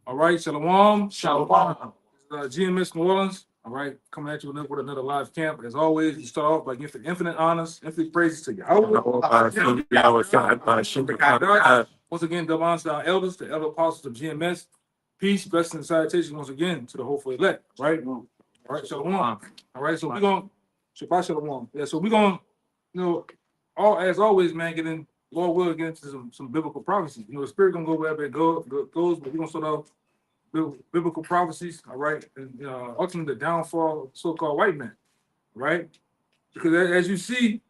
All right, Shalawam. Shalawam. GMS New Orleans. All right, coming at you with another live camp. As always, we start off by giving infinite honors, infinite praises to YAHAWAH. Once again, double honors to our elders, the elder apostles of GMS. Peace, blessings, and salutation once again to the hopeful elect. Right? All right, Shalom. All right, so we're going to Shabbat Shalom. Yeah, so we're going to, as always, man, Lord will get into some biblical prophecies. The spirit gonna go wherever it goes, but we're gonna start off biblical prophecies, all right, and ultimately the downfall of so-called white man, right? Because as you see,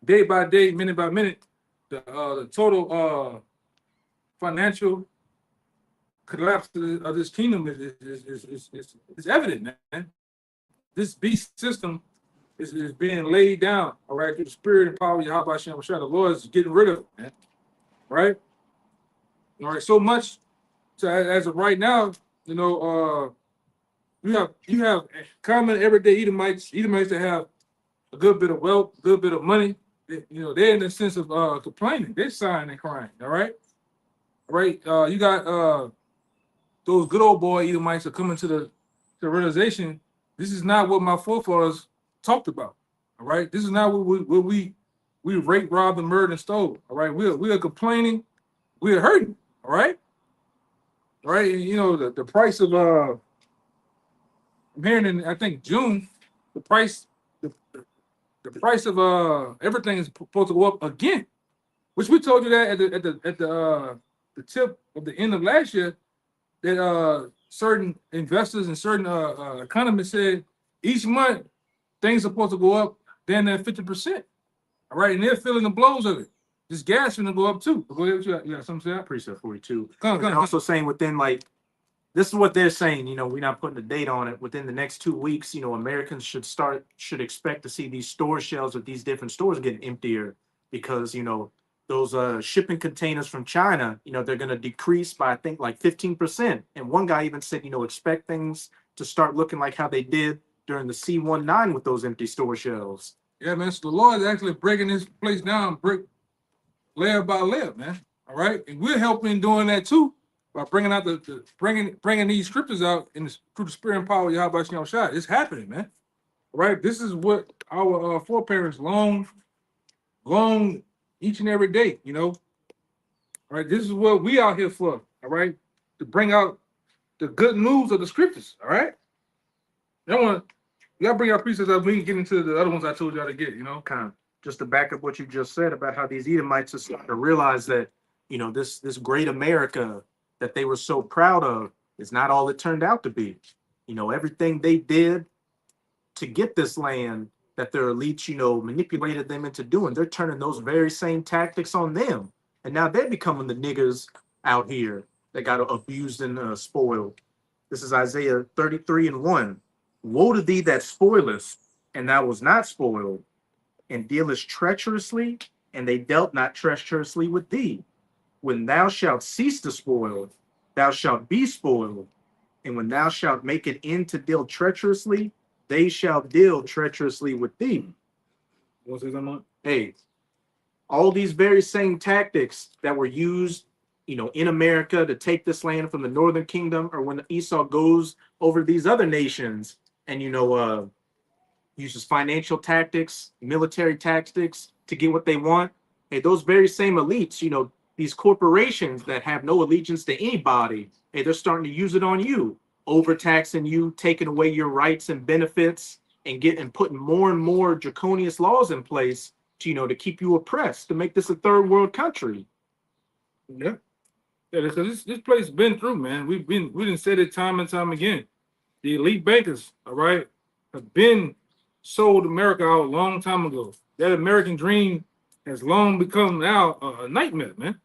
day by day, minute by minute, the total financial collapse of this kingdom is evident, man. This beast system is being laid down, all right, through the spirit and power of YAHAWASHI. The Lord is getting rid of it, man, right? All right, so much. So as of right now, you have common everyday Edomites that have a good bit of wealth, a good bit of money. They're in the sense of complaining. They're sighing and crying. All right. You got those good old boy Edomites are coming to the realization. This is not what my forefathers talked about. All right. This is not what we raped, robbed, and murdered and stole. All right. We are complaining. We are hurting. All right. All right. And, the price of I'm hearing in I think June, the price of everything is supposed to go up again, which we told you that at the tip of the end of last year, that certain investors and certain economists said each month things are supposed to go up then at 50%. All right, and they're feeling the blows of it. This gas gonna go up too. Go ahead, you got something to say? Precept 42. Come. Also saying within this is what they're saying, we're not putting a date on it. Within the next 2 weeks, Americans should expect to see these store shelves of these different stores getting emptier because, those shipping containers from China, they're going to decrease by, I think, like 15%. And one guy even said, expect things to start looking like how they did during the C-19 with those empty store shelves. Yeah, man. So the Lord is actually breaking this place down, layer by layer, man. All right, and we're helping doing that too by bringing out bringing these scriptures out through the spirit and power of YAHAWASHI. It's happening, man. All right, this is what our foreparents long each and every day. All right, this is what we out here for. All right, to bring out the good news of the scriptures. All right, you gotta bring our precepts up. We can get into the other ones I told y'all to get. Kind of just to back up what you just said about how these Edomites are starting to realize that this great America that they were so proud of is not all it turned out to be. Everything they did to get this land that their elites, manipulated them into doing, they're turning those very same tactics on them. And now they're becoming the niggers out here that got abused and spoiled. This is Isaiah 33:1. Woe to thee that spoilest, and thou was not spoiled, and dealest treacherously, and they dealt not treacherously with thee. When thou shalt cease to spoil, thou shalt be spoiled. And when thou shalt make it end to deal treacherously, they shall deal treacherously with thee. What's his name? Hey, all these very same tactics that were used, in America to take this land from the northern kingdom, or when Esau goes over these other nations and, uses financial tactics, military tactics to get what they want. Hey, those very same elites, these corporations that have no allegiance to anybody, hey, they're starting to use it on you, overtaxing you, taking away your rights and benefits, and putting more and more draconian laws in place to, to keep you oppressed, to make this a third world country. Yeah. This place been through, man. We didn't say it time and time again. The elite bankers, all right, have been sold America out a long time ago. That American dream has long become now a nightmare, man.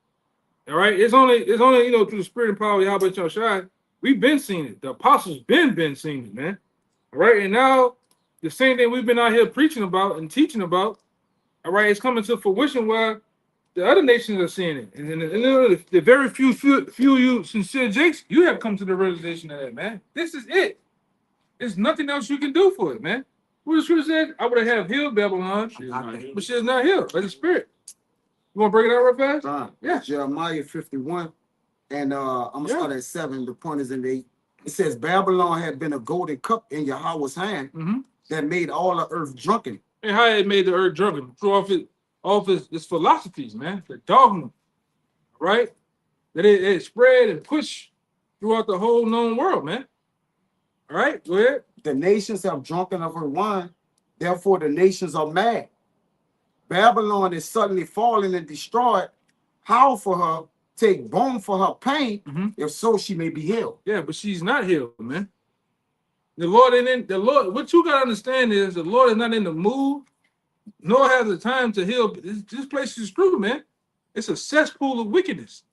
All right, it's only through the spirit and power of YAHAWASHI we've been seeing it. The apostles been seeing it, man. All right, and now the same thing we've been out here preaching about and teaching about. All right, it's coming to fruition where the other nations are seeing it, and the very few you sincere Jakes, you have come to the realization of that, man. This is it. There's nothing else you can do for it, man. What the scripture said, I would have healed Babylon, but she is not healed by the spirit. You want to break it out real fast? Yeah. Jeremiah 51, And I'm gonna start at 7. The point is in 8. It says Babylon had been a golden cup in Yahweh's hand that made all the earth drunken. And how it made the earth drunken? Through off its philosophies, man. The dogma, right? That it spread and pushed throughout the whole known world, man. All right, go ahead. The nations have drunken of her wine, therefore the nations are mad. Babylon is suddenly fallen and destroyed. How for her? Take bone for her pain, if so she may be healed. Yeah, but she's not healed, man. The Lord ain't in the Lord. What you gotta understand is the Lord is not in the mood, nor has the time to heal. This place is screwed, man. It's a cesspool of wickedness.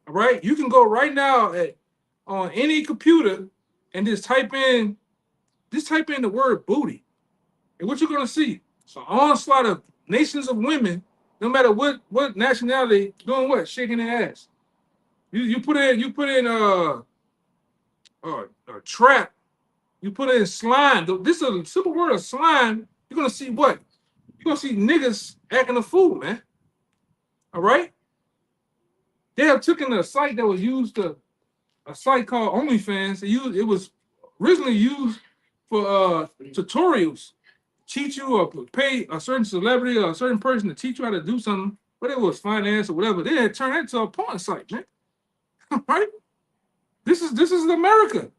All right, you can go right now on any computer and just type in the word booty, and what you're gonna see? It's an onslaught of nations of women, no matter what nationality, doing what, shaking their ass. You put in a trap. You put in slime. This is a simple word of slime. You're gonna see what? You're gonna see niggas acting a fool, man. All right. They have taken a site that was used a site called OnlyFans. It was originally used for tutorials, teach you or pay a certain celebrity or a certain person to teach you how to do something, whether it was finance or whatever. Then it turned into a porn site, man. Right? This is America.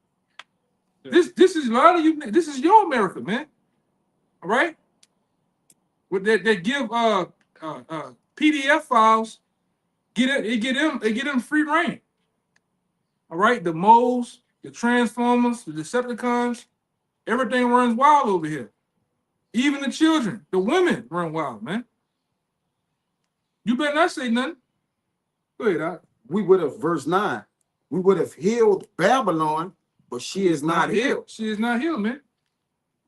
Yeah. This is a lot of you. This is your America, man. All right. With they give PDF files. Get them free reign. All right, the moles, the transformers, the Decepticons, everything runs wild over here. Even the children, the women run wild, man. You better not say nothing. Go ahead, Doc. We would have, verse 9, we would have healed Babylon, but she is not healed. She is not healed, man.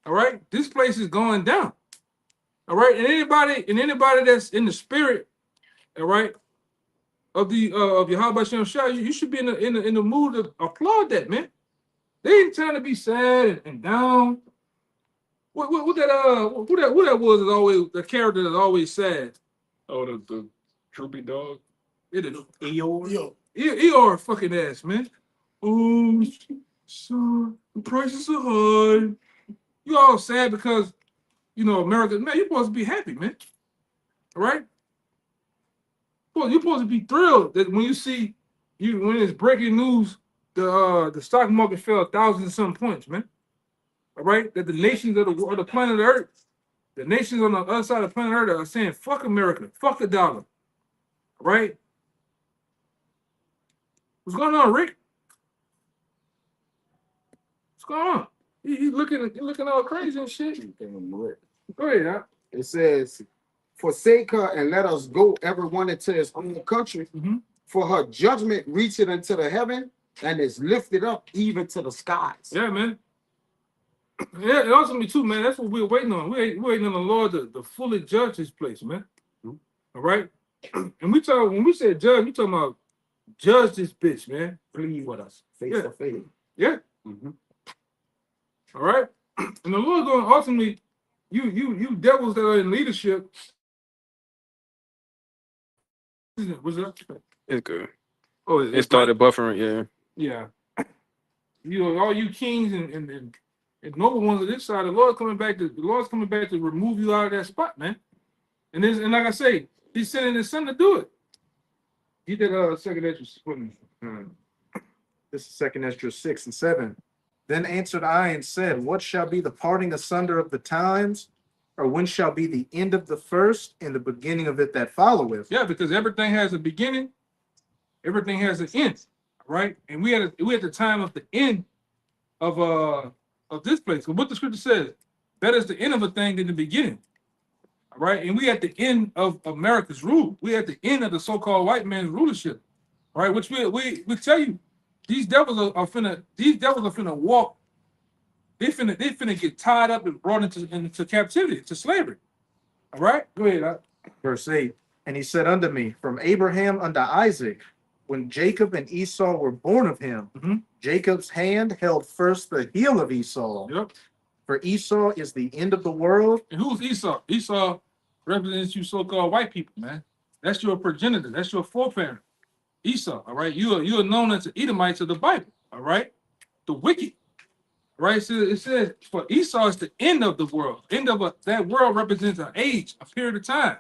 All right, this place is going down. All right, and anybody that's in the spirit, all right, of YAHAWASHI, you should be in the mood to applaud that, man. They ain't trying to be sad and down. What that was is always the character that's always sad. Oh, the droopy dog. It is Eeyore. Eeyore fucking ass, man. Oh, so the prices are high. You all sad because America. Man, you're supposed to be happy, man. All right. Well, you're supposed to be thrilled that when you see when it's breaking news, the stock market fell 1,000 and some points, man. All right, that the nations of the planet Earth, the nations on the other side of planet Earth are saying, fuck America, fuck the dollar. All right? What's going on, Rick? What's going on? You looking all crazy and shit. Go ahead, Doc. It says, forsake her and let us go everyone into his own country, for her judgment reacheth unto the heaven and is lifted up even to the skies. Yeah, man. Yeah, and also me too, man. That's what we're waiting on. We're waiting on the Lord to fully judge this place, man. All right. And when we say judge, we talking about judge this bitch, man. Plead with us, face to face. Yeah. All right. And the Lord's going to ultimately, you devils that are in leadership. What's up? It's good. Oh, It started buffering, yeah. All you kings and noble ones of this side, the Lord's coming back to remove you out of that spot, man. And like I say, he's sending his son to do it. He did second Ezra with me. This is second Ezra 6 and 7. Then answered I and said, what shall be the parting asunder of the times? Or when shall be the end of the first and the beginning of it that followeth? Yeah, because everything has a beginning, everything has an end, right? And we at the time of the end of this place. What the scripture says, better is the end of a thing than the beginning. All right. And we at the end of America's rule. We at the end of the so-called white man's rulership. All right, which we tell you, these devils are finna walk. They finna get tied up and brought into captivity, to slavery. All right, go ahead. Verse 8. And he said unto me, from Abraham unto Isaac, when Jacob and Esau were born of him, Jacob's hand held first the heel of Esau. Yep. For Esau is the end of the world. And who's Esau? Esau represents you so-called white people, man. That's your progenitor. That's your foreparent. Esau, all right? You are known as the Edomites of the Bible, all right? The wicked, right? So it says for Esau is the end of the world. End of that world represents an age, a period of time.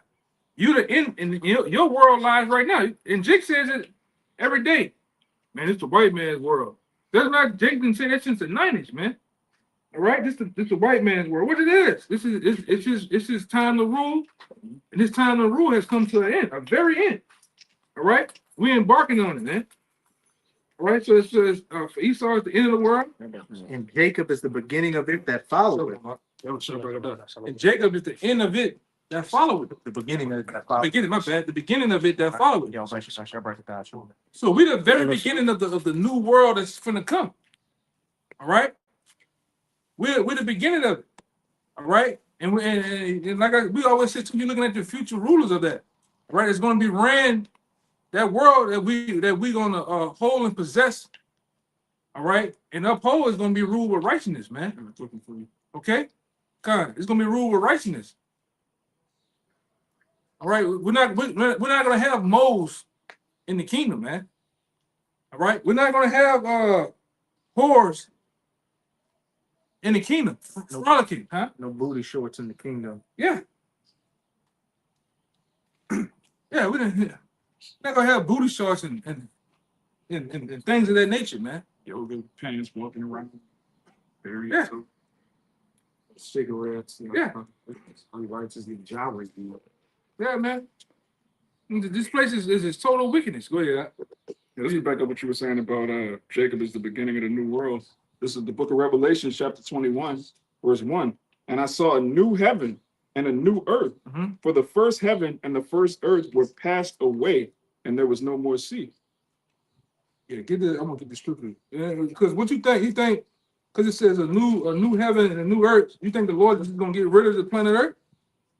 You the end, and your world lies right now. And Jake says it every day. Man, it's the white man's world. That's not Jake didn't say that since the 90s, man. All right, this the white man's world. What it is? It's his time to rule, and his time to rule has come to an end, a very end. All right, we're embarking on it, man. All right, so it says for Esau is the end of the world, And Jacob is the beginning of it that follow it. and Jacob is the end of it that follow it. The beginning of that follow. Beginning, my bad. The beginning of it that follow it. Yeah, I break it down. So we're the very beginning of the new world that's gonna come. All right, we're the beginning of it. All right, and we always say too, you're looking at the future rulers of that. All right, it's gonna be ran. That world that we're gonna hold and possess, all right, and uphold is gonna be ruled with righteousness, man. Okay, God, it's gonna be ruled with righteousness. All right, we're not gonna have moles in the kingdom, man. All right, we're not gonna have whores in the kingdom, frolicking, huh? No booty shorts in the kingdom. Yeah, yeah, we didn't. Yeah. Not gonna have booty shorts and things of that nature, man. Yoga pants walking around. Very Yeah. Cigarettes. Yeah. Unrighteous Yahweh. Yeah, man. This place is total wickedness. Go ahead. Yeah, this is back up what you were saying about Jacob is the beginning of the new world. This is the book of Revelation, chapter 21, verse 1. And I saw a new heaven and a new earth. Mhm. For the first heaven and the first earth were passed away, and there was no more sea. Yeah, I'm gonna get the scripture. Yeah, because what you think? You think because it says a new heaven and a new earth, you think the Lord is gonna get rid of the planet Earth?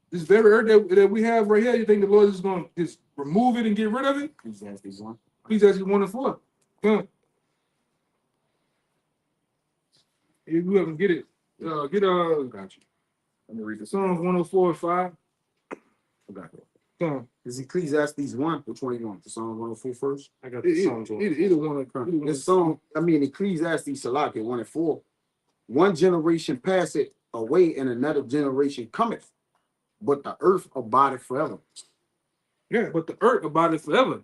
This very earth that we have right here, you think the Lord is gonna just remove it and get rid of it? Ecclesiastes 1. Ecclesiastes 1 and 4. Come on. If you ever get it, Got you. let me read the Psalms 104 and 5. I got it. Come on. Is Ecclesiastes 1? Which one you want? The Psalm 104 first? I got the songs on. Either one. This song, Ecclesiastes Salaki 1 and 4. One generation passeth away and another generation cometh, but the earth abideth forever. Yeah, but the earth abideth forever.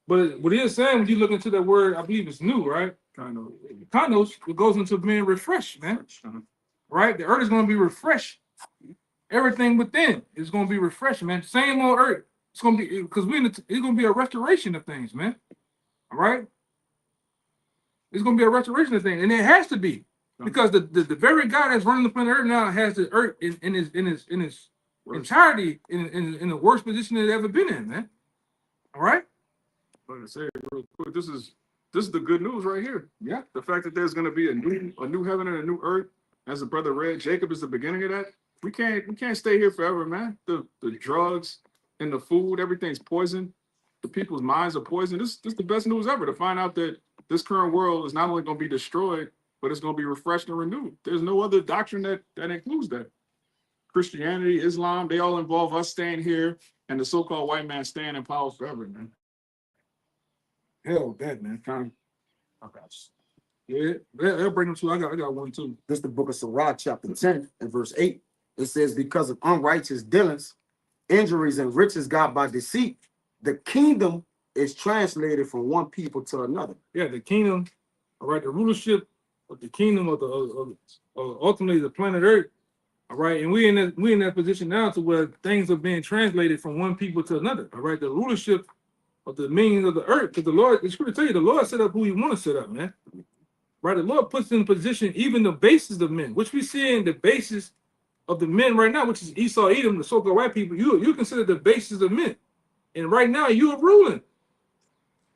But what it is saying, when you look into that word, I believe it's new, right? Kanos, it goes into being refreshed, man. Right? The earth is going to be refreshed. Everything within is going to be refreshed, man. Same old earth. It's going to be, because it's going to be a restoration of things, man. All right? It's going to be a restoration of things. And it has to be. Because the very guy that's running the planet Earth now has the earth in his entirety in the worst position it's ever been in, man. All right? Like I said, real quick, this is the good news right here. Yeah. The fact that there's going to be a new heaven and a new earth, as the brother read, Jacob is the beginning of that. We can't stay here forever, man. The drugs and the food, everything's poison. The people's minds are poison. This is the best news ever, to find out that this current world is not only going to be destroyed, but it's going to be refreshed and renewed. There's no other doctrine that includes that. Christianity, Islam, they all involve us staying here and the so-called white man staying in power forever, man. Hell, that, man. Yeah, they'll bring them to. I got one too. This is the book of Sirach, chapter 10 and verse 8. It says, because of unrighteous dealings, injuries, and riches got by deceit, the kingdom is translated from one people to another. Yeah, the kingdom, all right, the rulership of the kingdom of ultimately the planet Earth. All right, and we in that position now to where things are being translated from one people to another. All right, the rulership of the dominion of the earth, because the scripture tell you, the Lord set up who He want to set up, man. Right, the Lord puts in position even the basis of men, which we see in the basis of the men right now, which is Esau, Edom, the so-called white people. You consider the basis of men, and right now you are ruling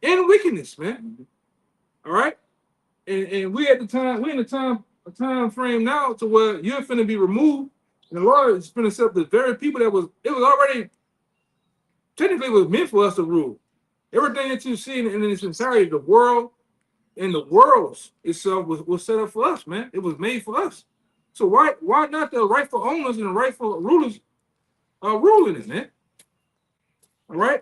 in wickedness, man. All right, and we're in a time frame now to where you're finna be removed, and the Lord is finna set up the very people it was already technically was meant for us to rule. Everything that you see in its entirety, the world and the worlds itself was set up for us, man. It was made for us. So why not the rightful owners and the rightful rulers ruling it, man? All right.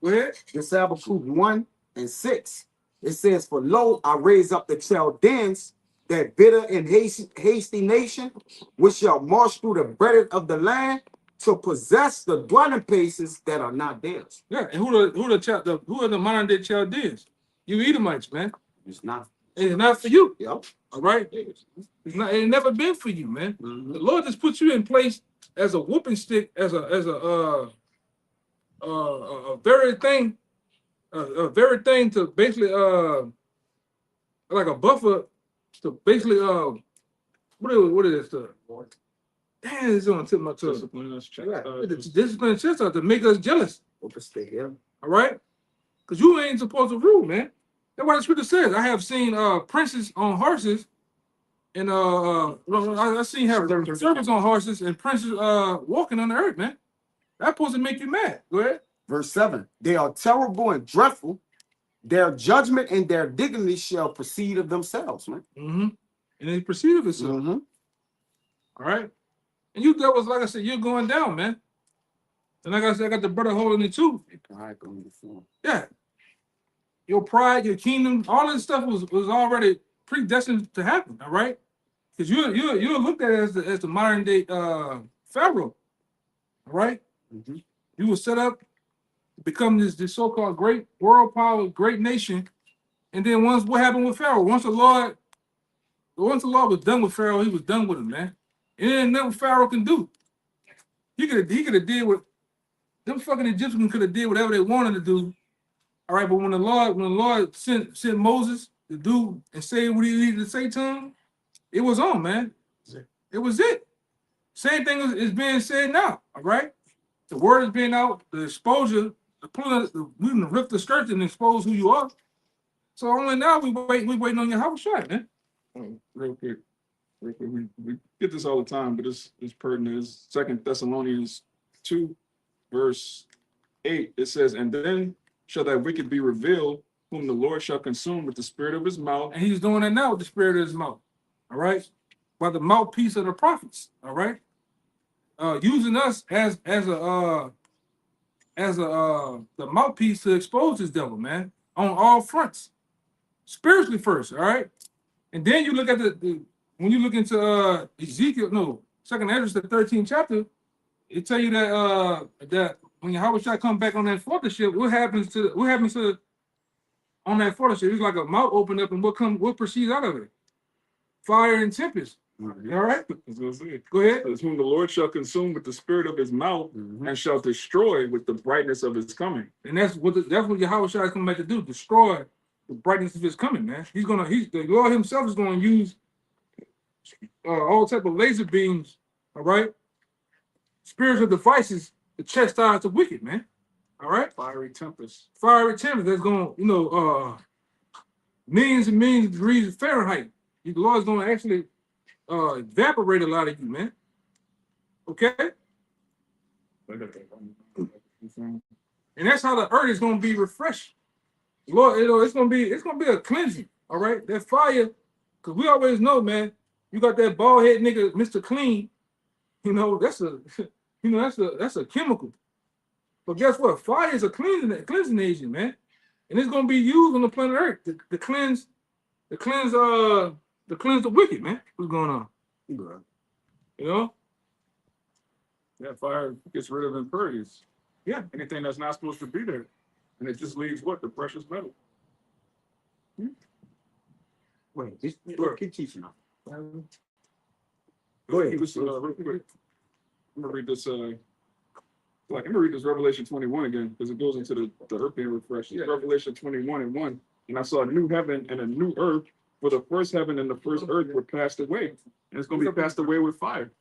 Go ahead. This Habakkuk 1:6. It says, "For lo, I raise up the Chaldeans, that bitter and hasty nation, which shall march through the breadth of the land to possess the dwelling places that are not theirs." Yeah, and who are the modern day Chaldeans? You Edomites, man. It's not. It's not for you. Yep. All right. It's not. It never been for you, man. Mhm. The Lord just put you in place as a whooping stick, as a very thing, a very thing to basically like a buffer to basically what is this? Damn, it's on the tip of my tongue. Discipline us, check. Discipline and chest out to make us jealous. Stay here. All right, because you ain't supposed to rule, man. That's why the scripture says, "I have seen princes on horses, and I seen have servants on horses and princes walking on the earth, man." That's supposed to make you mad. Go ahead. Verse 7. They are terrible and dreadful. Their judgment and their dignity shall proceed of themselves, man. Mm-hmm. And they proceed of itself. Mhm. All right. And you, that was like I said, you're going down, man. And like I said, I got the brother holding it too. All right, going before. Yeah. Your pride, your kingdom, all this stuff was already predestined to happen. All right. Because you're looked at as the modern day Pharaoh. All right. Mhm. You were set up to become this so-called great world power, great nation. And then what happened with Pharaoh? Once the Lord was done with Pharaoh, he was done with him, man. And then nothing Pharaoh can do. He could have did what them fucking Egyptians could have did whatever they wanted to do. All right, but when the Lord sent Moses to do and say what he needed to say to him, it was on, man. It was it. Same thing is being said now. All right, the word is being out, the exposure, we can rip the skirt and expose who you are. So only now we waiting on your YAHAWASHI, man. Real quick. We get this all the time, but it's pertinent. It's 2 Thessalonians 2, verse 8. It says, "And then shall that wicked be revealed, whom the Lord shall consume with the spirit of his mouth." And he's doing that now with the spirit of his mouth. All right, by the mouthpiece of the prophets. All right, using us as the mouthpiece to expose this devil, man, on all fronts, spiritually first. All right, and then you look at when you look into Ezekiel, no, 2nd Esdras, the 13th chapter, it tell you that when YAHAWASHI come back on that fourth ship, what happens on that fourth ship? It's like a mouth open up, and what proceeds out of it? Fire and tempest. Mhm. All right, I was gonna say, go ahead. "As whom the Lord shall consume with the spirit of his mouth, Mhm. and shall destroy with the brightness of his coming." And that's what YAHAWASHI is coming back to do: destroy the brightness of his coming, man. The Lord himself is going to use all type of laser beams, all right, spiritual devices to chastise the wicked, man. All right, Fiery tempest. fiery tempest that's going, millions and millions of degrees of Fahrenheit. The Lord's going to actually evaporate a lot of you, man. Okay, and that's how the earth is going to be refreshed. Lord, it's gonna be a cleansing. All right, that fire, because we always know, man. You got that bald head nigga, Mr. Clean. That's a chemical. But guess what? Fire is a cleansing agent, man. And it's gonna be used on the planet Earth to cleanse the wicked, man. What's going on? Good. That fire gets rid of impurities. Yeah. Anything that's not supposed to be there. And it just leaves what? The precious metal. Wait, just keep teaching now. Go ahead. Real quick. I'm gonna read this. I'm gonna read this Revelation 21 again because it goes into the earth being refreshed. Yeah. Revelation 21:1. "And I saw a new heaven and a new earth, for the first heaven and the first earth were passed away, and it's gonna be passed away with fire."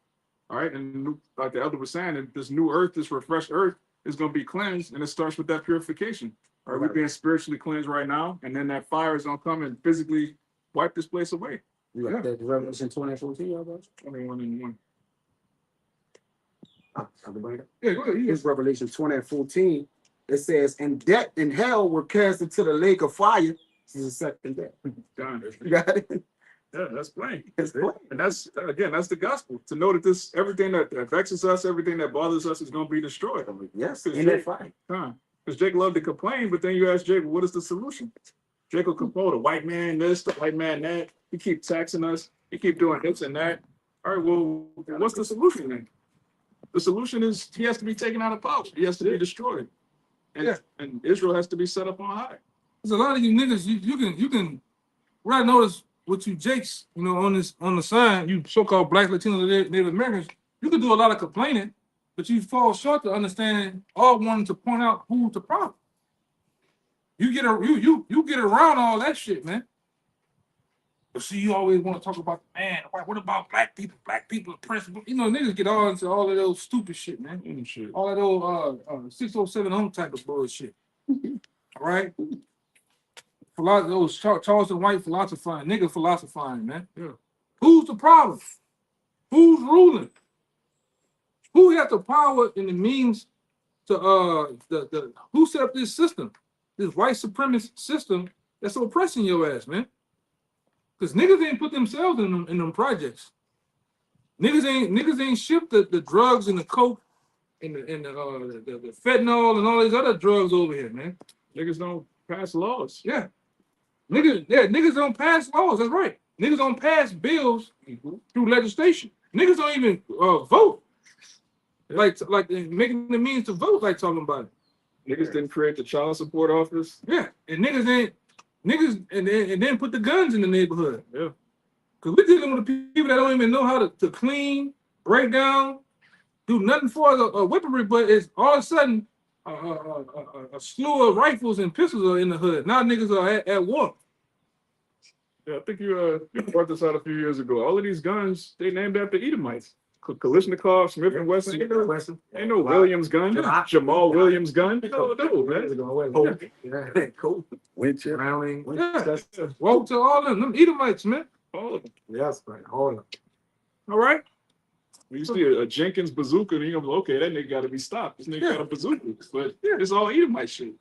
All right, and like the elder was saying, and this new earth, this refreshed earth, is gonna be cleansed, and it starts with that purification. All right, we're being spiritually cleansed right now, and then that fire is gonna come and physically wipe this place away. You got that Revelation 20:14, y'all guys? 21:1. Yeah, go ahead. It's Revelation 20:14. It says, "And death and hell were cast into the lake of fire." This is the second death. Done. You got it? Yeah, that's plain. It's plain. And that's the gospel. To know that everything that vexes us, everything that bothers us is going to be destroyed. Yes, in that fire. Huh. Because Jake loved to complain, but then you ask Jake, what is the solution? Jake will complain, the white man this, the white man that. He keep taxing us. He keep doing this and that. All right, well, what's the solution then? The solution is he has to be taken out of power. He has to be destroyed. And Israel has to be set up on high. There's a lot of you niggas, you can what I noticed with you Jakes, you know, on the side, you so-called black, Latino, Native Americans, you can do a lot of complaining, but you fall short to understanding or wanting to point out who's the problem. You get around all that shit, man. But see, you always want to talk about, man, what about black people? Black people are principal. You know, niggas get all into all of those stupid shit, man. Shit. All of those 607 home type of bullshit. All right? Those Charleston White philosophizing, nigga philosophizing, man. Yeah. Who's the problem? Who's ruling? Who has the power and the means to who set up this system? This white supremacist system that's oppressing your ass, man. Because niggas ain't put themselves in them projects. Niggas ain't shipped the drugs and the coke and the fentanyl and all these other drugs over here, man. Niggas don't pass laws. Yeah. Niggas don't pass laws. That's right. Niggas don't pass bills through legislation. Niggas don't even vote. Like making the means to vote, like talking about it. Niggas didn't create the child support office. Yeah, and niggas and then put the guns in the neighborhood. Yeah. Because we're dealing with the people that don't even know how to clean, break down, do nothing for a weaponry, but it's all of a sudden a slew of rifles and pistols are in the hood. Now niggas are at war. Yeah, I think you brought this out a few years ago. All of these guns, they named after Edomites. Kalashnikov, Smith and Wesson. Ain't no Williams gun. Jamal Williams gun. No, man. Cool. Winchester. Browning. Yeah. Woe to all of them Edomites, man. All of them. Yes, man. All of them. All right. When you see a Jenkins bazooka, then you're like, okay, that nigga got to be stopped. This nigga got a bazooka. But it's all Edomite shit.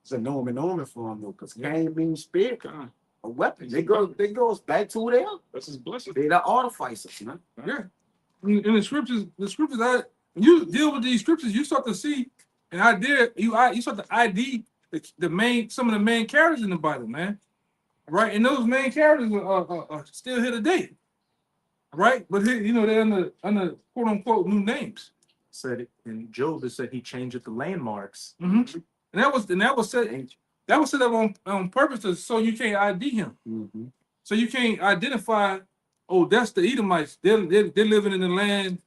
It's a Norman for him though, because game means spirit. God. A weapon. They goes back to who they are. That's his blessing. They the artificers, man. Yeah. In the scriptures, you deal with these scriptures, you start to see an idea, you start to ID some of the main characters in the Bible, man. Right? And those main characters are still here today. Right? But you know, they're under quote unquote new names. Said it in Job, it said he changed the landmarks. Mm-hmm. And that was set up on purpose so you can't ID him. Mm-hmm. So you can't identify, oh, that's the Edomites. They're living in the land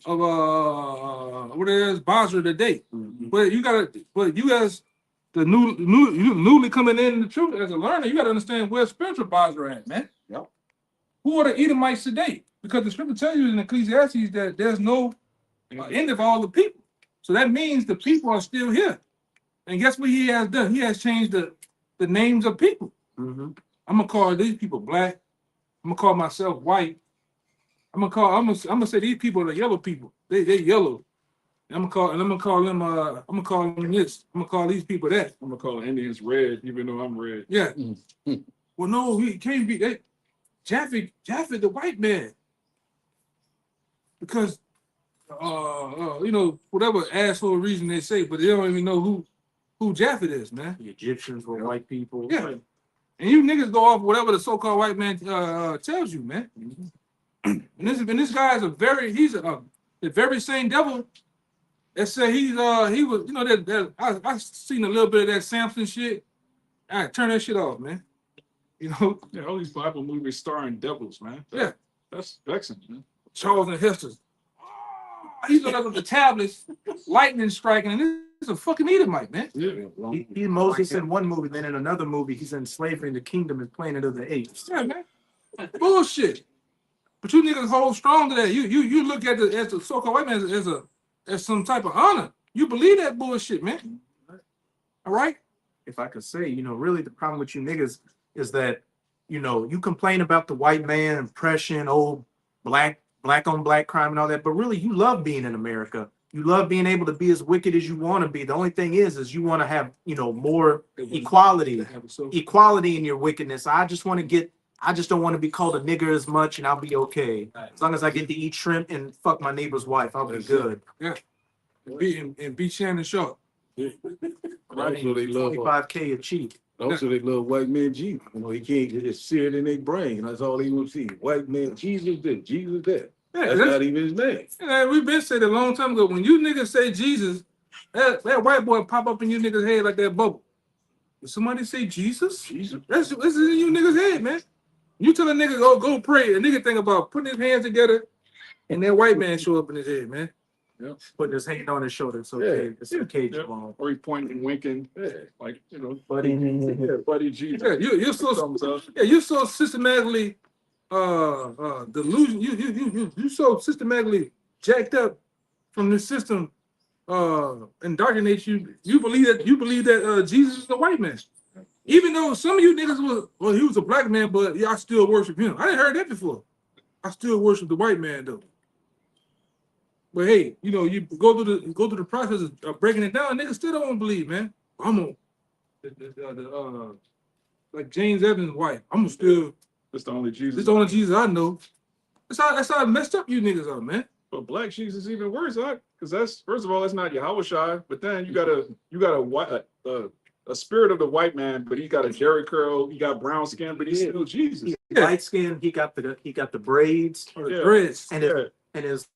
of what it is, Basra today. Mm-hmm. But you as the newly coming in the truth as a learner, you gotta understand where spiritual Basra at, man. Yep. Who are the Edomites today? Because the scripture tells you in Ecclesiastes that there's no end of all the people. So that means the people are still here. And guess what he has done? He has changed the names of people. Mm-hmm. I'm gonna call these people black. I'm gonna call myself white. I'm gonna say these people are yellow people. They yellow. I'm gonna call them this. I'm gonna call these people that. I'm gonna call Indians red, even though I'm red. Yeah. Mm-hmm. Well, no, he can't be that. Japheth, the white man. Because you know, whatever asshole reason they say, but they don't even know who Japheth is, man. The Egyptians were white people. Yeah. And you niggas go off whatever the so-called white man tells you, man. And this guy is the very same devil that said he was, you know, that I seen a little bit of that Samson shit. I turn that shit off, man. You know? Yeah, all these Bible movies starring devils, man. That's vexing, man. Charles and Hester's. He's looking up with the tablets, lightning striking, and this is a fucking Edomite, man. Yeah. He Moses in one movie, then in another movie, he's in slavery in the kingdom and planet of the apes. Yeah, man. Bullshit. But you niggas hold strong to that. You look at the so-called white man as some type of honor. You believe that bullshit, man. All right? If I could say, you know, really the problem with you niggas is that, you know, you complain about the white man, oppression, old black on black crime and all that, but really you love being in America. You love being able to be as wicked as you want to be. The only thing is you want to have, you know, more equality in your wickedness. I just don't want to be called a nigger as much, and I'll be okay. As long as I get to eat shrimp and fuck my neighbor's wife, I'll be good. Yeah. And be Shannon Sharp. Also, they love 25K a cheap. Also, they love white man Jesus. You know, he can't just see it in their brain. That's all they want to see. White man Jesus this, Jesus that. Yeah, That's not even his name. yeah, we've been saying a long time ago. When you niggas say Jesus, that white boy pop up in you niggas' head like that bubble. If somebody say Jesus, Jesus. that's in you niggas' head, man. You tell a nigga go pray, a nigga think about putting his hands together, and that white man show up in his head, man. Putting his hand on his shoulder. It's Yeah. okay. It's okay, Yeah. Jamal. Or he pointing and winking, Yeah. like, you know, Buddy. yeah, buddy Jesus. Yeah, you're so Thumbs up. yeah, you're so systematically delusion. You so systematically jacked up from the system indoctrinates you. You believe that Jesus is a white man. Even though some of you niggas he was a black man, but y'all still worship him. I didn't heard that before. I still worship the white man though. But hey, you know, you go through the process of breaking it down, niggas still don't believe, man. I'm on like James Evans' wife. I'm gonna still. That's the only Jesus. This is the only Jesus I know. That's how messed up you niggas are, man. But black Jesus is even worse, huh? Because that's, first of all, that's not YAHAWASHI, but then you got a spirit of the white man, but he got a Jerry curl, he got brown skin, but he's still Jesus. Yeah. Light skin. He got the braids, Or the Yeah. dreads. and his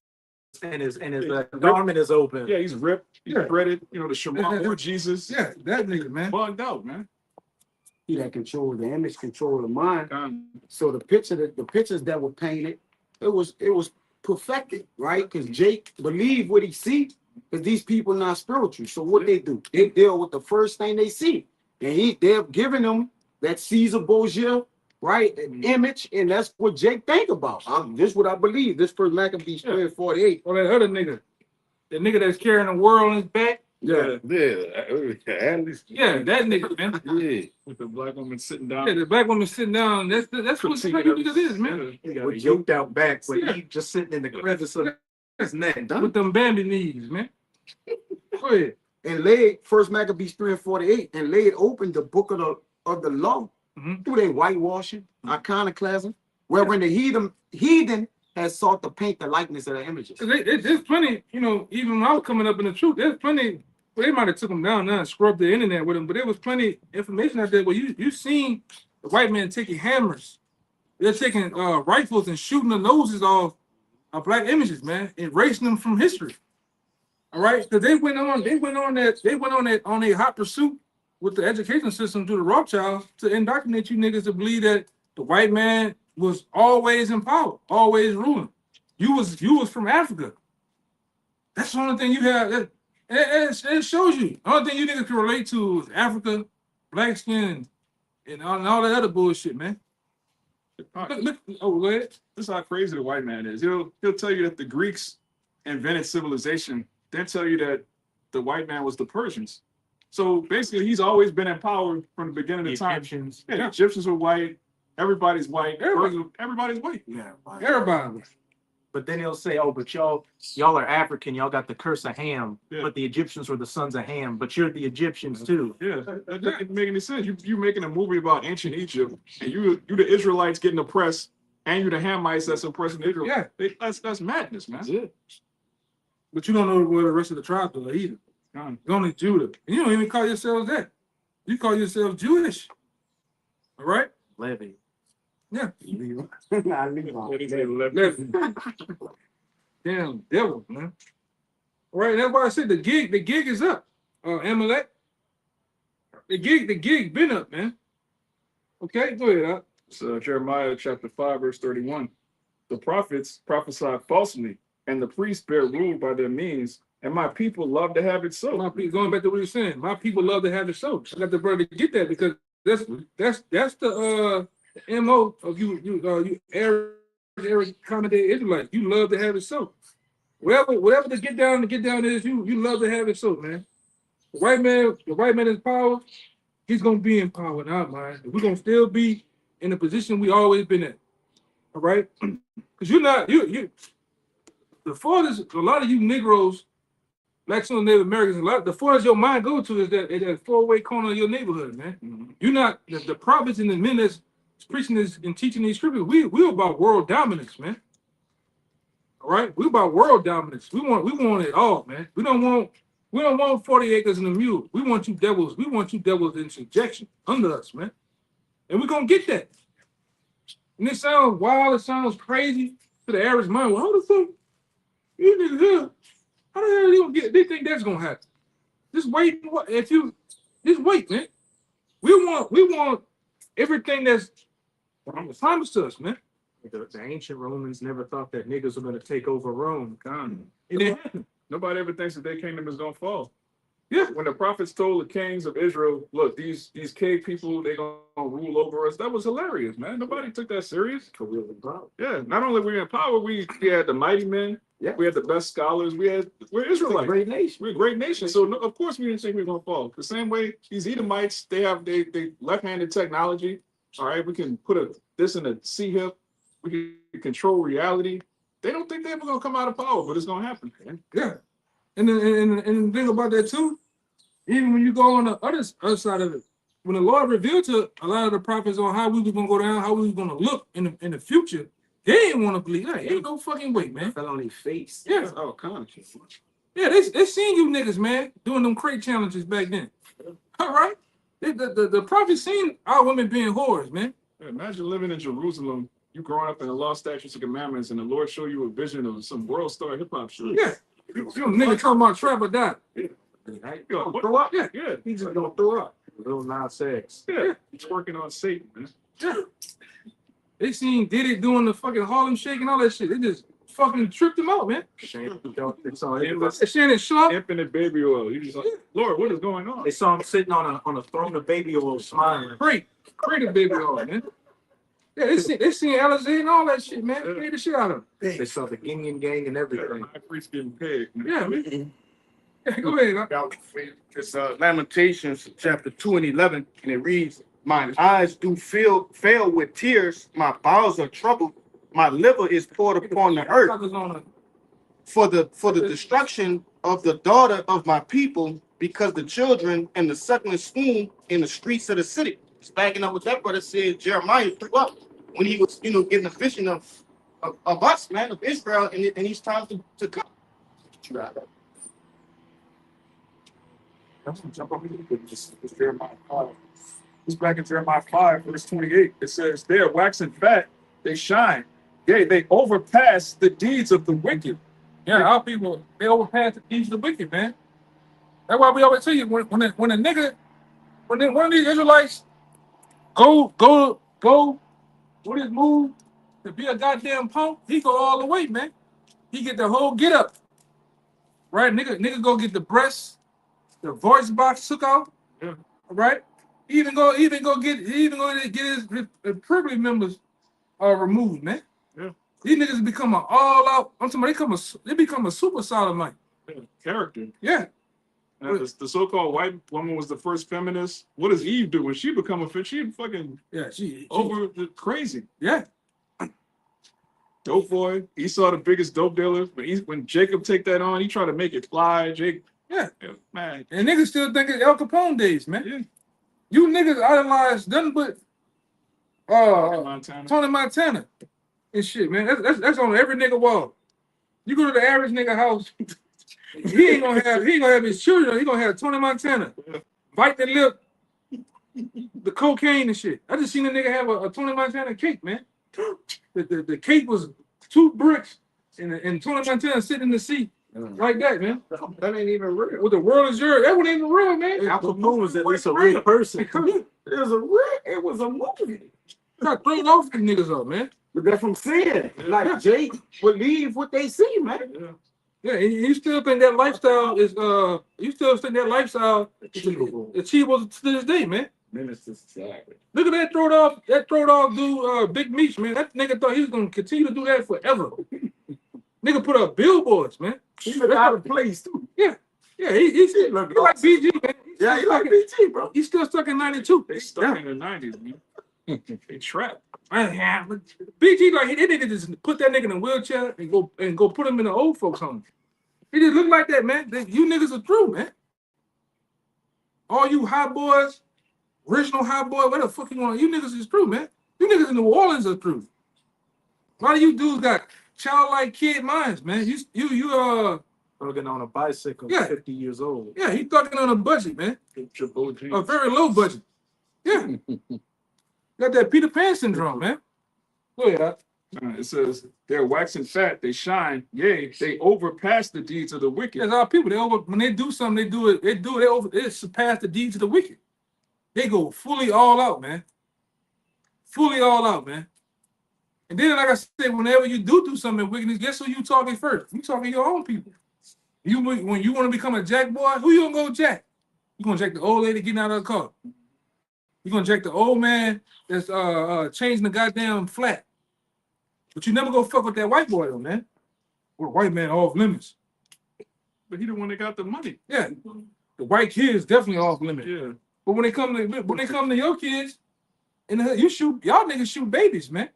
garment is open. Yeah, he's ripped, he's Yeah. breaded, you know, the Shalawam or Jesus. Yeah, that nigga, man. Bugged out, man. He that control the image, control the mind. Um, So the pictures that were painted, it was perfected, right? Because Jake believed what he see, because these people not spiritual. So what they do, they deal with the first thing they see, and they're giving them that Caesar Borgia, right, an image, and that's what Jake think about. This is what I believe. This first Maccabees 48. Or that other nigga, the nigga that's carrying the world on his back. Yeah. At least. Yeah, that nigga, man. Yeah. with the black woman sitting Yeah, down. the black woman sitting down. That's what you niggas is, man. He got yoked out back, but he just sitting in the crevice of his neck. With them Bambi knees, man. Go ahead. And laid first Maccabees 3 and 48, and laid open the book of the law through their whitewashing, iconoclasm, wherein the heathen has sought to paint the likeness of the images. There's plenty, you know, even when I was coming up in the truth, there's plenty. Well, they might have took them down now and scrubbed the internet with them, but there was plenty information out there where you seen the white man taking hammers. They're taking rifles and shooting the noses off of black images, man, erasing them from history. All right, because they went on a hot pursuit with the education system through the Rothschilds to indoctrinate you niggas to believe that the white man was always in power, always ruling. You was from Africa. That's the only thing you have. It shows you. The only thing you niggas can relate to is Africa, black skin, and all that other bullshit, man. Look, go ahead. This is how crazy the white man is. He'll tell you that the Greeks invented civilization, then tell you that the white man was the Persians. So basically, he's always been in power from the beginning of time. Egyptians. Yeah, the Egyptians were white. Everybody's white. Everybody's white. Yeah, Everybody. But then he'll say, "Oh, but y'all are African. Y'all got the curse of Ham. Yeah. But the Egyptians were the sons of Ham. But you're the Egyptians too." Yeah, that doesn't make any sense. You making a movie about ancient Egypt, and you the Israelites getting oppressed, and you the Hamites that's oppressing Israel. Yeah. That's madness, man. That's it. But you don't know where the rest of the tribes are either. Um, You're only Judah. And you don't even call yourselves that. You call yourselves Jewish. All right? Levy. Yeah. Nah, leave on. what is it, 11? Listen. Damn devil, man. All right, that's why I said the gig is up. Amalek. The gig been up, man. Okay, go ahead. So Jeremiah chapter 5, verse 31. The prophets prophesied falsely, and the priests bear rule by their means, and my people love to have it so. My people, going back to what you're saying, my people love to have it so. I got the brother to get that because that's the MO of you Eric accommodated Israelites. You love to have it so. Whatever the get down is, you love to have it so, man. The white man in power, he's gonna be in power in our mind. We're gonna still be in the position we always been in. All right? Because the farthest a lot of you Negroes, black son of Native Americans, the farthest your mind go to is that four-way corner of your neighborhood, man. You're not the prophets and the men that's preaching this and teaching these scriptures. We're about world dominance, man. All right, we're about world dominance. We want it all, man. We don't want We don't want 40 acres and a mule. We want you devils. We want you devils in subjection under us, man. And we're gonna get that. And it sounds wild, it sounds crazy to the average mind. Well, how the fuck you niggas here? How the hell you gonna get? They think that's gonna happen. Just wait. If you just wait, man. We want everything that's promised to us, man. The ancient Romans never thought that niggas were gonna take over Rome. God, It didn't happen. nobody ever thinks that their kingdom is gonna fall. Yeah. When the prophets told the kings of Israel, look, these cave people, they gonna rule over us. That was hilarious, man. Nobody took that serious. Yeah. Not only were we in power, we had the mighty men. Yeah. We had the best scholars. We're Israelites. Great nation. We're a great nation. So no, of course we didn't think we were gonna fall. The same way these Edomites, they have they left-handed technology. All right, we can put this in a C hip. We can control reality. They don't think they're ever gonna come out of power, but it's gonna happen. Man. Yeah. And the thing about that too, even when you go on the other side of it, when the Lord revealed to a lot of the prophets on how we were gonna go down, how we were gonna look in the future, they didn't want to believe that. Ain't no fucking way, man. Fell on their face. Yeah. Oh, conscious. Yeah, they seen you niggas, man, doing them crate challenges back then. All right. The prophets seen our women being whores, man. Yeah, imagine living in Jerusalem. You growing up in the law, statutes, and commandments, and the Lord show you a vision of some world star hip hop shit. Yeah. You nigga talking about trap or die. Yo, what? Throw up. Yeah. Yeah, He's just gonna throw up. Little nonsense. yeah. He's working on Satan, man. Yeah. They seen Diddy doing the fucking Harlem Shake and all that shit. They just fucking tripped him out, man. They saw him, Endless, Shannon Sharp. infinite baby oil. You just like, Lord, what is going on? they saw him sitting on a throne of baby oil, smiling. Great the baby on, man. Yeah, they seen Alizé and all that shit, man. Yeah. Pay the shit out of him. They saw the Guinean gang and everything. High priest getting paid. Yeah, man. Yeah, go ahead. Huh? It's Lamentations chapter 2 and 11, and it reads, "My eyes do fail with tears, my bowels are troubled, my liver is poured upon the earth Suckers on a- for the destruction of the daughter of my people, because the children and the suckling swoon in the streets of the city." It's backing up what that brother said. Jeremiah threw up when he was, getting a vision of us, man, of Israel, and he's time to come. It's Jeremiah 5. It's back in Jeremiah 5, verse 28. It says, "They are waxing fat, they shine. Yea, they overpass the deeds of the wicked." Yeah, our people, they overpass the deeds of the wicked, man. That's why we always tell you, when one of these Israelites go with his move to be a goddamn punk, he go all the way, man. He get the whole get up. Right? Nigga go get the breasts, the voice box took out. Yeah. Right? He even go get his privilege members removed, man. Yeah. These niggas become an all out. I'm talking about they become a super sodomite. Character. Yeah. And the so-called white woman was the first feminist. What does Eve do when she become a fit? She fucking Yeah, she over the crazy. yeah. Dope boy. Esau the biggest dope dealer. When Jacob take that on, he tried to make it fly. Yeah. Man. And niggas still think it's El Capone days, man. Yeah. You niggas idolize nothing but Montana. Tony Montana and shit, man. That's on every nigga wall. You go to the average nigga house, he ain't gonna have his children. He gonna have Tony Montana, bite the lip, the cocaine and shit. I just seen a nigga have a Tony Montana cake, man. The cake was 2 bricks and Tony Montana sitting in the seat like that, man. That ain't even real. What the world is yours? That wasn't even real, man. Al Capone was at least a real person. It was a movie. Got thrown off the niggas up, man. But that's what I'm saying. Like Jake believe what they see, man. Yeah. Yeah, and you still think that lifestyle is achievable to this day, man. Ministers, exactly. Look at that throw off dude, Big Meech, man. That nigga thought he was gonna continue to do that forever. Nigga put up billboards, man. He look out of place too. Yeah, he like BG, man. Yeah, he like BG, bro. He's still stuck in '92. They stuck in the 90s, man. They trapped. BG like they didn't just put that nigga in a wheelchair and go put him in the old folks' home. He didn't look like that, man. You niggas are through, man. All you hot boys, original hot boy, what the fuck you want? You niggas is through, man. You niggas in New Orleans are through. A lot of you dudes got childlike kid minds, man. Thugging on a bicycle, Yeah. 50 years old. Yeah, he thugging on a budget, man. Triple G. A very low budget. Yeah. Got that Peter Pan syndrome, man. Go ahead, Doc. It says they're waxing fat, they shine, yea, they overpass the deeds of the wicked. There's our people. When they do something, they surpass the deeds of the wicked. They go fully all out, man. Fully all out, man. And then, like I said, whenever you do something wickedness, guess who you talking first? You talking your own people. When you want to become a jack boy, who you gonna go jack? You gonna jack the old lady getting out of the car. You gonna jack the old man that's changing the goddamn flat. But you never go fuck with that white boy though, man. Or the white man off limits. But he the one that got the money. Yeah, the white kids definitely off limits. Yeah. But when they come to your kids, and y'all niggas shoot babies, man.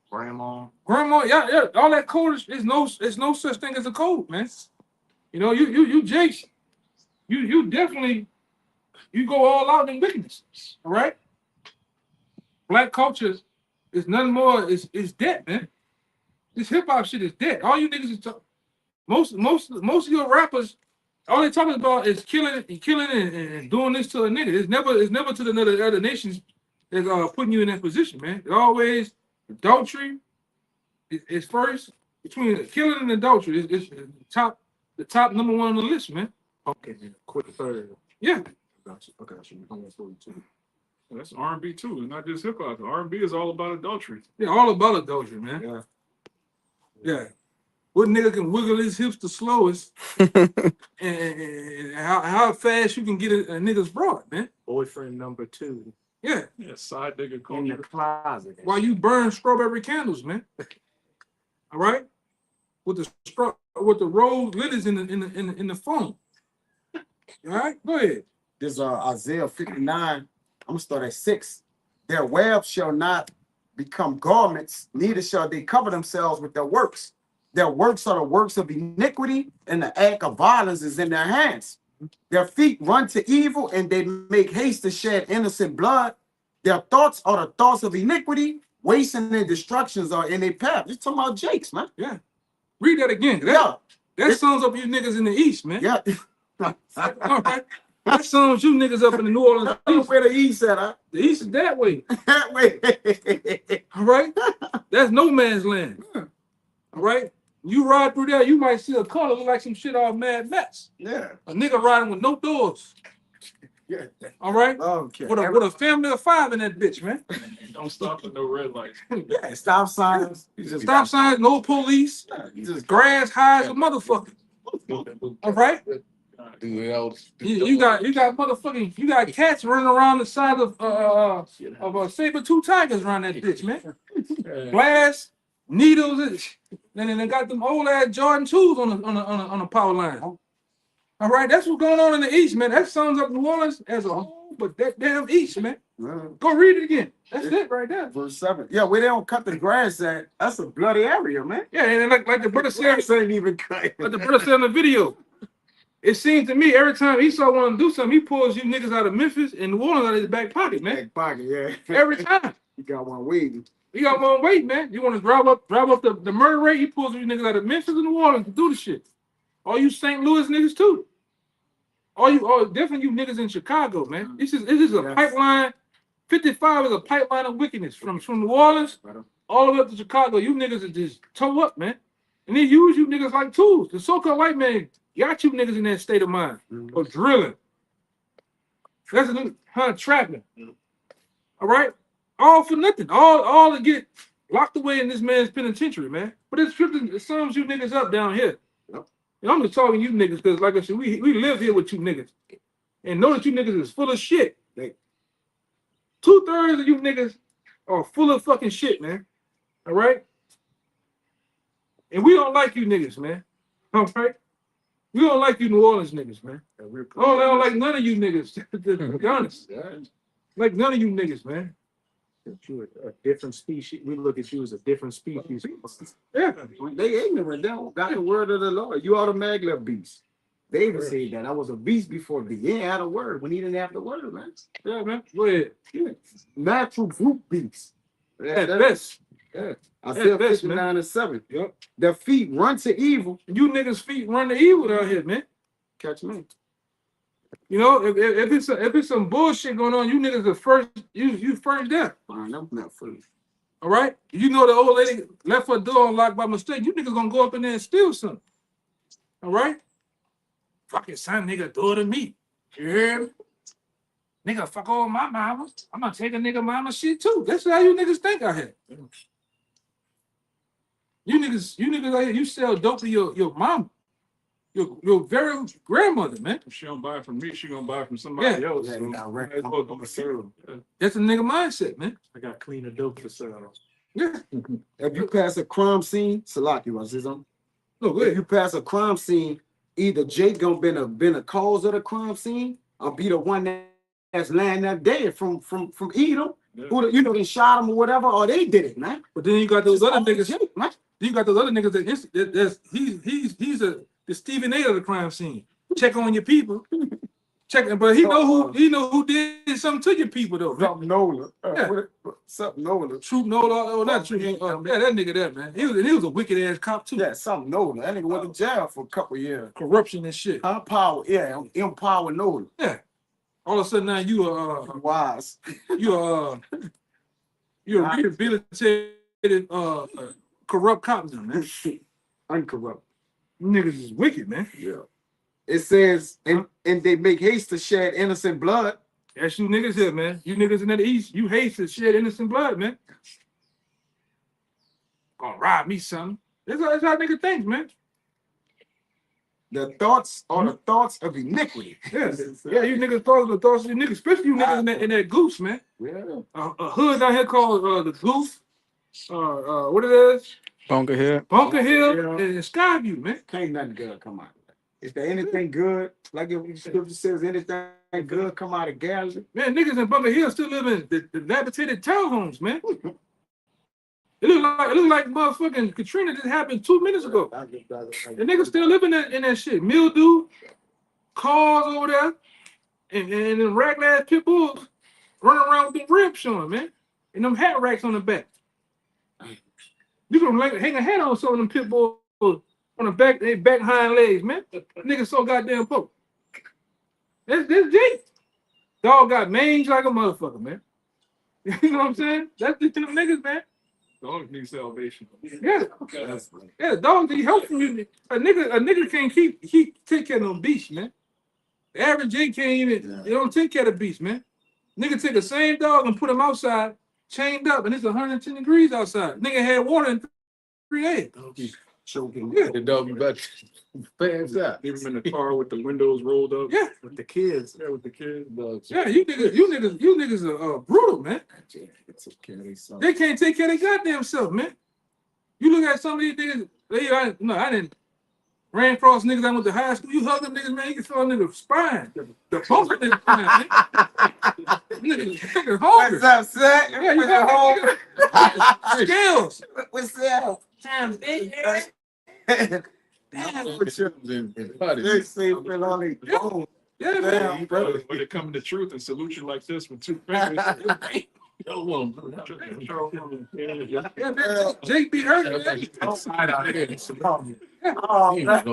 Grandma. Yeah, all that code is no such thing as a code, man. You know, you Jakes, you definitely go all out in wickedness, all right? Black culture is nothing more, is dead, man. This hip hop shit is dead. All you niggas is most of your rappers, all they talking about is killing and doing this to a nigga. It's never to the other nations that's putting you in that position, man. It's always adultery is first. Between killing and adultery, it's the top number one on the list, man. Okay, quick third. Yeah. I got you. I'm gonna throw you too. That's R&B too. It's not just hip hop. R&B is all about adultery. Yeah, all about adultery, man. Yeah. What nigga can wiggle his hips the slowest and how fast you can get a nigga's broad, man. Boyfriend number 2 Yeah. Yeah, side nigga in the culture. closet. While you burn strawberry candles, man. All right? With the rose lilies in the phone. All right? Go ahead. This Isaiah 59. I'm gonna start at 6. Their webs shall not become garments, neither shall they cover themselves with their works. Their works are the works of iniquity, and the act of violence is in their hands. Their feet run to evil, and they make haste to shed innocent blood. Their thoughts are the thoughts of iniquity, wasting and destructions are in their path. You're talking about Jakes, man. Yeah. Read that again. That sums up you niggas in the East, man. Yeah. All right. That sums you niggas up in the New Orleans East. Where the East at, huh? The East is that way. That way. All right? That's no man's land. All right? You ride through there, you might see a car look like some shit off Mad Max. Yeah. A nigga riding with no doors. Yeah. All right? Okay. With a family of 5 in that bitch, man. Don't stop at no red lights. Yeah, stop signs. You just Stop signs, no police. You just Grass high as a motherfucker. All right? You got motherfucking, you got cats running around the side of saber-tooth tigers around that bitch, man. Glass, needles, and then they got them old ass Jordan 2s on the power line. All right, that's what's going on in the East, man. That sums up New Orleans as a whole, but that damn East, man. Go read it again. That's it right there. verse 7. Yeah, where they don't cut the grass at, that's a bloody area, man. Yeah, and like the brother said, Grass ain't even cut. like the brother said in the video, it seems to me every time Esau want to do something, he pulls you niggas out of Memphis and New Orleans out of his back pocket, man. Back pocket, yeah. Every time. You got one waiting. You got one weight, man. You want to drive up the murder rate, he pulls you niggas out of Memphis and New Orleans to do the shit. All you St. Louis niggas too. Definitely you niggas in Chicago, man. This is a pipeline. 55 is a pipeline of wickedness from New Orleans all the way up to Chicago. You niggas are just toe up, man. And they use you niggas like tools. The so-called white man got you niggas in that state of mind of drilling. That's a trapping. All right? All for nothing. All to get locked away in this man's penitentiary, man. But it sums you niggas up down here. And I'm just talking to you niggas because, like I said, we live here with you niggas. And know that you niggas is full of shit. 2/3 of you niggas are full of fucking shit, man. All right? And we don't like you niggas, man. All right? We don't like you New Orleans niggas, man. I don't like none of you niggas, to be honest. Like none of you niggas, man. You a different species. We look at you as a different species. Yeah, they ignorant. They don't got the word of the Lord. You automatically a beast. David said that I was a beast before the he ain't had a word when he didn't have the word, man. Yeah, man. Go ahead. Yeah. Natural brute beast. At best. Yeah. Isaiah That's man. 59 and 7. Yep. Their feet run to evil. You niggas' feet run the evil out here, man. Catch me. You know, if it's some bullshit going on, you niggas are first. You first there. Fine, I'm not first. All right. You know the old lady left her door unlocked by mistake. You niggas gonna go up in there and steal something. All right. Fucking son, nigga, do it to me. You hear me? Nigga, fuck all my mama. I'm gonna take a nigga mama shit too. That's how you niggas think out here. You niggas out here, you sell dope to your mama. Your very grandmother, man. If she don't buy it from me, she gonna buy it from somebody else. Yeah, So nah, might as well go serve. That's a nigga mindset, man. I got cleaner dope to sell. Yeah. If you pass a crime scene, Salaki was his own. No, go If ahead. you pass a crime scene, either Jake gonna been a cause of the crime scene, or be the one that's laying there dead from Edom, Yeah. who you know they shot him or whatever, or they did it, man. But then you got those other niggas. Jake, man. You got those other niggas he's the Stephen A of the crime scene. Check on your people. Check, but he know who did something to your people though. Man. Something Nola. Yeah. Something Nola. Troop Nola, oh not Troop. Yeah, that nigga there, man. He was a wicked ass cop too. Yeah, something Nola. That nigga went to jail for a couple years. Corruption and shit. Power, yeah, empower Nola. Yeah. All of a sudden now you are Wise. you're a rehabilitated corrupt cop now, man. Uncorrupt. You niggas is wicked, man. Yeah. It says, and they make haste to shed innocent blood. That's you niggas here, man. You niggas in the East, you hate to shed innocent blood, man. Gonna rob me, son. That's how nigga thinks, man. The thoughts are the thoughts of iniquity. Yeah, yeah, you niggas thoughts of the thoughts of you niggas, especially you niggas in that goose, man. Yeah. A hood down here called the Goose. What it is? Bunker here. Bunker Hill Yeah. and Skyview, man. Can't nothing good come out of that. Is there anything good? Like if the scripture says anything good come out of Galilee? Man, niggas in Bunker Hill still live in the dilapidated townhomes, man. It look like motherfucking Katrina just happened 2 minutes ago. The niggas still living in that shit. Mildew, cars over there, and them regular ass pit bulls running around with them ribs showing, man. And them hat racks on the back. You can hang a hat on some of them pit bulls on the back, they back hind legs, man. Niggas so goddamn poor. That's Jake. Dog got mange like a motherfucker, man. You know what I'm saying? That's the them niggas, man. Dogs need salvation. Yeah. Yeah, dog need help from you. A nigga can't take care of no beast, man. The average J can't even, they don't take care of the beast, man. Nigga take the same dog and put him outside, chained up, and it's 110 degrees outside. Nigga had water in 3 days. Choking. Yeah. The dog about fans out. Leave them in the car with the windows rolled up. Yeah. With the kids. Yeah, with the kids. Yeah, you niggas are brutal, man. It's okay. They can't take care of their goddamn self, man. You look at some of these niggas, I didn't ran across niggas I went to high school. You hug them niggas, man, you can feel a nigga's spine. The both of niggas spine, man. Niggas hungry. What's up, son? Yeah, you got home. Skills. What's up? Damn, big. They say feel all they own. Yeah, man. Brother, when it comes to truth and salute you like this with 2 fingers. Yeah, man. Jake be hurt, man. Outside out here. Oh, man.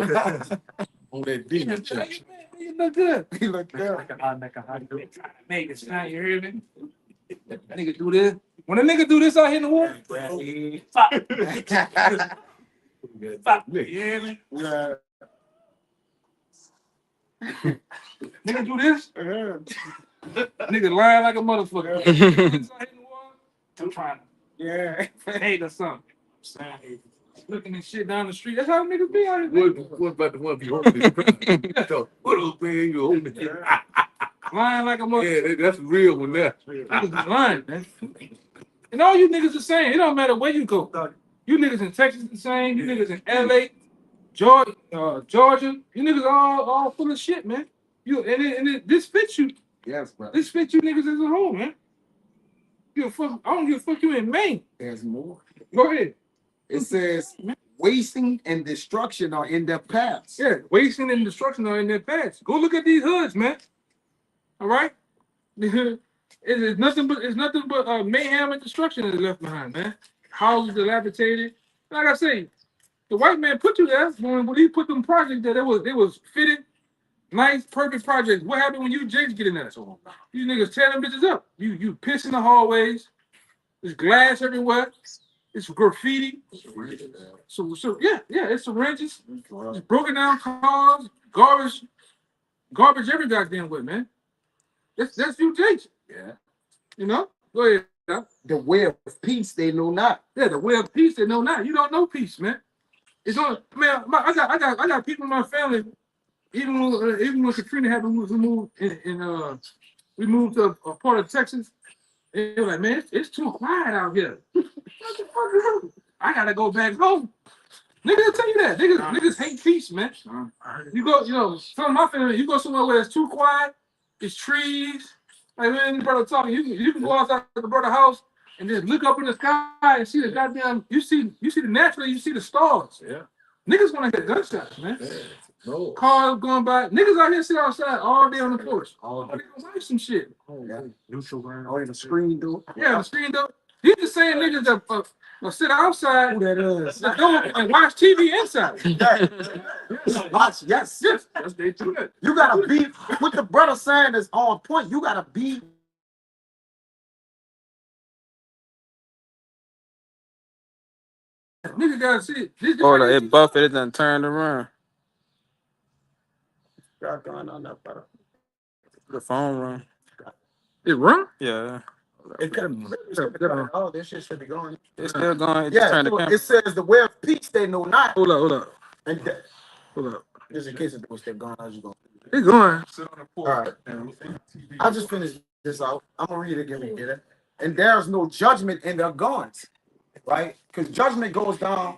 On that demon church. You look good. He look good. Make it sound, you hear me? Nigga do this. When a nigga do this out here in the war, fuck. You hear me? Yeah. Nigga do this. Nigga lying like a motherfucker. This out here in the war, I'm trying Yeah. to hate or something. Looking at shit down the street. That's how niggas be out here. What about the one you holding? What up, man? You holding? Lying like a motherfucker. Yeah, that's a real one there. Niggas be lying, man. And all you niggas the same. It don't matter where you go. You niggas in Texas the same. You niggas in LA, Georgia. You niggas all full of shit, man. This fits you. Yes, bro. This fits you niggas as a whole, man. I don't give a fuck you in Maine. There's more. Go ahead. It says wasting and destruction are in their paths. Yeah, wasting and destruction are in their paths. Go look at these hoods, man. All right? It's nothing but mayhem and destruction is left behind, man. houses dilapidated. Like I say, the white man put you there when he put them projects there. They was fitted, nice, perfect projects. What happened when you Jakes get in there? So you niggas tear them bitches up. You piss in the hallways. There's glass everywhere. It's graffiti. So yeah, it's syringes. It's broken down cars, garbage every goddamn way, man. That's you, Jakes. Yeah. You know? Go ahead. The way of peace they know not. Yeah, the way of peace they know not. You don't know peace, man. It's on, man. I got people in my family. Even when Katrina had to move we moved to a part of Texas. And they're like, man, it's too quiet out here. I gotta go back home. Niggas tell you that. Niggas hate peace, man. You go, some of my family, you go somewhere where it's too quiet, it's trees. Like when the brother talking, you can go outside the brother house and just look up in the sky and see the goddamn, you see the natural, you see the stars. Yeah. Niggas wanna hear gunshots, man. Yeah. No. Cars going by. Niggas out here sit outside all day on the porch. All They gonna like some shit. Yeah. Oh, in the screen door. Yeah, the screen door. These the same niggas that sit outside Who that is? the door and watch TV inside. Watch, yes. That's they do that. You gotta be what the brother saying is on point. You gotta be. Niggas gotta see it. Hold on, it buffeted and then turned around. Got going on that brother. The phone run. It run? Yeah. It could. Oh, this shit should be going. It's still going. It just Yeah, turned the so camera. it says the way of peace they know not. Hold up. And Hold up. just in case it was still going, I was just going. It going. Sit on the All porch. right. I just finished this out. I'm gonna read it again. Get it? And there's no judgment in their guns, right? Because judgment goes down.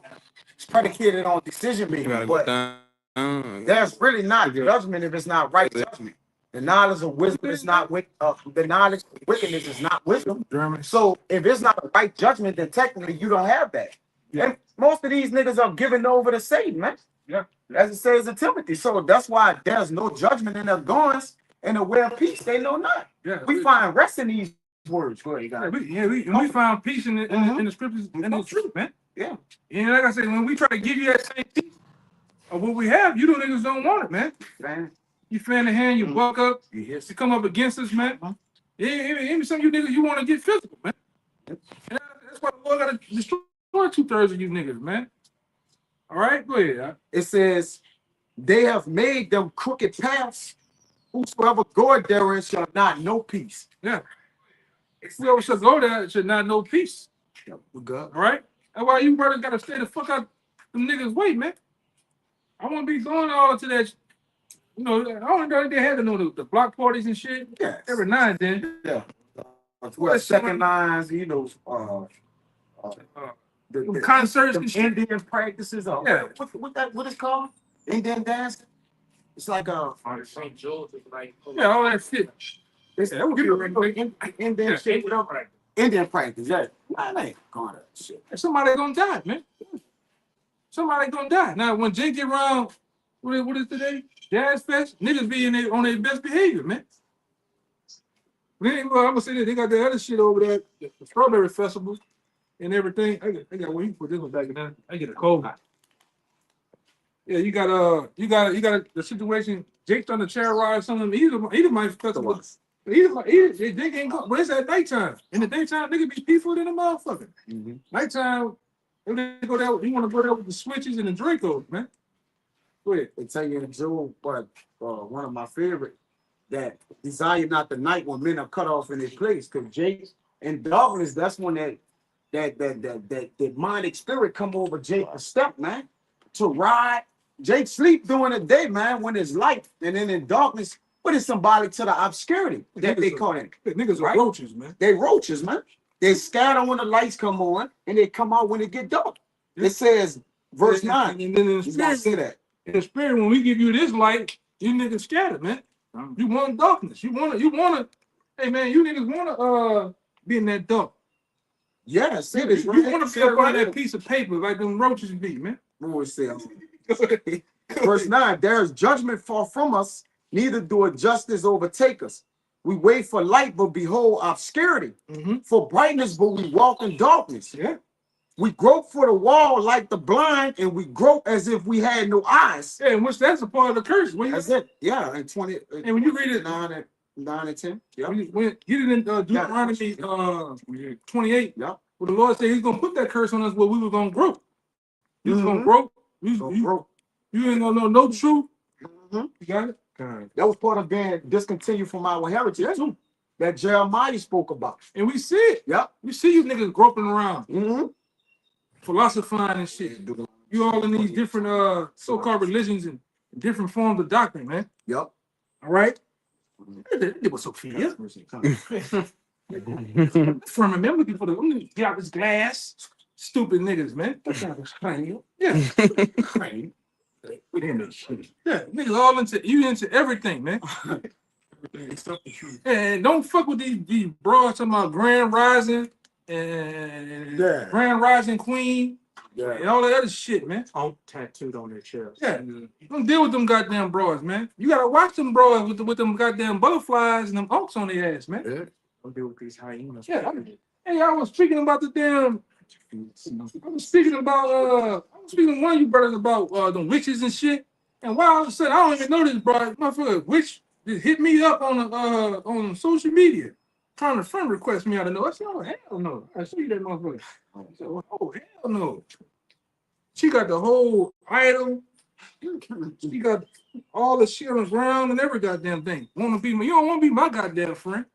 It's predicated on decision You making, gotta go but down. there's really not judgment if it's not right judgment. The knowledge of wisdom is not the knowledge of wickedness is not wisdom. So if it's not a right judgment, then technically you don't have that. Yeah. And most of these niggas are given over to Satan, man. Yeah. As it says in Timothy. So that's why there's no judgment in their guns and the way of peace they know not. Yeah. We find rest in these words. Go ahead, Yeah, guys. we found peace in the scriptures and the truth, man. Yeah. And like I said, when we try to give you that same peace of what we have, you niggas don't want it, man. Man. You fan the hand, you buck up, You you come up against us, man. Even some of you niggas, you want to get physical, man. And that's why the Lord got to destroy 2/3 of you niggas, man. All right, go ahead. It says, they have made them crooked paths. Whosoever goeth therein shall not know peace. Yeah. Whoever shall go there should not know peace. We good. All right? That's why you brothers got to stay the fuck out them niggas' way, man. I want to be going all to that. I don't know if they had to know the block parties and shit. Yeah. Every now and then. Yeah. Second lines, the Concerts the and shit. Indian practices. Yeah. What is called? Indian dance. It's like St. George is like. Yeah, all that shit. it's Yeah, that would be Indian Yeah, shit. Indian practice. Yeah. I ain't going to shit. Somebody gonna die, man. Somebody gonna die. Now, when Jake get around, what is today? Jazz Fest, niggas be on their best behavior, man. I'm gonna say that they got that other shit over there, the Strawberry Festival and everything. I got where you put this one back in there. I get a cold. Yeah, you got the situation. Jake's on the chair ride, something. Either my festival. Jake ain't go, but it's at nighttime. In the daytime, nigga be peaceful than a motherfucker. Nighttime, they go there. You want to go there with the switches and the Dracos, man. Go ahead. They tell you in Job, but one of my favorite, that desire not the night when men are cut off in their place. Because Jake and darkness, that's when that demonic spirit come over Jake a step, man, to ride. Jake sleep during the day, man, when it's light, and then in darkness, but it's symbolic to the obscurity that they call it. Niggas are Right? roaches, man. They roaches, man. They scatter when the lights come on, and they come out when it get dark. It says, verse 9. And then in You gotta say that. the spirit, when we give you this light, you niggas scattered, man. You want darkness. You wanna. Hey, man, you niggas wanna be in that dark. Yes, it is. You wanna be up on that piece of paper like them roaches be, man. Verse 9, there is judgment far from us, neither do a justice overtake us. We wait for light, but behold obscurity. For brightness, but we walk in darkness. Yeah. We grope for the wall like the blind, and we grope as if we had no eyes. Yeah, and which that's a part of the curse. That's it. Yeah, and 20. And when you read it, 9 and 10. Yeah. when you did in Deuteronomy 28, Yeah. where the Lord said He's gonna put that curse on us, where we were gonna grope. You was gonna Mhm. grope. So, You bro, ain't gonna know no truth. mhm. You got it. That was part of being discontinued from our heritage too. That Jeremiah spoke about. And we see it. Yep. We see you niggas groping around, Mm-hmm. philosophizing and shit. You all in these different so-called religions and different forms of doctrine, man. Yep. All right. It was Sophia. From him, looking for the get out this glass. Stupid niggas, man. Yeah. Yeah, niggas all into everything, man. And don't fuck with these broads talking about Grand Rising and Yeah. Grand Rising Queen and all that other shit, man. All tattooed on their chest. Yeah, don't deal with them goddamn broads, man. You gotta watch them broads with them goddamn butterflies and them oaks on their ass, man. Yeah. Don't deal with these hyenas. Yeah, hey, I was speaking about the damn. I was speaking about one of you brothers about the witches and shit. And why all of a sudden I don't even know this, bro. Motherfucker, witch just hit me up on social media, trying to friend request me out of nowhere. I said, oh hell no. I see that motherfucker. I said, oh hell no. She got the whole idol. She got all the shit on the ground and every goddamn thing. You don't want to be my goddamn friend.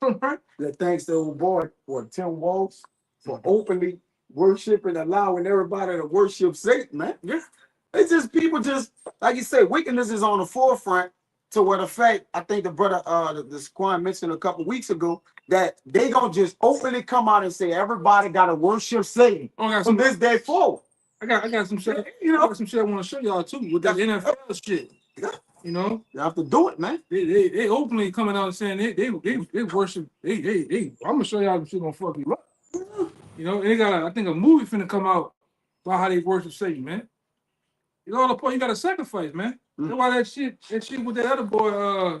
Right? That thanks to old boy for Tim Walsh for openly worshiping, allowing everybody to worship Satan, man. Yeah. It's just people just like you say, wickedness is on the forefront to what effect I think the brother the Squad mentioned a couple weeks ago that they gonna just openly come out and say everybody gotta worship Satan Oh, I got from some this day forward. I got some shit. You know? I got some shit I want to show y'all too with that NFL shit. You know, You have to do it, man. they openly coming out and saying they worship. I'm gonna show y'all some shit gonna fuck you up. You know, and they got I think a movie finna come out about how they worship Satan, man. You know, all the point you got to sacrifice, man. That's why that shit with that other boy,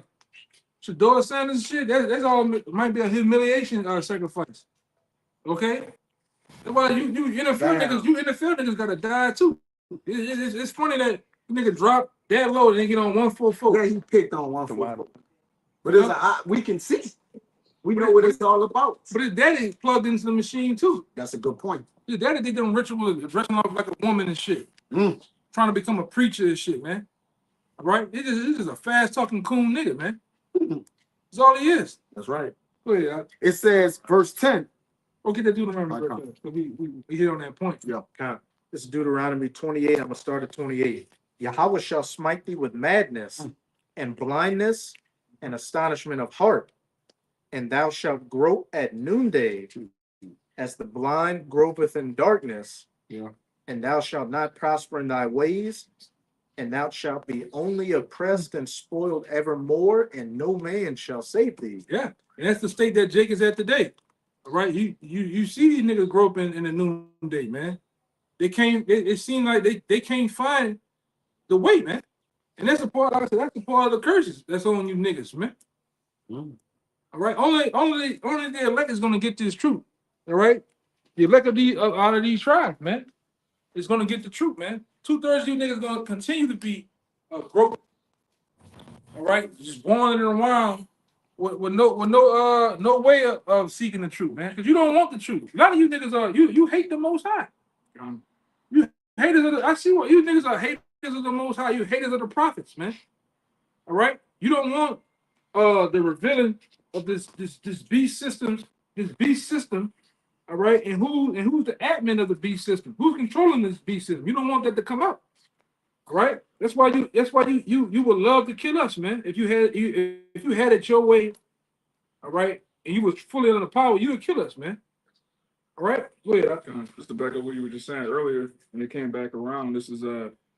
Shador Sanders shit. That's all might be a humiliation sacrifice. Okay. That's why you NFL niggas gotta die too. It's funny that nigga drop that low and they get on 144. Yeah, he picked on 144. But we can see. We know what it's all about. But his daddy plugged into the machine too. That's a good point. His daddy did them rituals, dressing off like a woman and shit. Trying to become a preacher and shit, man. All right? This is a fast talking coon nigga, man. That's all he is. That's right. Go ahead. It says, verse 10. We'll get that Deuteronomy. We hit on that point. Yeah. This is Deuteronomy 28. I'm gonna start at 28. Yahweh shall smite thee with madness and blindness and astonishment of heart, and thou shalt grope at noonday, as the blind gropeth in darkness. Yeah. And thou shalt not prosper in thy ways, and thou shalt be only oppressed and spoiled evermore, and no man shall save thee. Yeah, and that's the state that Jake is at today. All right, you see these niggas groping in the noonday, man. It seemed like they can't find the way, man. And that's the part, like I said, that's the part of the curses that's on you niggas, man. All right, only the elect is gonna get this truth. All right, the elect of out of these tribes, man, is gonna get the truth, man. 2/3 of you niggas gonna continue to be broke. All right, just wandering around with no way of seeking the truth, man. Because you don't want the truth. A lot of you niggas you hate the Most High. You haters of I see what you niggas are haters of the Most High. You haters of the prophets, man. All right, you don't want the revealing of this beast system, all right, and who's the admin of the beast system? Who's controlling this beast system? You don't want that to come out, all right? That's why you would love to kill us, man. If you had it your way, all right, and you was fully under the power, you would kill us, man. All right, go ahead. Just to back up what you were just saying earlier, and it came back around. This is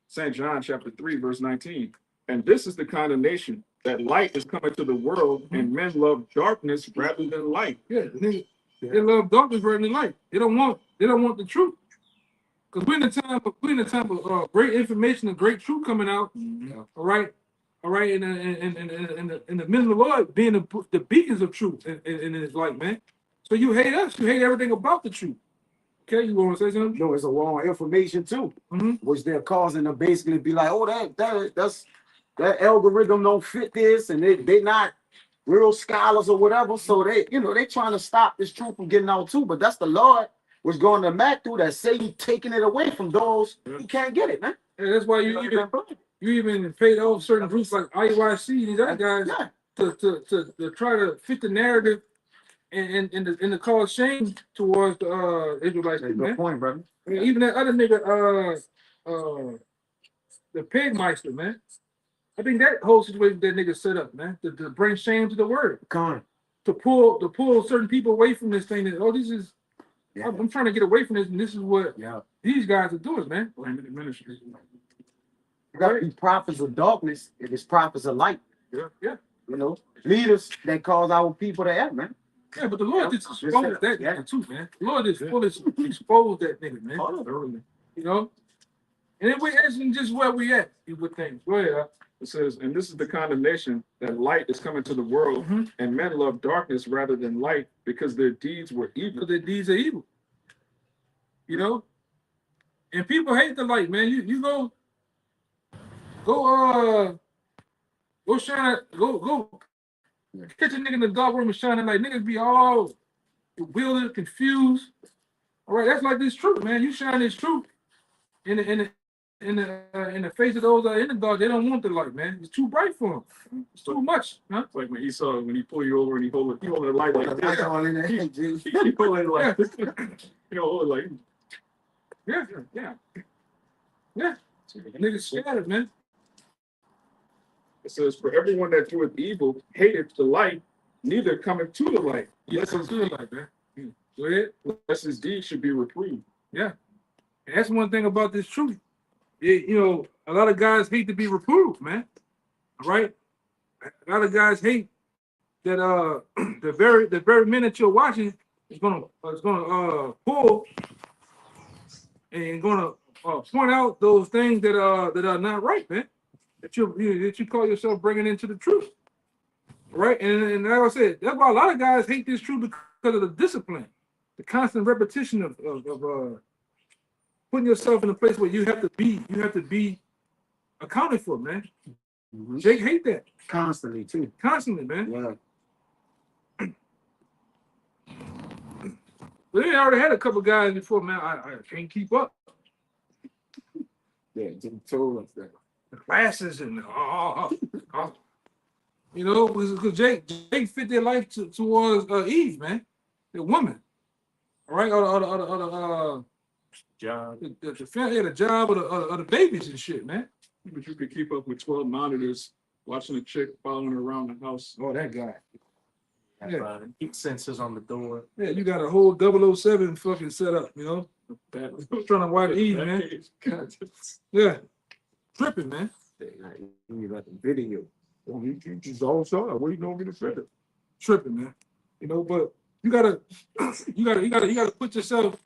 St. John chapter 3, verse 19. And this is the condemnation, that light is coming to the world, and men love darkness rather than light. Yeah, they love darkness rather than light. They don't want the truth. Because we're in the time of great information and great truth coming out. All right, and the men of the Lord being the beacons of truth in His light, man. So you hate us. You hate everything about the truth. Okay, you want to say something? No, it's a war on information too, Mm-hmm. which they're causing to basically be like, oh, that algorithm don't fit this, and they not real scholars or whatever. So they trying to stop this truth from getting out too. But that's the Lord was going to Mac through that Satan taking it away from those who can't get it, man. Yeah, that's why you even paid off certain groups like IYC, these other guys, Yeah. to try to fit the narrative and the cause shame towards the Israelites, too, Good man. point, brother. I mean, even that other nigga, the Pigmeister, man. I think that whole situation that nigga set up, man, to bring shame to the word, Con. to pull certain people away from this thing. That, oh, this is Yeah. I'm trying to get away from this, and this is what Yeah. these guys are doing, man. Ministry. You got to be prophets of darkness if it's prophets of light. Yeah. You know, leaders that cause our people to act, man. Yeah, but the Lord just exposed that Yeah. nigga too, man. The Lord just fully exposed that nigga, man. You know? And then we asking just where we at with things. Go ahead. It says, and this is the condemnation that light is coming to the world, and men love darkness rather than light because their deeds were evil. Because their deeds are evil. You know? And people hate the light, man. You go shine, go catch a nigga in the dark room and shining like niggas be all bewildered, confused. All right, that's like this truth, man. You shine this truth in the face of those that are in the dark. They don't want the light, man. It's too bright for them. It's too much, huh? It's like when he pull you over and he hold the light like this. He pull it like this. Hold it like. Yeah. Niggas scattered, man. It says, for everyone that doeth evil hateth the light, neither cometh to the light. Yes, I'm doing like that. Go ahead. Lest his deeds should be reproved. Yeah. And that's one thing about this truth. A lot of guys hate to be reproved, man. All right? A lot of guys hate that the very minute you're watching is gonna pull and gonna point out those things that are not right, man. That you call yourself bringing into the truth. Right? And like I said, that's why a lot of guys hate this truth because of the discipline, the constant repetition of putting yourself in a place where you have to be accounted for, man. Jake hate that. Constantly, too. Constantly, man. Yeah. But they already had a couple guys before, man. I can't keep up. Yeah, Jim told us that. The classes and because Jake fit their life towards Eve, man, the woman. All right, or Job. the family, the job, or the babies and shit, man. But you could keep up with 12 monitors watching a chick following her around the house. Oh, that guy. Yeah. Heat sensors on the door. Yeah, you got a whole 007 fucking setup, trying to wipe Eve, man. Yeah. Tripping, man. You got the video. You just outside waiting on me to finish. Tripping, man. But you gotta put yourself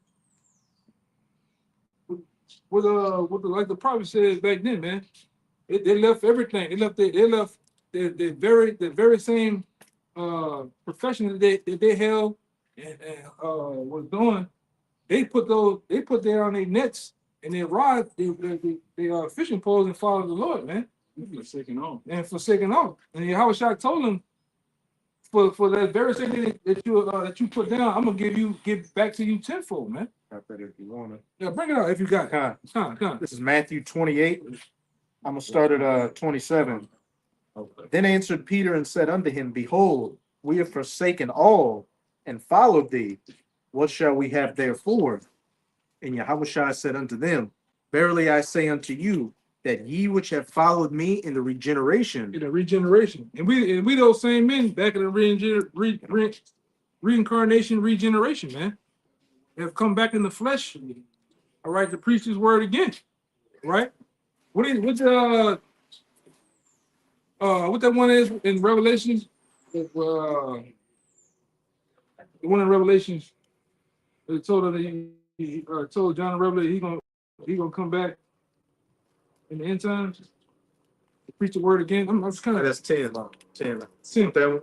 with like the prophet said back then, man. They left everything. They left the very same profession that they held and was doing. They put down their nets and their rods, their fishing poles, and followed the Lord, man. Forsaking all. And forsaking all. And YAHAWASHI told him, for that very same thing that you put down, I'm gonna give back to you tenfold, man. I bet if you want to. Yeah, bring it out if you got it. Come on. This is Matthew 28. I'm gonna start at 27. Then answered Peter and said unto him, Behold, we have forsaken all and followed thee. What shall we have therefore? And YAHAWASHI said unto them, Verily I say unto you, that ye which have followed me in the regeneration. In the regeneration. And we those same men back in the reincarnation regeneration, man. They have come back in the flesh, all right, to preach his word again. Right? What that one is in Revelations? The one in Revelations, it told her that he told John the Revelator he gonna come back in the end times to preach the word again. I'm just kind of That's 10. 10. that one.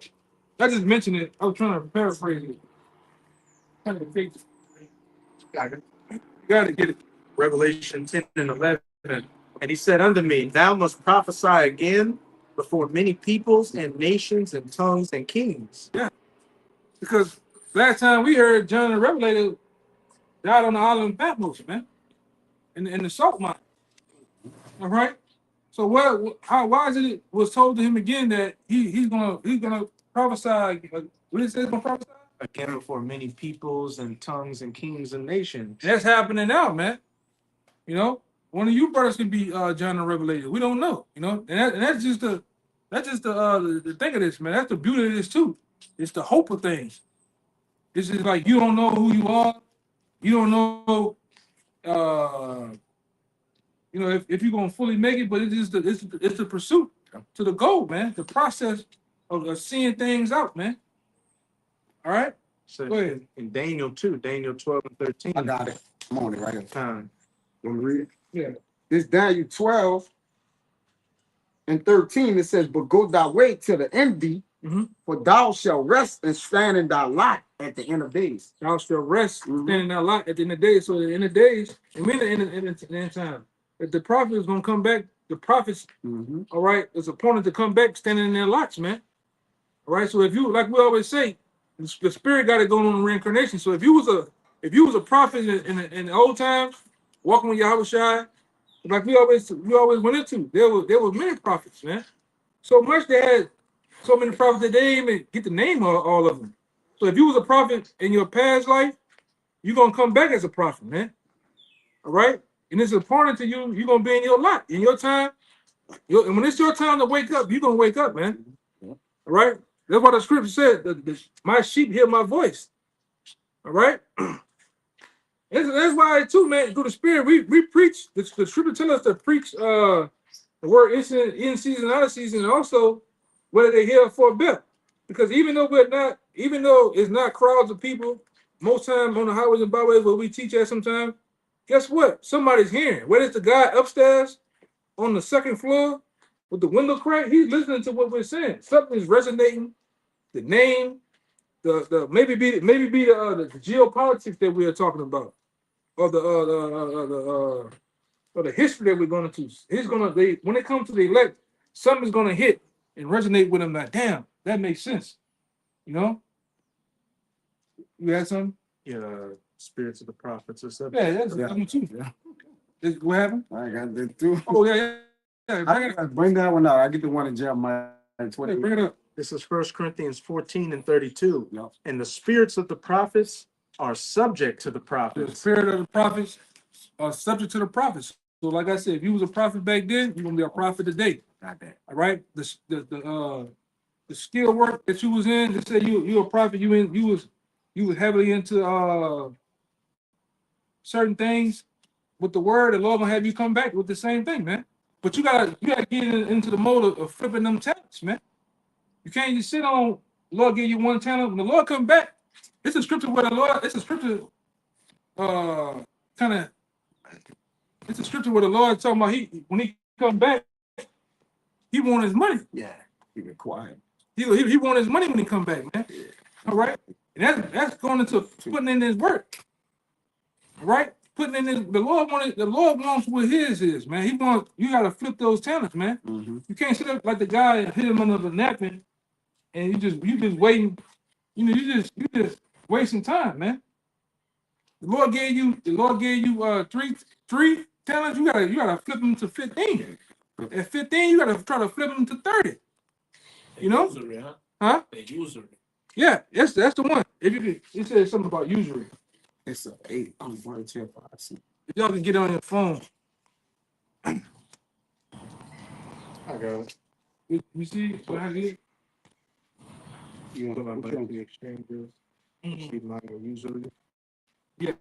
I just mentioned it. I was trying to paraphrase it. Kind of fake. You gotta get it. Revelation 10 and 11. And he said unto me, thou must prophesy again before many peoples and nations and tongues and kings. Because last time we heard John the Revelator died on the island of Patmos, man, in the salt mine. All right. So why is it was told to him again that he's gonna prophesy? What is it gonna prophesy? Again before many peoples and tongues and kings and nations. That's happening now, man. You know, one of you brothers can be John the Revelator. We don't know. You know, and that's just the thing of this, man. That's the beauty of this too. It's the hope of things. This is like you don't know who you are. You don't know, you know, if you're gonna fully make it. But it's the pursuit to the goal, man. The process of seeing things out, man. All right. So Go ahead. in Daniel 2, Daniel 12 and 13. I got it. I'm on it right here. Time. Want me to read it? Yeah. This Daniel 12 and 13, it says, but go thy way to the end thee, for thou shalt rest and stand in thy lot at the end of days. Thou shalt rest, standing that lot at the end of days. So in the days, and we're in the end time. If the prophet is gonna come back, the prophets, all right, is appointed to come back standing in their lots, man. All right. So if you, like we always say, the spirit got it going on in reincarnation. So if you was a prophet in the old times, walking with YAHAWASHI, like we always went into, there were many prophets, man. So much they had so many prophets that they didn't even get the name of all of them. So if you was a prophet in your past life, you're gonna come back as a prophet, man. All right? And it's important to you, you're gonna be in your lot, in your time. And when it's your time to wake up, you're gonna wake up, man. All right? That's what the scripture said. My sheep hear my voice. All right? That's why too, man, through the spirit, we preach, the scripture tell us to preach the word in season, out of season, and also whether they hear for a bit. Because even though it's not crowds of people, most times on the highways and byways where we teach at sometimes, guess what? Somebody's hearing. Whether it's the guy upstairs on the second floor with the window crack, he's listening to what we're saying. Something is resonating. The name, the maybe be the geopolitics that we are talking about, or the history that we're going to. When it comes to the elect, something's gonna hit and resonate with them. Like, damn, that makes sense. You know? You had something? Yeah, spirits of the prophets or something. Yeah, that's something too. Yeah. What happened? I got that too. Oh yeah. Bring that one out. I get the one in Jeremiah 20. Bring it up. This is 1 Corinthians 14 and 32. Yep. And the spirits of the prophets are subject to the The prophets. spirit of the prophets are subject to the prophets. So, like I said, if you was a prophet back then, you're gonna be a prophet today. Got that. All right. The skill work that you was in, to say you a prophet, you was heavily into certain things with the word. The Lord gonna have you come back with the same thing, man. But you gotta get into the mode of flipping them talents, man. You can't just sit on Lord give you one talent. When the Lord come back, it's a scripture where the Lord, it's a scripture it's a scripture where the Lord talking about when he come back, he want his money. Yeah, he been quiet. He want his money when he come back, man. All right, and that's going into putting in his work. All right, putting in his. The Lord wants what his is, man. You got to flip those talents, man. You can't sit up like the guy and hit him under the napkin, and you just waiting. You know, you just wasting time, man. The Lord gave you three talents. You gotta flip them to 15. At 15, you gotta try to flip them to 30. You know? Usury, huh? Huh? The usury. Yeah, that's the one. If you could, it says something about usury. It's a 8. I'm going to tell you. If y'all can get on your phone, I got it. you see what I did? You want to put the exchanges? See my usury. Yeah.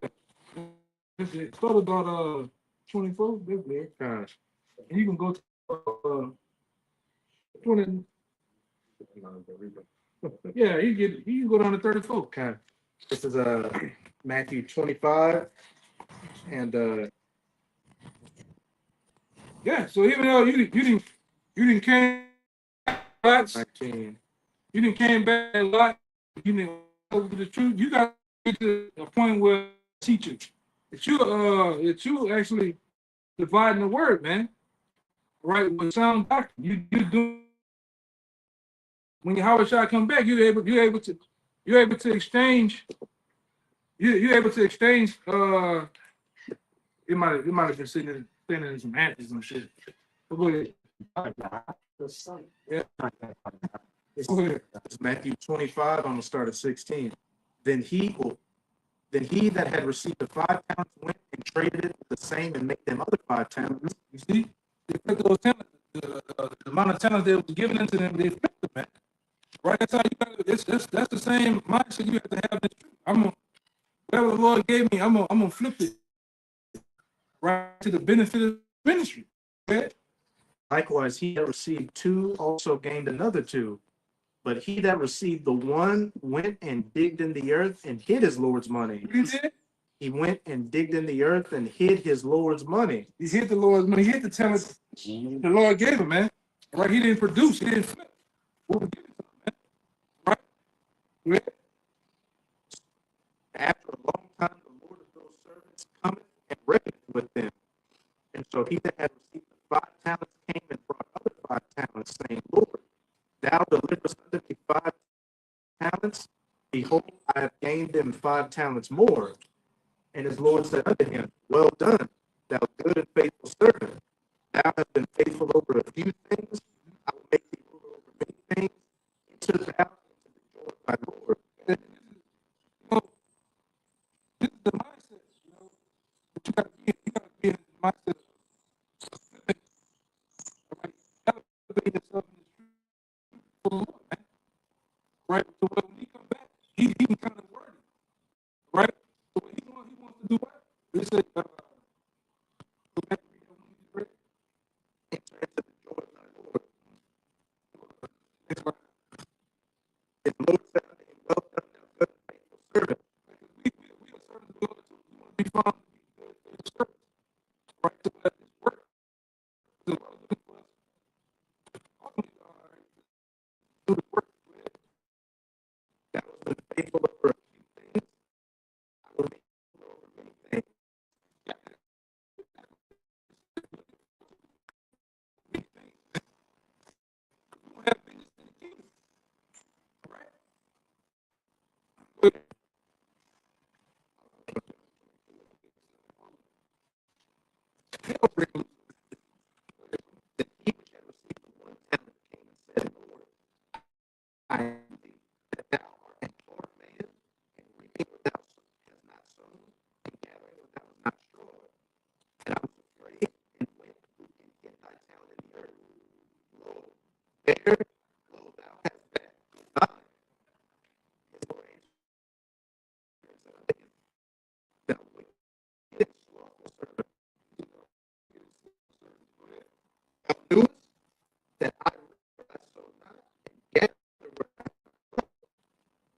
It's thought about 24. That's there. Gosh. And you can go to 20. Yeah, you can go down to 34. Okay. This is Matthew 25 and Yeah, so even though you didn't came lots, 19. you didn't came back a lot, you didn't over the truth, you got to get to a point where teachers, that you actually dividing the word, man. Right? With sound doctrine. You do when YAHAWASHI come back, you're able to exchange. You're able to exchange. It might have been sitting in some answers and shit. But go ahead. Yeah. Go ahead. It's Matthew 25, I'm gonna start at 16. Then he that had received the 5 talents went and traded it the same and made them other 5 talents. You see, they flipped those talents. The amount of talents that was given into them, they flipped them, man. Right? That's how you got. That's the same mindset you have to have. Whatever the Lord gave me, I'm gonna flip it right to the benefit of the ministry. Okay? Likewise, he that received 2 also gained another 2. But he that received the 1 went and digged in the earth and hid his Lord's money. What he did? He went and digged in the earth and hid his Lord's money. He hit the Lord's money. He hit the talents the Lord gave him, man. Right? He didn't produce. He didn't flip. What was given to him, man. Right? After a long time, the Lord of those servants cometh and reckoneth with them. And so he that had received the 5 talents came and brought other 5 talents, saying, Lord, thou deliverest unto me 5 talents. Behold, I have gained them 5 talents more. And his Lord said unto him, Well done, thou good and faithful servant. Thou hast been faithful over a few things. I will make thee ruler over many things. Enter thou into the joy of thy Lord. You know, this is the mindset, you know, that you gotta be in the mindset of flipping, right? Elevate yourself in the truth for the Lord, man. Right? So when he come back, he can kind of word it, right? So what he wants to do what? He said, go back to read that one you read. Enter into the joy of thy Lord. Next part. His Lord said unto him, Well done, thou good and faithful servant. We are servants of the Lord too. We want to be found to be good faithful servants, right? So that his work is the Lord looking for us. Ultimately, do the work. Thou hast been faithful over a few things. I will make thee ruler over many things. We have business in the kingdom, right? But hell break loose. Then he which had received the 1 talent came and said, Lord, I am thee, that thou art an hard man, and reaping where thou hast not sown, and gathering where thou hast not strawed. And I was afraid, and went and hid thy talent in the earth. Lo, there, lo, thou hast that is thine. His Lord answered and said unto him, Thou wicked and slothful servant, thou knewest that I reap where I sowed not, and gather where I have not sown.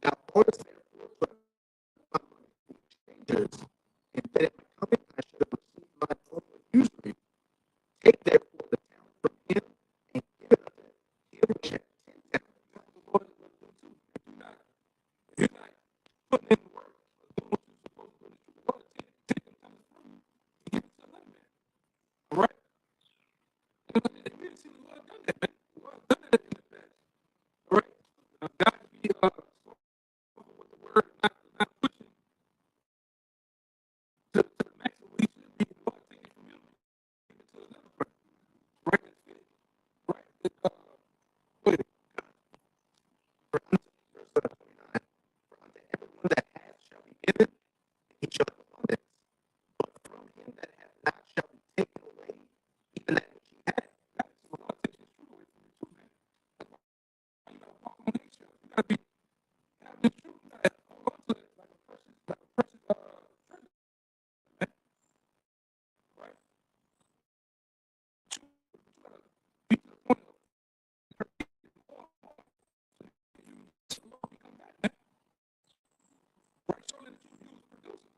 Thou oughtest therefore to put my money in exchangers, and that at my coming I should have received mine own with usury. Take therefore the talent from him, and give it unto him which had 10 talents. The Lord is with them too. If you're not putting in the work, doing what you're supposed to do, the Lord is take them talents from you and give it to another man. All right? And we have seen the Lord done that, man. The Lord done that in the past. All right? Now, God be with the word, not pushing to the maximum we should be. The Lord take it from him and give it to another person. Right? That's it. Right? Go ahead. For unto, verse 29, for unto everyone that hath shall be given, and he shall have abundance. But from him that hath not shall be taken away, even that which he hath. The Lord takes his truth away from you too, man. You gotta walk on eggshells. You gotta be having the truth. You gotta hold on to it like a precious treasure. Man. Right? You gotta be to the point of you come back, man. Right? Show that you was producing.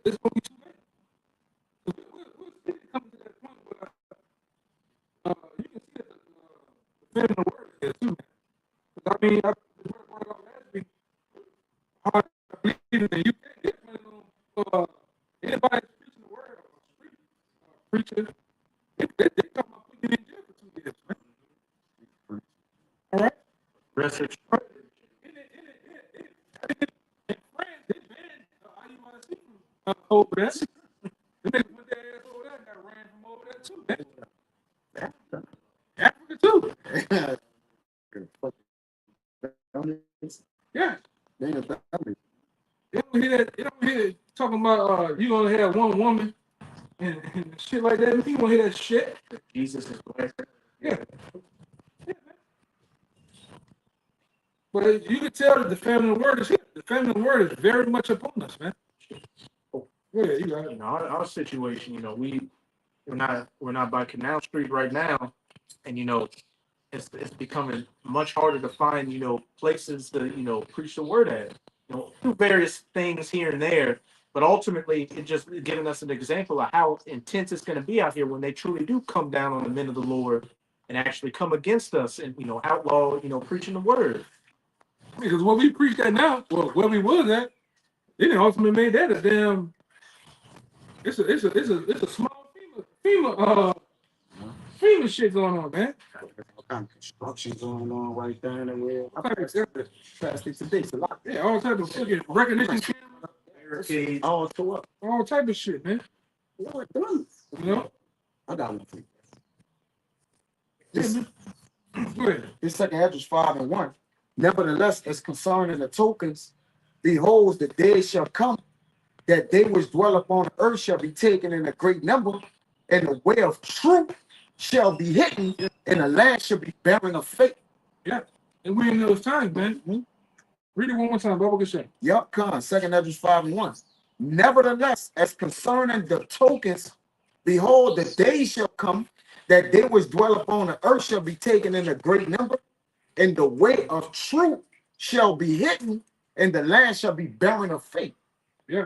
It's gonna be too late. We're coming to that point where you can see that the fear in the word is too. I mean, I brought it up last week. How I believe it, and you can't get anybody that's preaching the word or street preacher. They talking about putting you in jail for 2 years, man. All right. Rest of In France, they banned IUIC from over there. The niggas went their ass over there and got ran from over there too. Africa too. Yeah. They the family. They don't hear that. They don't hear it talking about you gonna have one woman and shit like that. You don't hear that shit. Jesus is blessed. Yeah. But you can tell that the family of the word is here. The family of the word is very much upon us, man. Yeah, you got it. You know, our situation, you know, we're not by Canal Street right now, and you know, it's becoming much harder to find, you know, places to, you know, preach the word at. You know, through various things here and there, but ultimately it just giving us an example of how intense it's going to be out here when they truly do come down on the men of the Lord and actually come against us and, you know, outlaw, you know, preaching the word. Because what we preach at now, well, where we was at, they didn't ultimately made that a damn. It's a small FEMA shit going on, man. All kind of construction going on right there in the way. All type of, Past it today, it's a lot. yeah, all type of fucking recognition cameras, Barricades. All tore up. all type of shit, man. What done? You know? I got one for you. Yeah, This, man. Go ahead. this second Ezra 5:1. Nevertheless, as concerning the tokens, behold, the days shall come that they which dwell upon the earth shall be taken in a great number, and the way of truth shall be hidden, and the land shall be barren of faith. Yeah. And we in those times, man. Read it one more time, Bible can say. Yep, come. Second Ezra 5:1. Nevertheless, as concerning the tokens, behold, the days shall come that they which dwell upon the earth shall be taken in a great number, and the way of truth shall be hidden, and the land shall be barren of faith. Yeah.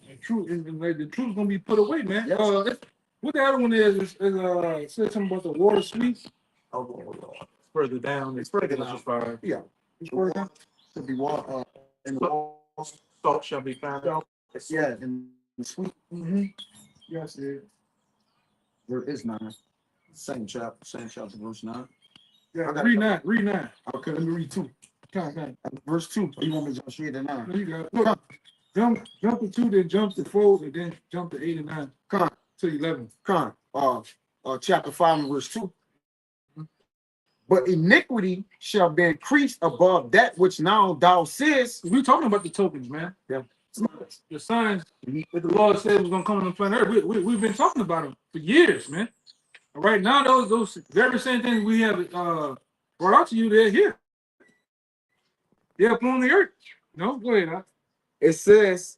The truth is the truth gonna be put away, man. Yes. What the other one is it says something about the water sweet. Oh, Further down, It's further it's down. just fire. yeah. It's further down. To be water in the walls. Salt shall be found out. Yeah, and the sweet. Yes, it. There is 9. Same chapter, verse 9. Yeah, I got read 9. Read 9. Okay, let me read 2. Come. Verse 2. You want me to jump straight to 9? No, you got it. Look, jump to 2, then jump to 4, and then jump to 8 and 9. Come To 11. on. Chapter 5 and verse 2. But iniquity shall be increased above that which now thou seest. We're talking about the tokens, man. Yeah. The signs that the Lord said was gonna come on the planet Earth. We've been talking about them for years, man. Right now, those very same things we have brought out to you, they're here. They're upon the earth. No, go ahead. It says,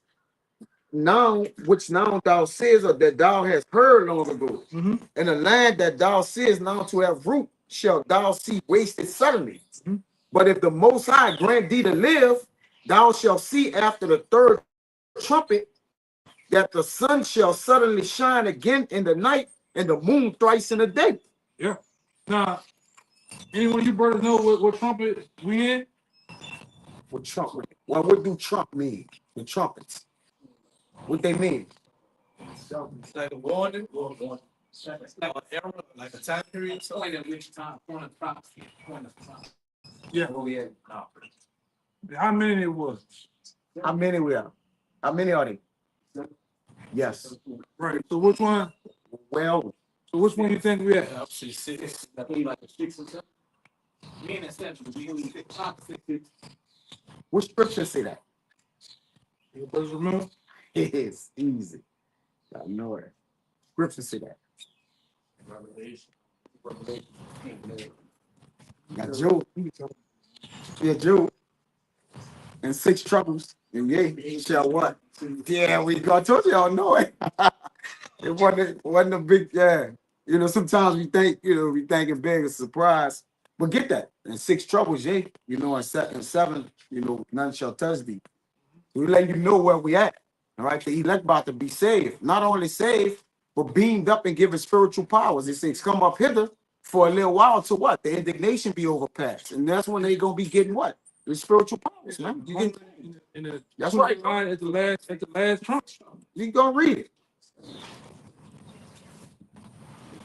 now, which now thou seest, or that thou hast heard long ago, Mhm. and the land that thou seest now to have root, shall thou see wasted suddenly. Mhm. But if the Most High grant thee to live, thou shalt see after the third trumpet that the sun shall suddenly shine again in the night, and the moon thrice in the day. Yeah. Now, anyone of you brothers know what trumpet we in? What trumpet? Well, what do Trump mean? The trumpets. What they mean? It's like a warning or it's like an era, like a time period. So point at which time, point of prophecy, point of time. Yeah. Oh yeah. How many it was? How many we are? How many are they? Yes. Right. So which one? Well, So which one you think we at? Obviously, six. I think like a 6 or 7. Me and essential, we only 6 prophecy. what scripture say that? You brothers remember? It's easy. I know it. Scripture say that. Revelation. Got Job. Yeah, Job. And 6 troubles. And yeah, shall what? Yeah, we go. I told you, y'all know it. It wasn't a big, yeah. You know, sometimes we think, we think it big a surprise. But get that. And 6 troubles, yeah. And 7, none shall touch thee. We let you know where we at. All right. The elect about to be saved. Not only saved, but beamed up and given spiritual powers. It says, come up hither for a little while to what? The indignation be overpassed. And that's when they gonna be getting what? The spiritual powers, man. You can, that's right. At the last trump. You gonna read it.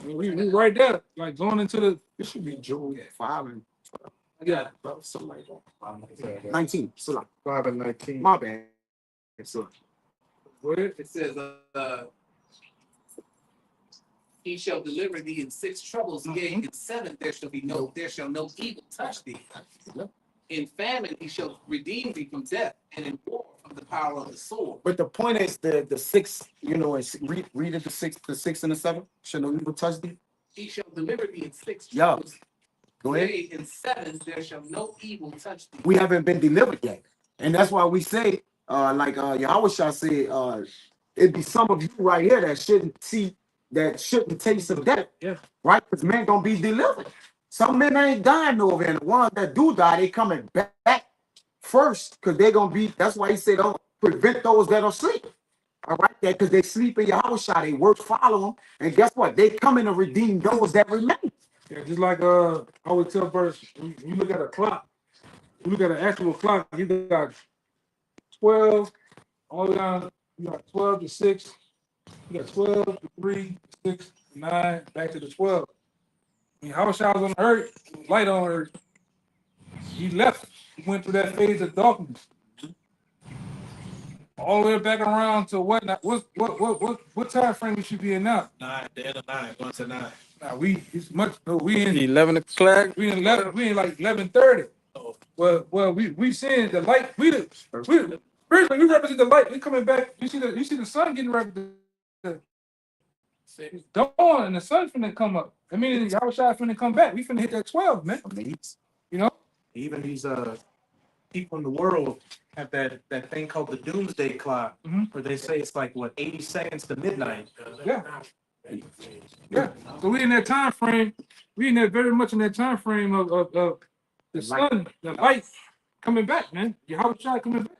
We right there, like going into the. It should be Job 5 and Yeah. something like that. 19. So like 5 and 19. my bad. So It says, he shall deliver thee in 6 troubles, yea, in 7 there shall no evil touch thee. In famine he shall redeem thee from death, and in war from the power of the sword. but the point is the 6, read it, the 6 and the 7. Shall no evil touch thee? He shall deliver thee in 6 Yeah. troubles, Go ahead. yea, in 7 there shall no evil touch thee. We haven't been delivered yet. And that's why we say, like YAHWASHI said, it'd be some of you right here that shouldn't taste of death. Yeah. Right? Because men gonna be delivered. Some men ain't dying over, and the ones that do die, they coming back first, because they're gonna be, that's why he said, don't prevent those that are asleep. All right, because they sleep in YAHWASHI, they work follow them, and guess what? They come in to redeem those that remain. Yeah, just like I always tell brothers, when you look at a clock, you look at an actual clock, you got 12, all the way down, you got 12 to 6, you got 12 to 3, 6, 9, back to the 12. I mean, how was on the earth, light on earth. He left, he went through that phase of darkness. All the way back around to what time frame we should be in now? 9, the end of 9, 1 to 9. Now we in 11 o'clock. we in like 11:30. Well, we seeing the light. Spiritually, we represent the light. We coming back. You see the sun getting ready to dawn, and the sun finna come up. I mean, Yahawashi finna come back. We finna hit that 12, man. You know. Even these people in the world have that thing called the doomsday clock, where they say it's like 80 seconds to midnight. Yeah. Yeah. So we in that time frame. We in that very much in that time frame of the sun, the light coming back, man. Yahawashi coming back.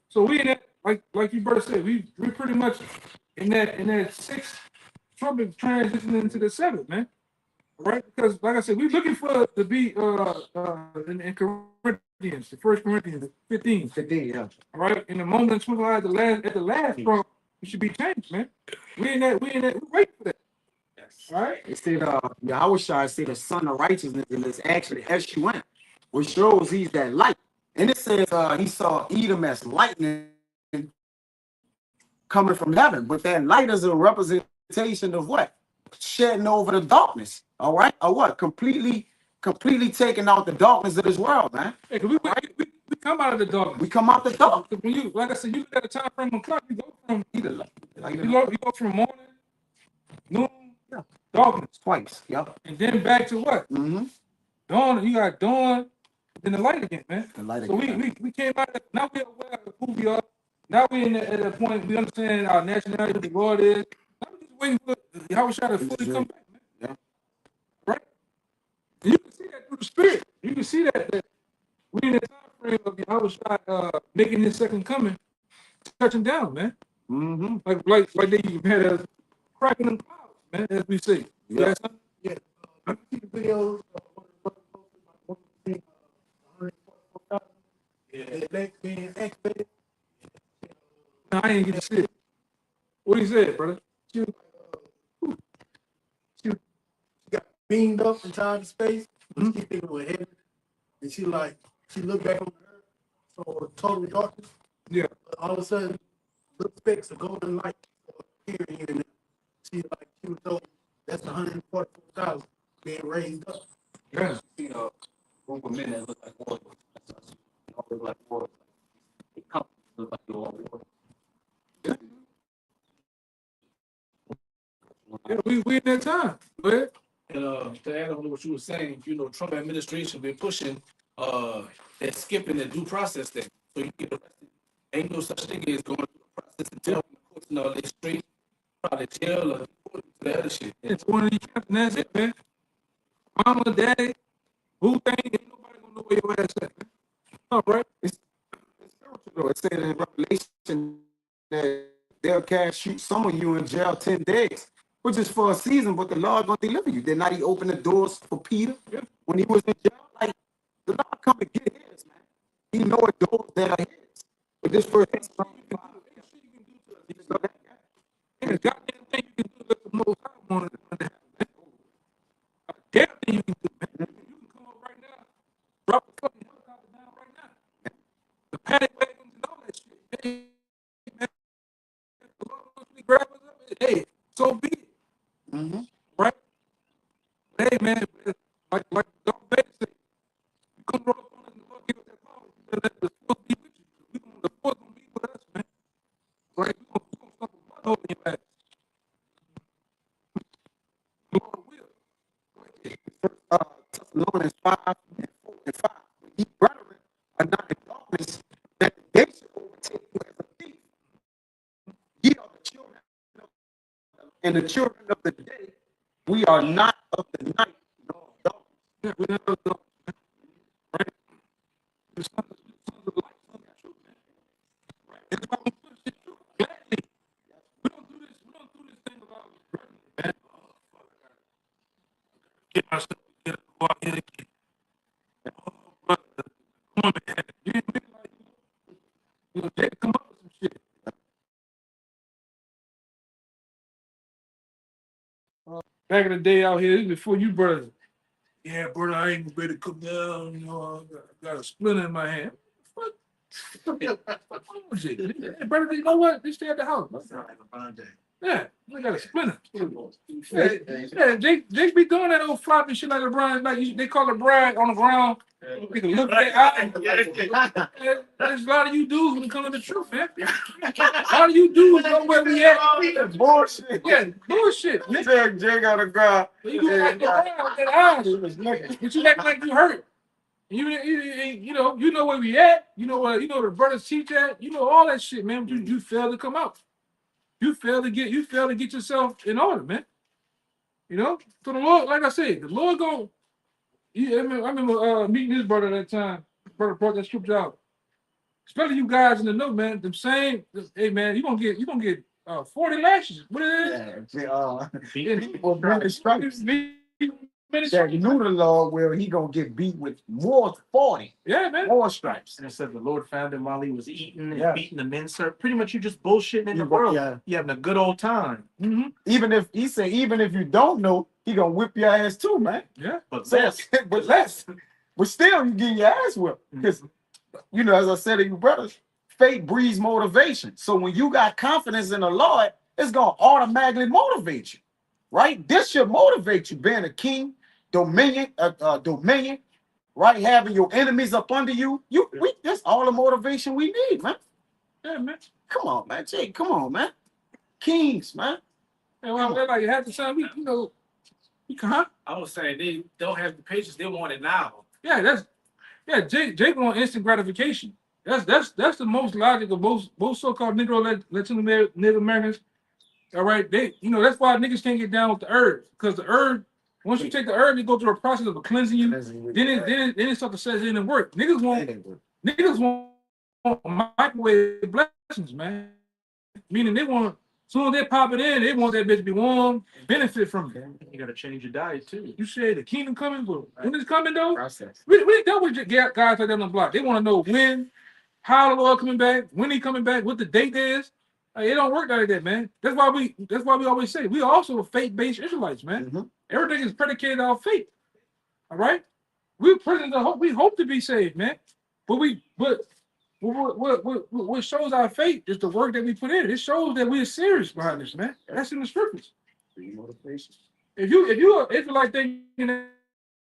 So we in that, like you brother said, we pretty much in that 6th trumpet transitioning into the 7th, man. Right? Because like I said, we're looking for to be in Corinthians, the 1 Corinthians 15. 15, yeah. All right. In the moment twinkle at the last trump, it should be changed, man. We're waiting for that. Yes. All right. It said Yahawashi said the son of righteousness, and it's actually S-U-N, which shows he's that light. And it says he saw Edom as lightning coming from heaven, but that light is a representation of what? Shedding over the darkness. All right, or what? Completely taking out the darkness of this world, man. Hey, we come out of the darkness. We come out the dark. When you, like I said, you look at the time frame on clock, you go from Either you go from morning, noon, darkness, twice. Yep. and then back to what? Dawn. You got dawn, then the light again, man. The light So again. we came out. Now we're aware of who we are, Now we at that point, we understand our nationality, what the Lord is. Now we just waiting for Yahawashi to fully come back, man. Yeah. Right? And you can see that through the spirit. You can see that we in the time frame of Yahawashi making his second coming, touching down, man. Mm-hmm. Like they even had us cracking them clouds, man, as we say. Yeah. Yeah. See the videos being activated. No, I ain't get to see it. What he said, brother? She got beamed up in time and space. But she thinking with heaven. And she looked back on her, so totally darkness. Yeah. But all of a sudden, little specks of golden light appearing here. And she was told that's 144,000 being raised up. Yeah. You know, group of men that look like warriors. They all look like warriors. They come look like they're all warriors. Yeah, we in that time. Go ahead. And to add on to what you were saying, you know, Trump administration been pushing that skipping the due process thing. So you get arrested. Ain't no such thing as going through the process and telling the courts and all that straight, probably jail or deported to the other shit. It's one of these camps, and that's it, man. Mama, daddy, who thing, ain't nobody gonna know where your ass at, man. All right. It's spiritual though. It said in Revelation that they'll cast some of you in jail 10 days, which is for a season, but the Lord gonna deliver you. Did not he open the doors for Peter when he was in jail? Like the Lord come and get his, man. He know the doors that are his. But this first Ain't a goddamn thing you can do that the Most High wanted to happen, man. A damn thing you can do, man. You can come up right now, drop the fucking helicopter down right now. The paddy wagons and all that shit. Hey, man. The Lord wants me to grab us up. Hey, so be it. Mm-hmm. Right? Hey, man, like Dr. Bates said, you come roll up on us and the Lord give us that power. Let the force be with you. The force gonna be with us, man. Right? We're gonna stop a butt hole in your ass. The Lord will. Thessalonians 5:4-5. Ye brethren are not in darkness, that the day should overtake you as a thief. Ye are the children and the children of the day. We are not of the night nor of darkness. Yeah, we're not of darkness, man. Right? The sons of light, sons of truth, man. Right? That's why we push this truth. Gladly. We don't do this thing about man. Get ourselves together, go out here again. Oh, brother, come on, man. You didn't realize, they come up with some shit. Back in the day out here, before you brothers, yeah, brother, I ain't gonna be able to come down, you know, I got a splinter in my hand. What? Hey, brother, you know what? They stay at the house. Yeah, they got a splinter. Yeah, Jake be doing that old floppy shit like LeBron. Like they call it brag on the ground. You can look at that. There's a lot of you dudes when it comes to the truth, man. A lot of you dudes know where we at. Bullshit. Yeah, bullshit. He said Jake on the ground. You go like the ground with that eyes. But you act like you hurt. You know where we at. You know the brothers teach at. You know all that shit, man. You fail to come out. You fail to get yourself in order, man. You know, so the Lord, like I said, the Lord go. I remember meeting this brother that time. Brother brought that scripture out. Especially you guys in the know, man. Them same, hey man, you gonna get 40 lashes. What is it? People better stripes. That knew the Lord well, he gonna get beat with more 40. Yeah, man. More stripes. And it said the Lord found him while he was eating and Yeah. beating the men, sir. Pretty much you just bullshitting in the You- world. yeah. You having a good old time. Mm-hmm. Even if you don't know, he gonna whip your ass too, man. Yeah. But So, less. but less. But still, you get your ass whipped. Because, you know, as I said to you brothers, faith breeds motivation. So when you got confidence in the Lord, it's gonna automatically motivate you, right? This should motivate you, being a king, dominion, right? Having your enemies up under you. That's all the motivation we need, man. Yeah, man. Come on, man. Jake, come on, man. Kings, man. And well, like half the time, we can. I was saying they don't have the patience. They want it now. Yeah, Jake want instant gratification. That's the most logical. Most so-called Negro Latino Native Americans. All right, that's why niggas can't get down with the herb, because the herb, once you take the herb, you go through a process of cleansing you. Then it start to set in and work. Niggas want microwave blessings, man. Meaning they want, as soon as they pop it in, they want that bitch to be warm, benefit from it. You gotta change your diet too. You said the kingdom coming, but when it's coming though, Process. we dealt with guys like that on the block. They want to know when, how the Lord coming back, when he coming back, what the date is. It don't work like that, man. That's why we always say we also faith-based Israelites, man. Everything is predicated on faith. All right, we're present to hope. We hope to be saved, man. But what shows our faith is the work that we put in. It shows that we're serious behind this, man. That's in the scriptures. If you an Israelite thinking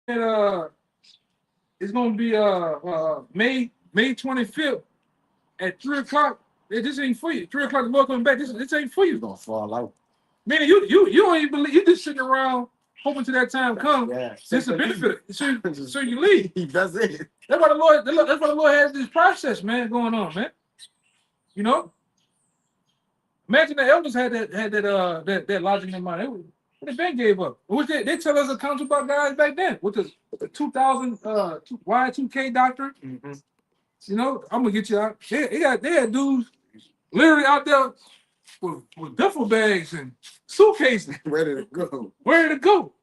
that it's gonna be May 25th at 3:00. This ain't for you. 3:00 the Lord coming back. This ain't for you. Gonna fall out. Man, you don't even believe. You just sitting around hoping till that time comes. Yeah. Just to benefit. So you leave. He does it. That's why the Lord has this process, man, going on, man. You know. Imagine the elders had that logic in mind. They been gave up. Which they tell us accounts about guys back then with the 2000 Y2K doctrine. You know, I'm gonna get you out. They had dudes literally out there with duffel bags and suitcases Ready to go. ready to go.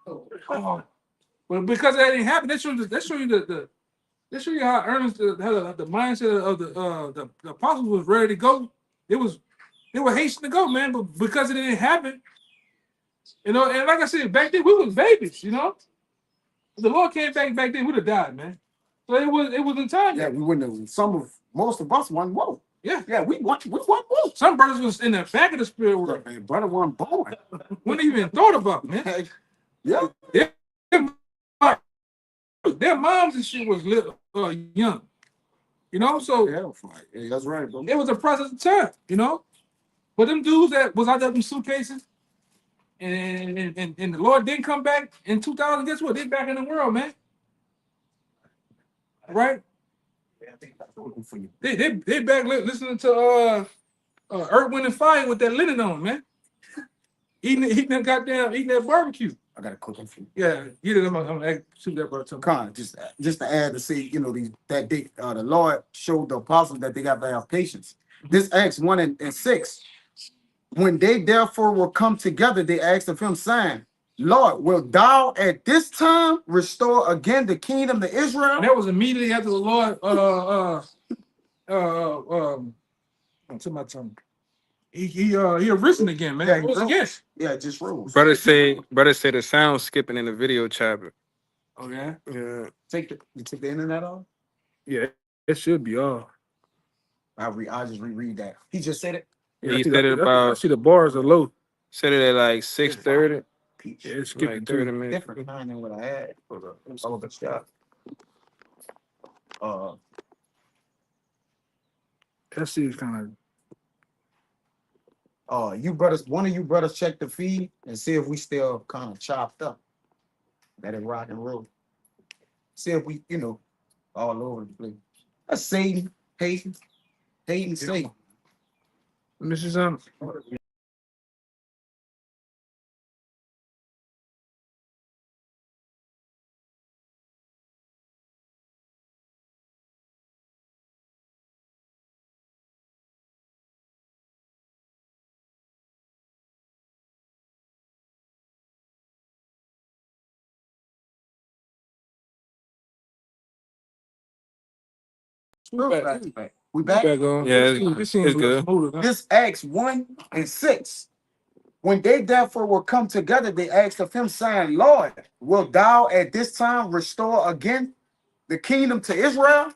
Oh. But because that didn't happen, they show you how earnest the mindset of the apostles was ready to go. They were hastening to go, man. But because it didn't happen, and like I said, back then we was babies, you know. If the Lord came back then, we'd have died, man. So it was in time. Yeah, we wouldn't have. Most of us wasn't woke. Yeah, we wasn't woke. some brothers was in the back of the spirit world. Man, brother wasn't born. Wouldn't even thought about, man. Yeah. Their moms and shit was little, young, you know. So Yeah, that's right, bro. it was a process of time, you know. But them dudes that was out there in suitcases, and the Lord didn't come back in 2000. Guess what? They back in the world, man. Right? They back listening to Earth, Wind, and Fire with that linen on, man. Eating that barbecue. I got a cooking for you. Yeah, get it. I'm gonna shoot that brother. Con, just to add to see, the Lord showed the apostles that they got to have patience. This Acts 1 and 6. When they therefore will come together, they asked of him, saying, Lord, will thou at this time restore again the kingdom to Israel? And that was immediately after the Lord to my tongue. He arisen again, man. Yeah, He rose again. Yeah, just rose. Brother say the sound skipping in the video chapter. Oh yeah? Yeah. You took the internet off? Yeah, it should be off. I'll just reread that. He just said it. Yeah, He said it I about see the bars are low. said it at like 6:30. Peach. Yeah, it's skipping Like 30 too. minutes. Different kind than what I had. Hold up. All of the stuff. That shit is kind One of you brothers check the feed and see if we still kind of chopped up. Let it rock and roll. See if we, all over the place. That's Satan, Satan. of. Let me see something. We back? Back on. Yeah, It seems it's good. smoother, huh? This Acts 1 and 6. When they therefore will come together, they asked of him, saying, Lord, will thou at this time restore again the kingdom to Israel?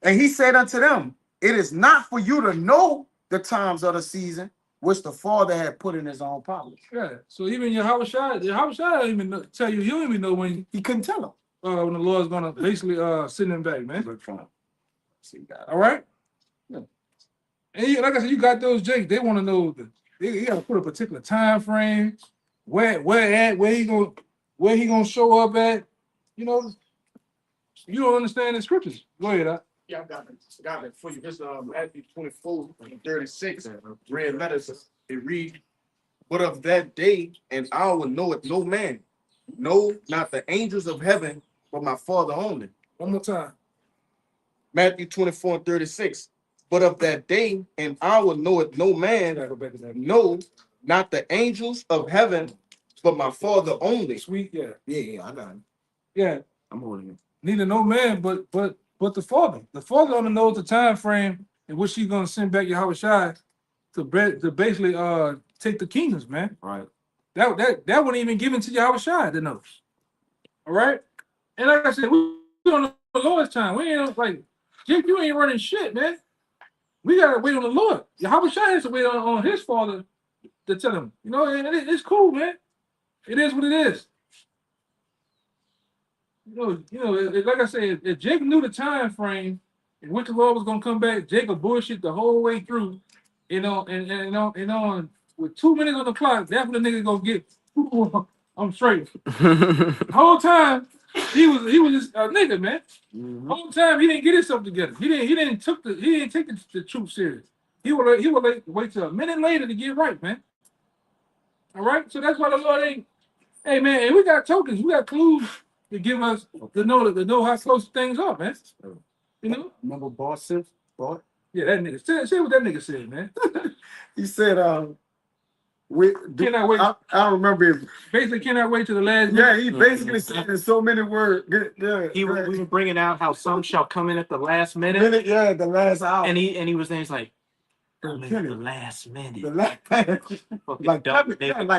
And he said unto them, it is not for you to know the times of the season, which the Father had put in his own power. Yeah. So even Yahawashi don't even tell you. You don't even know when He couldn't tell them. when the Lord's gonna basically send him back, man. Look for him. See that. All right. Yeah. And like I said, you got those Jakes. They want to know you got to put a particular time frame, where he gonna show up at. You don't understand the scriptures. Go ahead. Yeah, I got it for you. This Matthew 24:36. Red letters. It read, "But of that day and hour knoweth no man, no, not the angels of heaven, but my Father only." One more time. Matthew 24:36. "But of that day and hour knoweth no man, Gotta go back to that. no, not the angels of heaven, but my Father only." Sweet, yeah. Yeah, I got it. Yeah. I'm holding it. Neither no man, but the Father. The Father only knows the time frame in which he's gonna send back YAHAWASHI to basically take the kingdoms, man. Right. That wasn't even given to YAHAWASHI to know. All right. And like I said, we on the Lord's time. We ain't like Jake, you ain't running shit, man. We gotta wait on the Lord. YAHAWASHI has to wait on his Father to tell him. You know, and it's cool, man. It is what it is. Like I said, if Jake knew the time frame in which the Lord was gonna come back, Jake would bullshit the whole way through. And with 2 minutes on the clock, that's when the nigga gonna get. I'm straight. The whole time he was just a nigga, man. The whole time he didn't get himself together. He didn't take the truth serious. He would wait till a minute later to get right, man. All right, so that's why the Lord ain't. Hey, man, and we got tokens, we got clues to give us to know how close things are, man. You know? Remember Boss? Boss? Yeah, that nigga. Say what that nigga said, man. He said, Cannot wait. I don't remember if, Basically, cannot wait till the last yeah, minute. he basically said in so many words. Yeah, We were bringing out how some shall come in at the last minute, minute, yeah, the last hour. and he was saying, he's like, "Come in at the Kenny. last minute." The last, Fucking like, dumb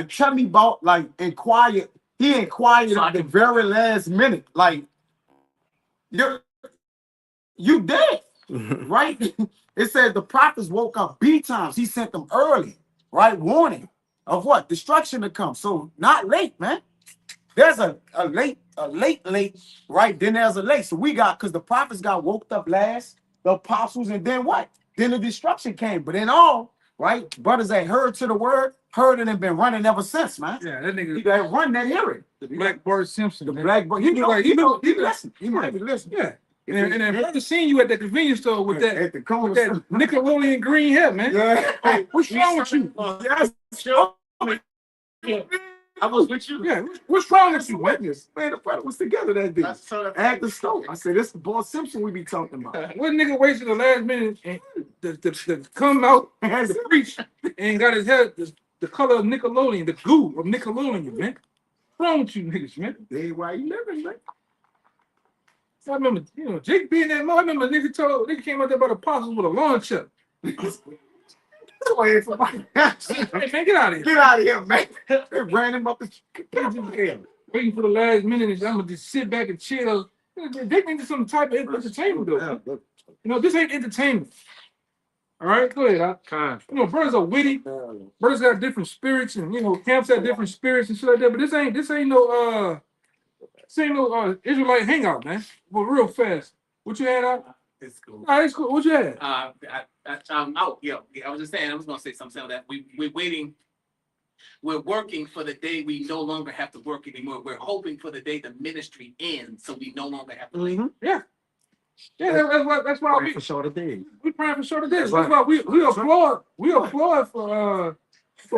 tell me about, like, inquired. He inquired So I at the can- very last minute. Like, you dead, right? It says the prophets woke up B times. He sent them early, right? Warning of what? Destruction to come. So not late, man. There's a late, right? Then there's a late. So we got, because the prophets got woke up last, the apostles, and then what? Then the destruction came. But in all, right, brothers that heard to the word, heard it and been running ever since, man. Yeah, that nigga. He got run that hearing. The Black Bart Simpson. The man. black boy. He listen. He might be listening. Yeah. And then brother seen you at the convenience store with that At the corner with that Nickelodeon green hair, man. Yeah. Hey, what's wrong with you? Yes. I was with you. Yeah, what's wrong with you, man? Witness. Man, the brother was together that day. At the store. I said, this is the Boss Simpson we be talking about. What nigga wasted the last minute and to come out and preach and got his hair the color of Nickelodeon, the goo of Nickelodeon, man. What's wrong with you niggas, man? They why you living, man. I remember, Jake being that mo. I remember nigga came out there by the apostles with a lawn chuck. Hey, Hey, man, get out of here. get out of here, man. They ran him up the Waiting for the last minute, and I'm gonna just sit back and chill. Jake into some type of entertainment, though. This ain't entertainment. All right, go ahead. Brothers are witty. Brothers got different spirits, and camps have different spirits and shit like that. But this ain't no Israelite hangout, man. But real fast. What you had out? It's cool. All right, it's cool. What you had? I'm out. Yeah, I was just saying. I was gonna say something that we're waiting. We're working for the day we no longer have to work anymore. We're hoping for the day the ministry ends, so we no longer have to. Yeah, that's why we for shorter days. praying for shorter days. That's why we applaud for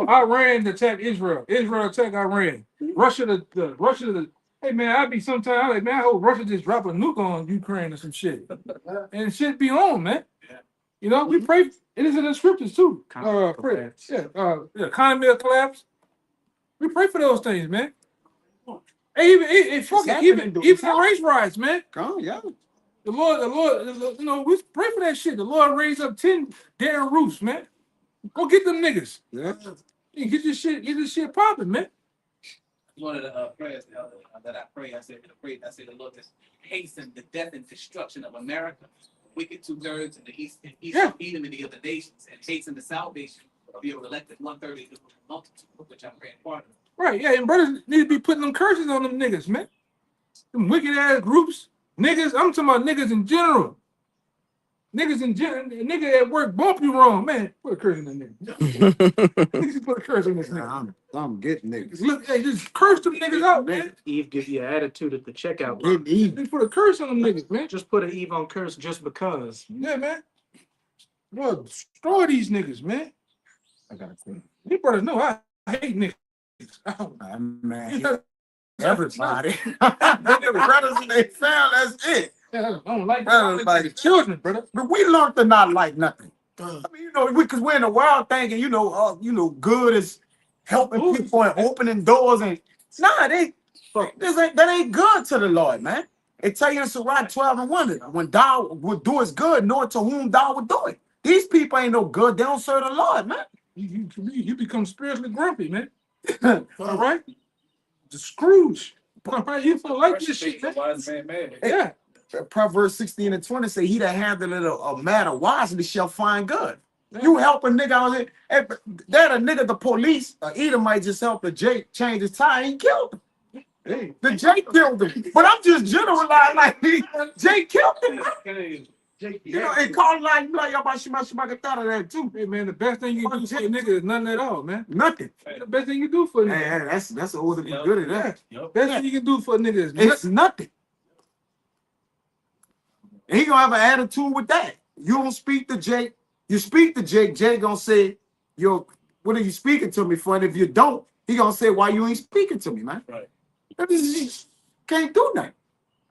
Iran to attack Israel. Israel attack Iran. Russia to hey man, I'd be sometime like, man, I hope Russia just drop a nuke on Ukraine or some shit. And shit be on, man. We pray. It is in the scriptures too. Pray. Economy will collapse. We pray for those things, man. Hey, even the race riots, man. Oh, yeah. The Lord, we pray for that shit. The Lord raised up 10 Darren Roofs, man. Go get them niggas. Yeah. Get this shit popping, man. One of the prayers that I pray, I said, the Lord just hasten the death and destruction of America, wicked 2/3 in the east Edom and the other nations, and hasten the salvation of your elected 1/3 of the multitude, which I'm praying part of. Right, yeah, and brothers need to be putting them curses on them niggas, man. Them wicked ass groups, niggas. I'm talking about niggas in general. Niggas in gym, nigga at work bump you wrong, man. Put a curse in that nigga. Niggas put a curse in this nigga. I'm getting niggas. Look, hey, just curse them niggas out, man. Eve give you an attitude at the checkout. Getting even. They put a curse on them niggas, man. Just put an Eve on curse just because. Yeah, man. Bro, destroy these niggas, man. I gotta think. You brothers know I hate niggas. Man, everybody. The brothers and they found that's it. I don't like Brothers like children, brother. But we learned to not like nothing. I mean, you know, because we're in the world thinking, good is helping people and opening doors, and nah, that ain't good to the Lord, man. It tell you in Sirach 12 and 1, when thou would do is good, know to whom thou would do it. These people ain't no good. They don't serve the Lord, man. You become spiritually grumpy, man. All right? The Scrooge. All right, you feel like this shit, man. Wise man, man. Yeah. Proverbs 16 and 20 say, he that handleth a matter wisely shall find good. You help a nigga out there. That a nigga, the police, either might just help the Jake change his tire, he killed him. Hey, the Jake killed him. But I'm just generalizing like Jake killed him. You know, and call like YAHAWASHI thought of that too. Hey man, the best thing you can do for a nigga is nothing at all, man. Nothing. The best thing you do for a nigga. Hey, that's the older be good at that. Best thing you can do for a nigga is It's nothing. And he gonna have an attitude with that. You don't speak to Jake. You speak to Jake. Jake gonna say, "Yo, what are you speaking to me for?" And if you don't, he gonna say, "Why you ain't speaking to me, man?" Right. That is, can't do nothing.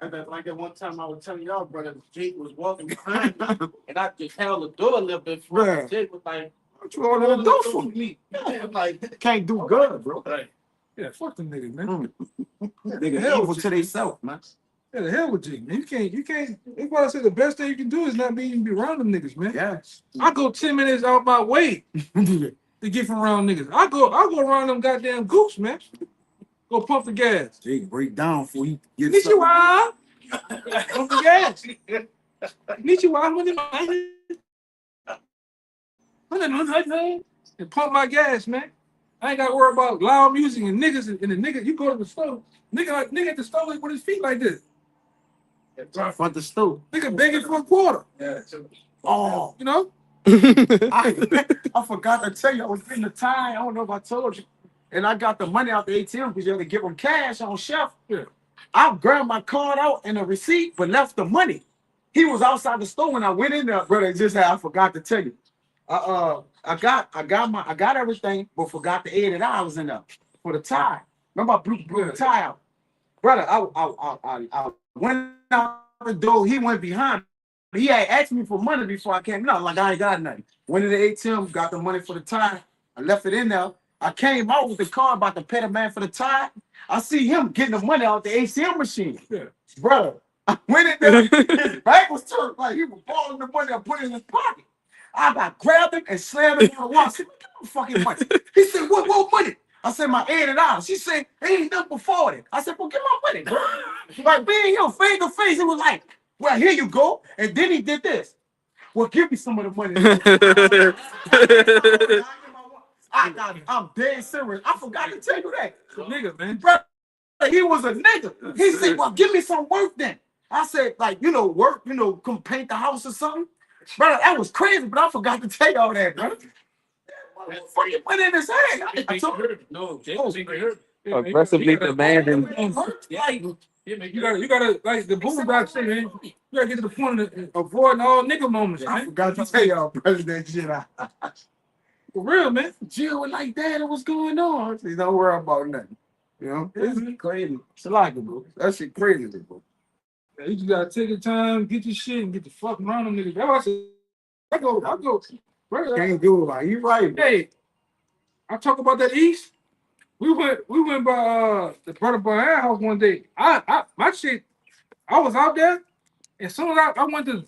Like that one time I was telling y'all, brother, Jake was walking behind me, and I just held the door a little bit for him. Right. Jake was like, What you want to do for me? me? I'm like, Can't do good, bro. Right. yeah, fuck them niggas, man. Nigga, hell evil with to themselves, man. Yeah, the hell with you, man. You can't. That's why I say the best thing you can do is not be around them niggas, man. Yes. I go 10 minutes out my way to get from around niggas. I go around them goddamn goose, man. Go pump the gas. Jake, break down before you get Nichiwa. Pump the gas. Nichiwa. And pump my gas, man. I ain't got to worry about loud music and niggas and the nigga. You go to the store, nigga at the store with his feet like this. for the stove. Nigga begging for a quarter. Yeah. Oh, You know? I forgot to tell you, I was in the time. I don't know if I told you. And I got the money out the ATM because you had to give them cash on chef. Yeah. I grabbed my card out and a receipt, but left the money. He was outside the store when I went in there, brother. I forgot to tell you. I got everything, but forgot the $80 in there for the tie. Remember I blew the tie out. Brother, I went out the door, he went behind. He had asked me for money before I came. No, like I ain't got nothing. Went to the ATM, got the money for the tie. I left it in there. I came out with the car about to pay the man for the tie. I see him getting the money out the ATM machine. Yeah. Brother, I went in there, his back was turned like he was balling the money I put in his pocket. I grabbed him and slammed him on the wall. I said, "Give me fucking money." He said, what money? I said, my $80. She said, ain't nothing before it. I said, well, give my money, bro. Like being him face to face, it was like, well, here you go. And then he did this. Well, give me some of the money. I'm dead serious. I forgot to tell you that. Nigga, man. Bro, he was a nigga. He said, well, give me some work then. I said, like, work, come paint the house or something. Bro, that was crazy, but I forgot to tell y'all that, bro. Fucking put in his hand. I told him. No, James ain't hurt. Aggressively demanding. You gotta like the boondock shit, man. You gotta get to the point of avoiding all nigga moments, I man. forgot to tell y'all, president shit. For real, man. Jill was like, Dad, what's going on? She don't worry about nothing. It's crazy. It's like it, bro. That shit crazy, bro. Yeah, you just gotta take your time, get your shit, and get the fuck around them niggas. That's why I said, I go. Bro, Can't do it, like you right, bro. hey, I talk about that East. We went by the brother Brian house one day. My shit, I was out there, and soon as I went to,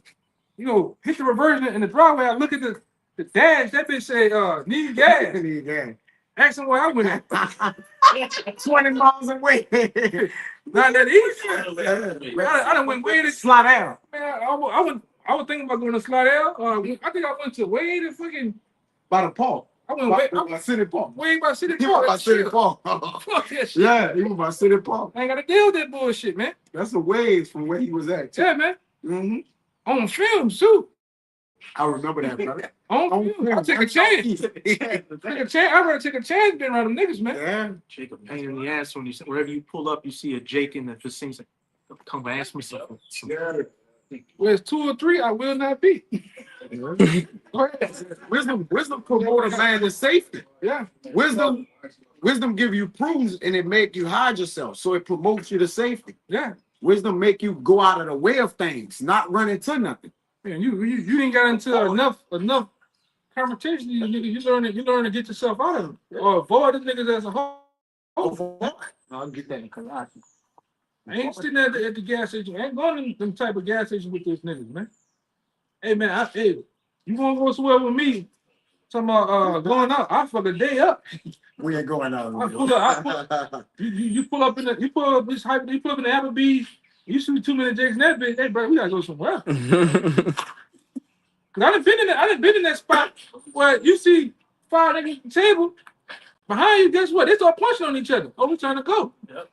hit the reversion in the driveway, I look at the dash, that bitch say, need gas. Need gas. Ask him where I went at. 20 miles away. Not that easy. I done went way to Slide out. man. I was thinking about going to Slidell. I think I went to way to fucking By the park. I went By City Park. way by City He Park. was by City Park. Fuck that shit. Yeah, he was by City Park. I ain't gotta deal with that bullshit, man. That's a ways from where he was at. Yeah, man. Mm-hmm. On film, too. I remember that, brother. I'll take a chance. Take a chance. I'd rather take a chance than around them niggas, man. Yeah. Jacob, pain in the ass when you wherever you pull up, you see a Jake in that just seems like, come ask me something. Where it's 2 or 3, I will not be. Go ahead. Wisdom promote a man to safety. Yeah. Wisdom give you proofs and it make you hide yourself. So it promotes you to safety. Yeah. Wisdom make you go out of the way of things, not run into nothing. Man, you ain't got into enough confrontation. You niggas, you learn to get yourself out of them or avoid the niggas as a whole. I'll get that in Karate. I ain't sitting at the gas station. I ain't going to them type of gas stations with these niggas, man. Hey man, hey, you wanna go somewhere with me? Talking about going out, I fuck a day up. We ain't going out. You pull up in the you pull up this hype, you pull up in the Applebee's, you see 2 minute Jakes in that bitch. Hey bro, we gotta go somewhere. Cause I done been in that spot where you see 5 niggas at the table behind you. Guess what? They start punching on each other. Oh, we trying to go. Yep.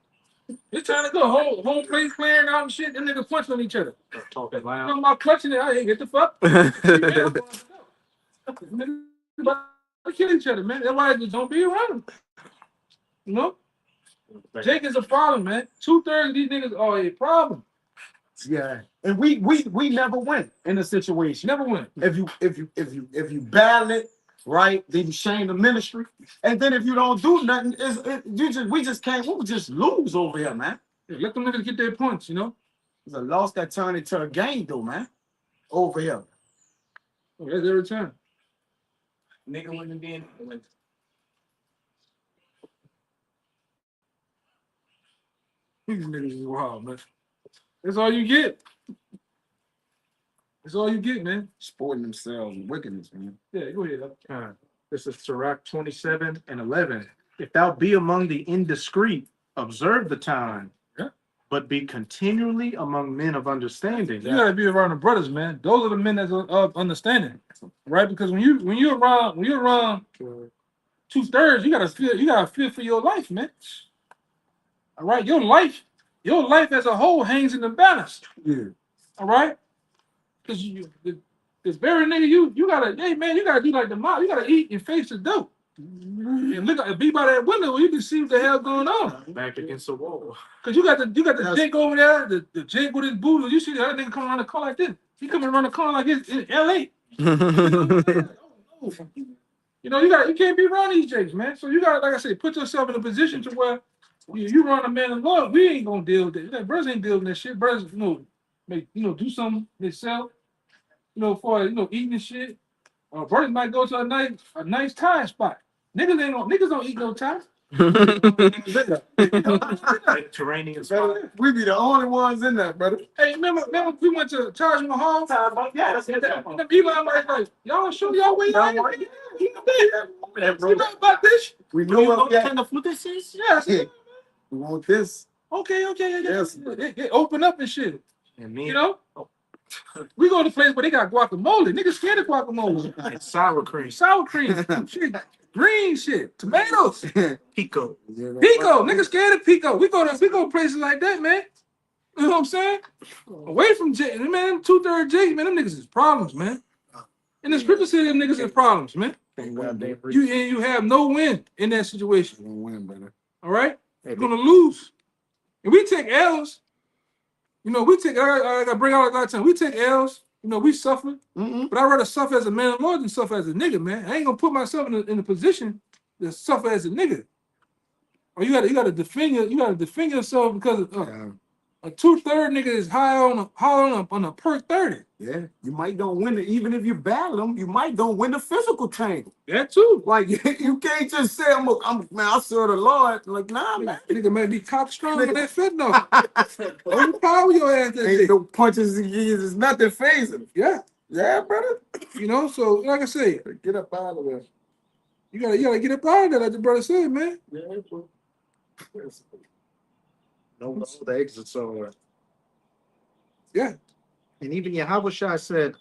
It's trying to go. Whole place clearing out and shit. Them niggas punching on each other. Talking loud. I'm about clutching it. Hey, get the fuck. Niggas about to kill each other, man. That's why I just don't be around them. You know? Jake is a problem, man. 2/3 of these niggas are a problem. Yeah, and we never win in a situation. Never win. If you battle it right, then you shame the ministry, and then if you don't do nothing, we just lose over here, man. Yeah, let them niggas get their points, you know. It's a loss that turned into a game, though, man. Over here. Oh, that's every time. Nigga wouldn't be in. These niggas is wild, man. That's all you get. That's all you get, man. Sporting themselves and wickedness, man. Yeah, go ahead. This is Sirach 27:11. If thou be among the indiscreet, observe the time, Yeah. but be continually among men of understanding. You gotta be around the brothers, man. Those are the men that's of understanding, right? Because when you're around 2/3, you gotta feel for your life, man. All right, your life as a whole hangs in the balance. Yeah. All right, because this very nigga, you gotta, hey man, you gotta do like the mob. You gotta eat and face the dope. And look, be by that window where you can see what the hell going on. Back against the wall. Cause you got the Jake over there, the Jake with his boots. You see the other nigga coming around the corner like this. He coming around the corner like it's in LA. You know, you can't be around these Jakes, man. So you gotta, like I said, put yourself in a position to where you run a man of love. We ain't gonna deal with that. Brothers ain't dealing with that shit. Brothers, do something themselves. For eating and shit. Brothers might go to a nice Thai spot. Niggas don't eat no Thai. Terrain spot. We be the only ones in that, brother. Hey, remember we went to Taj Mahal? Yeah, that's it. And the people like, y'all show y'all where y'all at? You know about this? We know what Kind of food this is? Yes. Yeah. We want this. Okay. Yes. They open up and shit. And me, You know? We go to a place where they got guacamole. Niggas scared of guacamole. and sour cream. Sour cream, shit, green shit, tomatoes, Pico. pico. Niggas scared of pico. We go to places like that, man. You know what I'm saying? Away from Jake, man. 2/3 Jake, man. Them niggas is problems, man. And the scripture said them niggas is problems, man. You have no win in that situation. Don't win, brother. All right, you're gonna lose. And we take L's. I gotta bring out a lot of time. We take L's. We suffer. But I'd rather suffer as a man of the Lord than suffer as a nigga, man. I ain't gonna put myself in a position to suffer as a nigga. Or you gotta defend yourself because a 2/3 nigga is high on a perk 30. Yeah, you might don't win it. Even if you battle them, you might don't win the physical tangle. That too. Like you can't just say man, I serve the Lord. Like, nah, man. Nigga might be cock strong with that fentanyl. Overpower your ass that Ain't day. no punches he gives, it's nothing phasing. Yeah, brother. So like I say, Get up out of there. you gotta get up out of there, like the brother said, man. Yeah, bro. No, the exit somewhere. Yeah. And even YAHAWASHI said,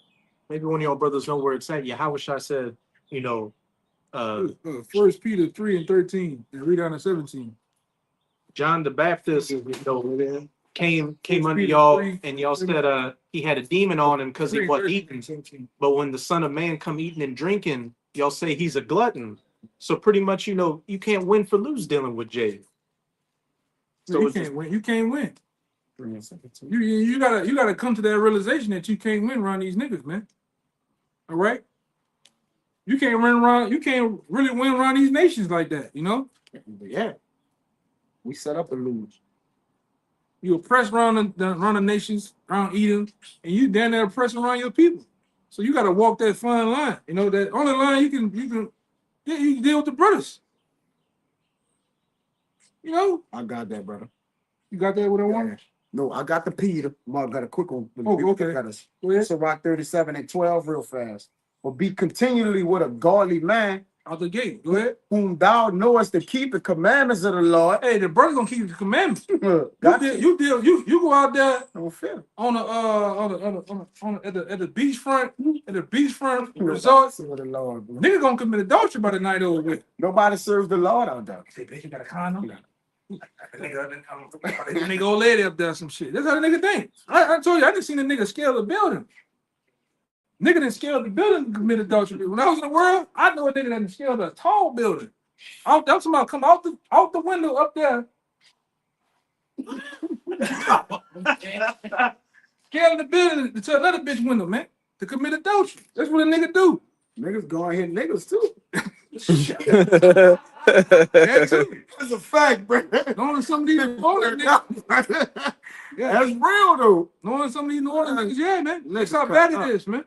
maybe one of y'all brothers know where it's at. YAHAWASHI said, 1 Peter 3:13 and read down to 17. John the Baptist, came Three, under three, y'all, three, and y'all three. said he had a demon on him because he 3, wasn't 13, eating. 17. But when the Son of Man come eating and drinking, y'all say he's a glutton. So pretty much, you can't win for lose dealing with Jay. So you can't win. You can't win. You gotta come to that realization that you can't win around these niggas, man. All right. You can't run around. You can't really win around these nations like that. You know. Yeah. We set up a lose. You oppress around the nations, around Edom, and you down there oppressing around your people. So you got to walk that fine line. You know that only line you can deal with the brothers. You know. I got that, brother. You got that with that one? No, I got the Peter. I got a quick one. Oh, okay. Got us. Go ahead. So rock 37 and 12 real fast. But be continually with a godly man, Out the gate. Go ahead. whom thou knowest to keep the commandments of the Lord. Hey, the brother gonna keep the commandments. Got You go out there Don't feel. on the beachfront resort. With the Lord, bro. Nigga gonna commit adultery by the night over with. Nobody serves the Lord out there. Say, bitch, you got a condom? Nigga old lady up there some shit. That's how the nigga think. I told you, I just seen a nigga scale the building. Nigga didn't scale the building and commit adultery. When I was in the world, I know a nigga that didn't scale a tall building. I'm talking about come out the window up there. Scale the building to another bitch window, man, to commit adultery. That's what a nigga do. Niggas going hit niggas too. That too. That's a fact, bro. Knowing some of these New Orleans niggas. Yeah. That's real though. Knowing some of these New Orleans niggas, yeah, man. That's Niggas how bad cut it is, man.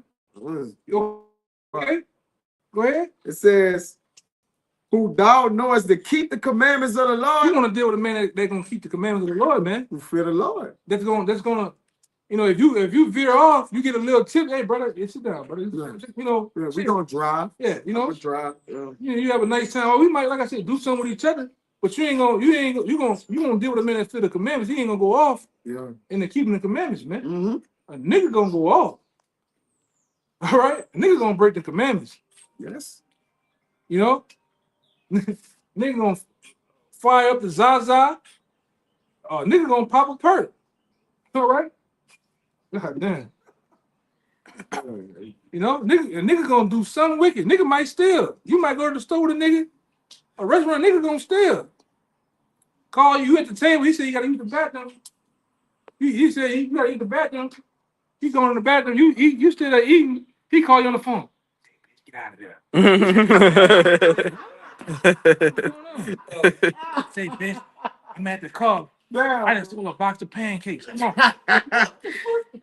You okay? Go ahead. It says, who thou knowest to keep the commandments of the Lord. You want to deal with a man that gonna keep the commandments of the Lord, man. Who fear the Lord. That's gonna, you know, if you veer off, you get a little tip. Hey, brother, sit down, brother. Yeah. You know, Yeah, we shit. gonna drive. Yeah, you know, Drive. Yeah. you have a nice time. Oh, we might, like I said, do something with each other. But you gonna deal with a man that fear the commandments. He ain't gonna go off Yeah. in the keeping the commandments, man. Mm-hmm. A nigga gonna go off. All right, a nigga gonna break the commandments. Yes. You know, nigga gonna fire up the Zaza. Nigga gonna pop a perk. All right. God damn. You know, a nigga gonna do something wicked. Nigga might steal. You might go to the store with a nigga. A restaurant nigga gonna steal. Call you at the table. He said you gotta use the bathroom. He said you gotta use the bathroom. He going in the bathroom. You still there eating. He call you on the phone. Get out of there. Say, bitch, I'm at the car. Damn. I just stole a box of pancakes. Come on.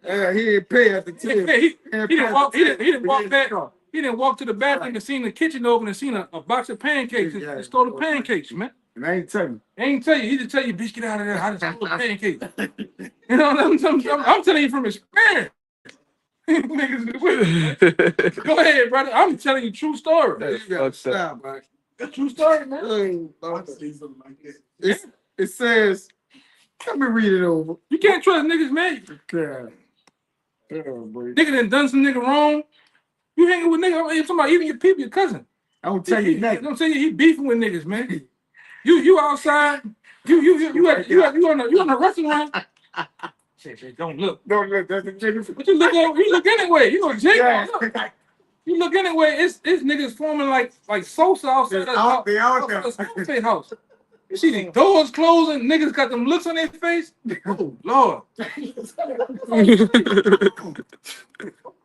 Yeah, he ain't pay at the table. He didn't walk. He didn't walk back. He didn't walk to the bathroom and seen the kitchen open and seen a box of pancakes and stole the pancakes, man. And I ain't telling you. I ain't tell you. He just tell you, bitch, get out of there. I just stole the pancakes. You know, I'm telling you from experience. Niggas with it. Go ahead, brother. I'm telling you true story. Stop, man. True story, man. It says, let me read it over. You can't trust niggas, man. Nigga done some nigga wrong. You hanging with nigga. If somebody even your people, your cousin. I don't tell you nothing. Don't tell you he beefing with niggas, man. You outside. You on the restaurant. Say, don't look. Don't look. That's the chicken. But you look anyway. You know, Jake. Yeah. You look anyway. It's niggas forming like Sosa outside They out there. the state house. You see the doors closing. Niggas got them looks on their face. Oh Lord.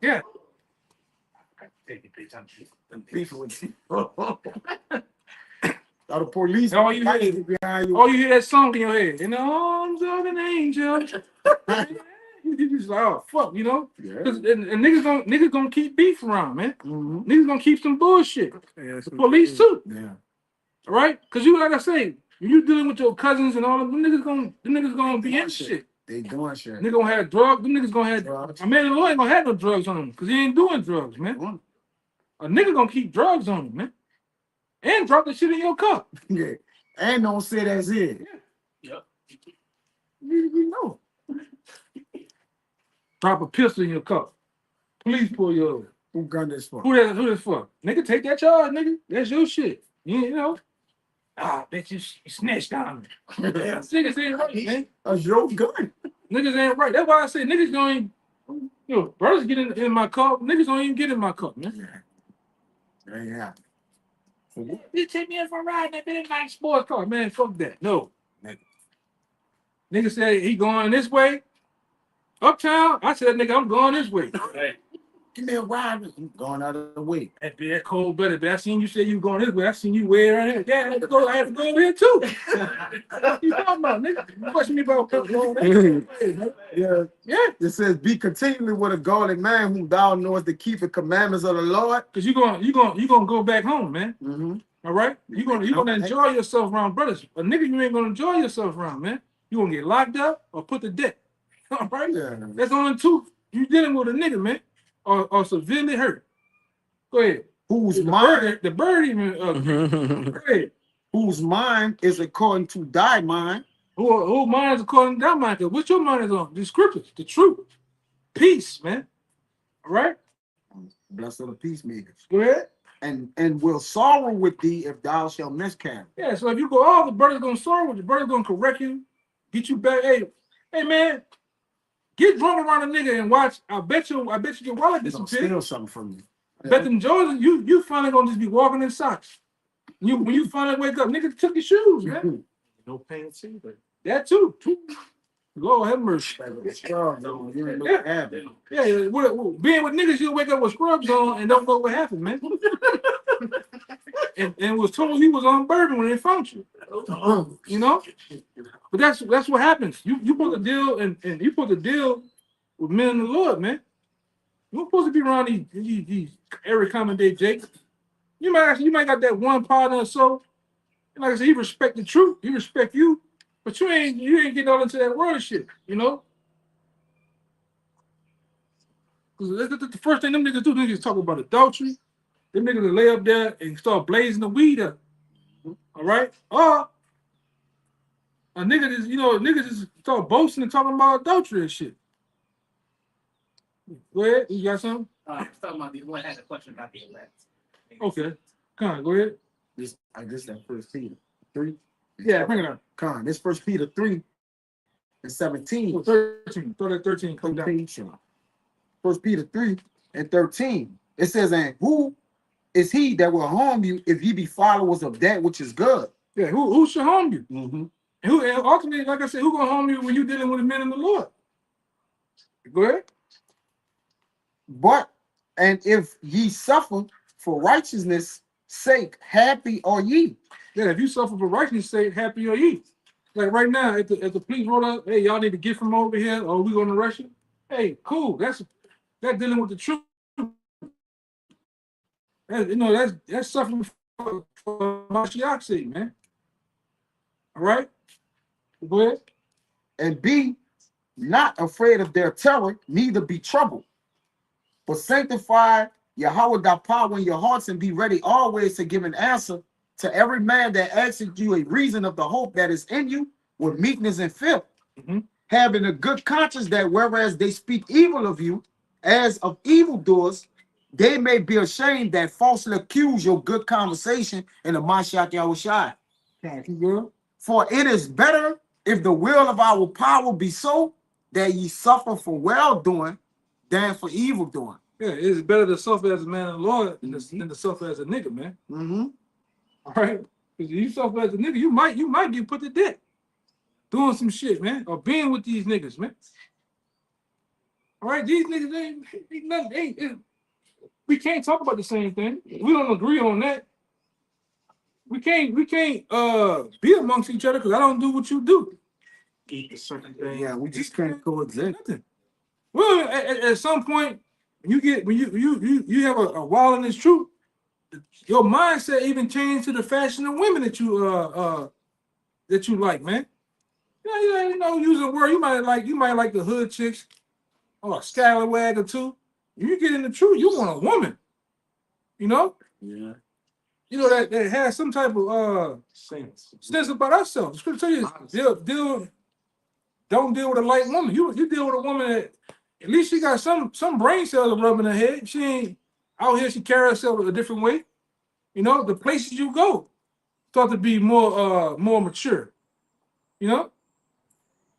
Yeah. Beefing with you. All the police. All you hear, behind you. all you hear that song in your head. In the arms of an angel. You just like, oh fuck, you know? Yeah. And niggas gonna keep beef around, man. Mm-hmm. Niggas gonna keep some bullshit. Yeah, The police too. Yeah. All right? Cause you like I say, when you dealing with your cousins and all of them niggas gonna be in shit. They doing shit. Nigga gonna have drugs. Them niggas gonna have Drugs. I mean, the Lord ain't gonna have no drugs on him because he ain't doing drugs, man. A nigga gonna keep drugs on him, man. And drop the shit in your cup. Yeah. And don't say that's it. Yeah. You know. Drop a pistol in your cup. Police pull you over. Who gun this for? Who this for? Nigga, take that charge, nigga. That's your shit. You know? Ah, bitch, you snitched on me. Niggas ain't right, man. That's your gun. Niggas ain't right. That's why I say niggas don't even, brothers get in my cup. Niggas don't even get in my cup, man. Yeah. You take me in for a ride in that big nice sports car, man. Fuck that. No. Nigga said he going this way. Uptown, I said, nigga, I'm going this way. Give me a ride. I'm going out of the way. That cold blooded, but I seen you say you going this way. I seen you way around here. Yeah, I had to go over here too. What you talking about, nigga? Question me about Yeah. It says, be continually with a godly man whom thou knowest to keep the commandments of the Lord. Cause you gonna go back home, man. Mm-hmm. All right? You gonna enjoy yourself around brothers. A nigga, you ain't gonna enjoy yourself around, man. You gonna get locked up or put to death. All right? Yeah. That's only two. You dealing with a nigga, man, or severely hurt. Go ahead. Whose mind? The bird even. Go ahead. Whose mind is according to thy mind. Who mind is according to thy mind? Cause what your mind is on? The scriptures, the truth, peace, man. All right. Blessed are the peacemakers. Go ahead. And will sorrow with thee if thou shalt miscarry. Yeah. So if you go off, the brother's gonna sorrow with you. The brother's gonna correct you, get you back. Hey, man. Get drunk around a nigga and watch. I bet you your wallet disappear. Steal something from you. Bet them Jordans, you finally gonna just be walking in socks. When you finally wake up, nigga took your shoes, man. No pants either. That too. Lord have mercy. Yeah. Yeah, being with niggas, you'll wake up with scrubs on and don't know what happened, man. and was told he was on bourbon when they found you. You know? But that's what happens. You put the deal and you put the deal with men in the Lord, man. You're supposed to be around these every common day Jake. You might got that one partner or so. And like I said, he respect the truth. He respect you. But you ain't getting all into that world shit, you know? Because the first thing them niggas do, niggas talk about adultery. Them niggas lay up there and start blazing the weed up. All right? Or niggas just start boasting and talking about adultery and shit. Go ahead. You got something? I was talking about the one had a question about the elect. Okay. Come on, go ahead. I guess that First Peter 3. Yeah, bring it up. Come on, this First Peter 3 and 17. 13. Throw that 13. Come down. First Peter 3 and 13. It says, and who is he that will harm you if ye be followers of that which is good? Yeah, who should harm you? Mm-hmm. And ultimately, like I said, who gonna harm you when you dealing with the men in the Lord? Go ahead. But and if ye suffer for righteousness' sake, happy are ye. Yeah, if you suffer for righteousness' sake, happy are ye. Like right now, if the police roll up, hey, y'all need to get from over here, or we gonna arrest you. Hey, cool. That's dealing with the truth. That's suffering for Mashiach's sake, man. All right? Go ahead. And be not afraid of their terror, neither be troubled. But sanctify Yahawah thy power in your hearts, and be ready always to give an answer to every man that asks you a reason of the hope that is in you with meekness and fear, having a good conscience, that whereas they speak evil of you as of evildoers, they may be ashamed that falsely accuse your good conversation in the Mashiach Yahushai. For it is better if the will of our power be so that ye suffer for well doing than for evil doing. Yeah, it's better to suffer as a man of the Lord than to suffer as a nigga, man. All right? Because if you suffer as a nigga, you might get put to death doing some shit, man, or being with these niggas, man. All right, these niggas ain't nothing. We can't talk about the same thing. We don't agree on that. We can't be amongst each other because I don't do what you do. Eat a certain thing. Yeah, we just can't coexist. Nothing. Well, at some point, when you have a wall in this truth, your mindset even changed to the fashion of women that you like, man. You know, using a word you might like the hood chicks or a scallywag or two. When you get in the truth, you want a woman. You know? Yeah. You know that has some type of sense about ourselves. The scripture tell you don't deal with a light woman. You deal with a woman that at least she got some brain cells rubbing her head. She ain't out here, she carry herself a different way. You know, the places you go start to be more mature. You know?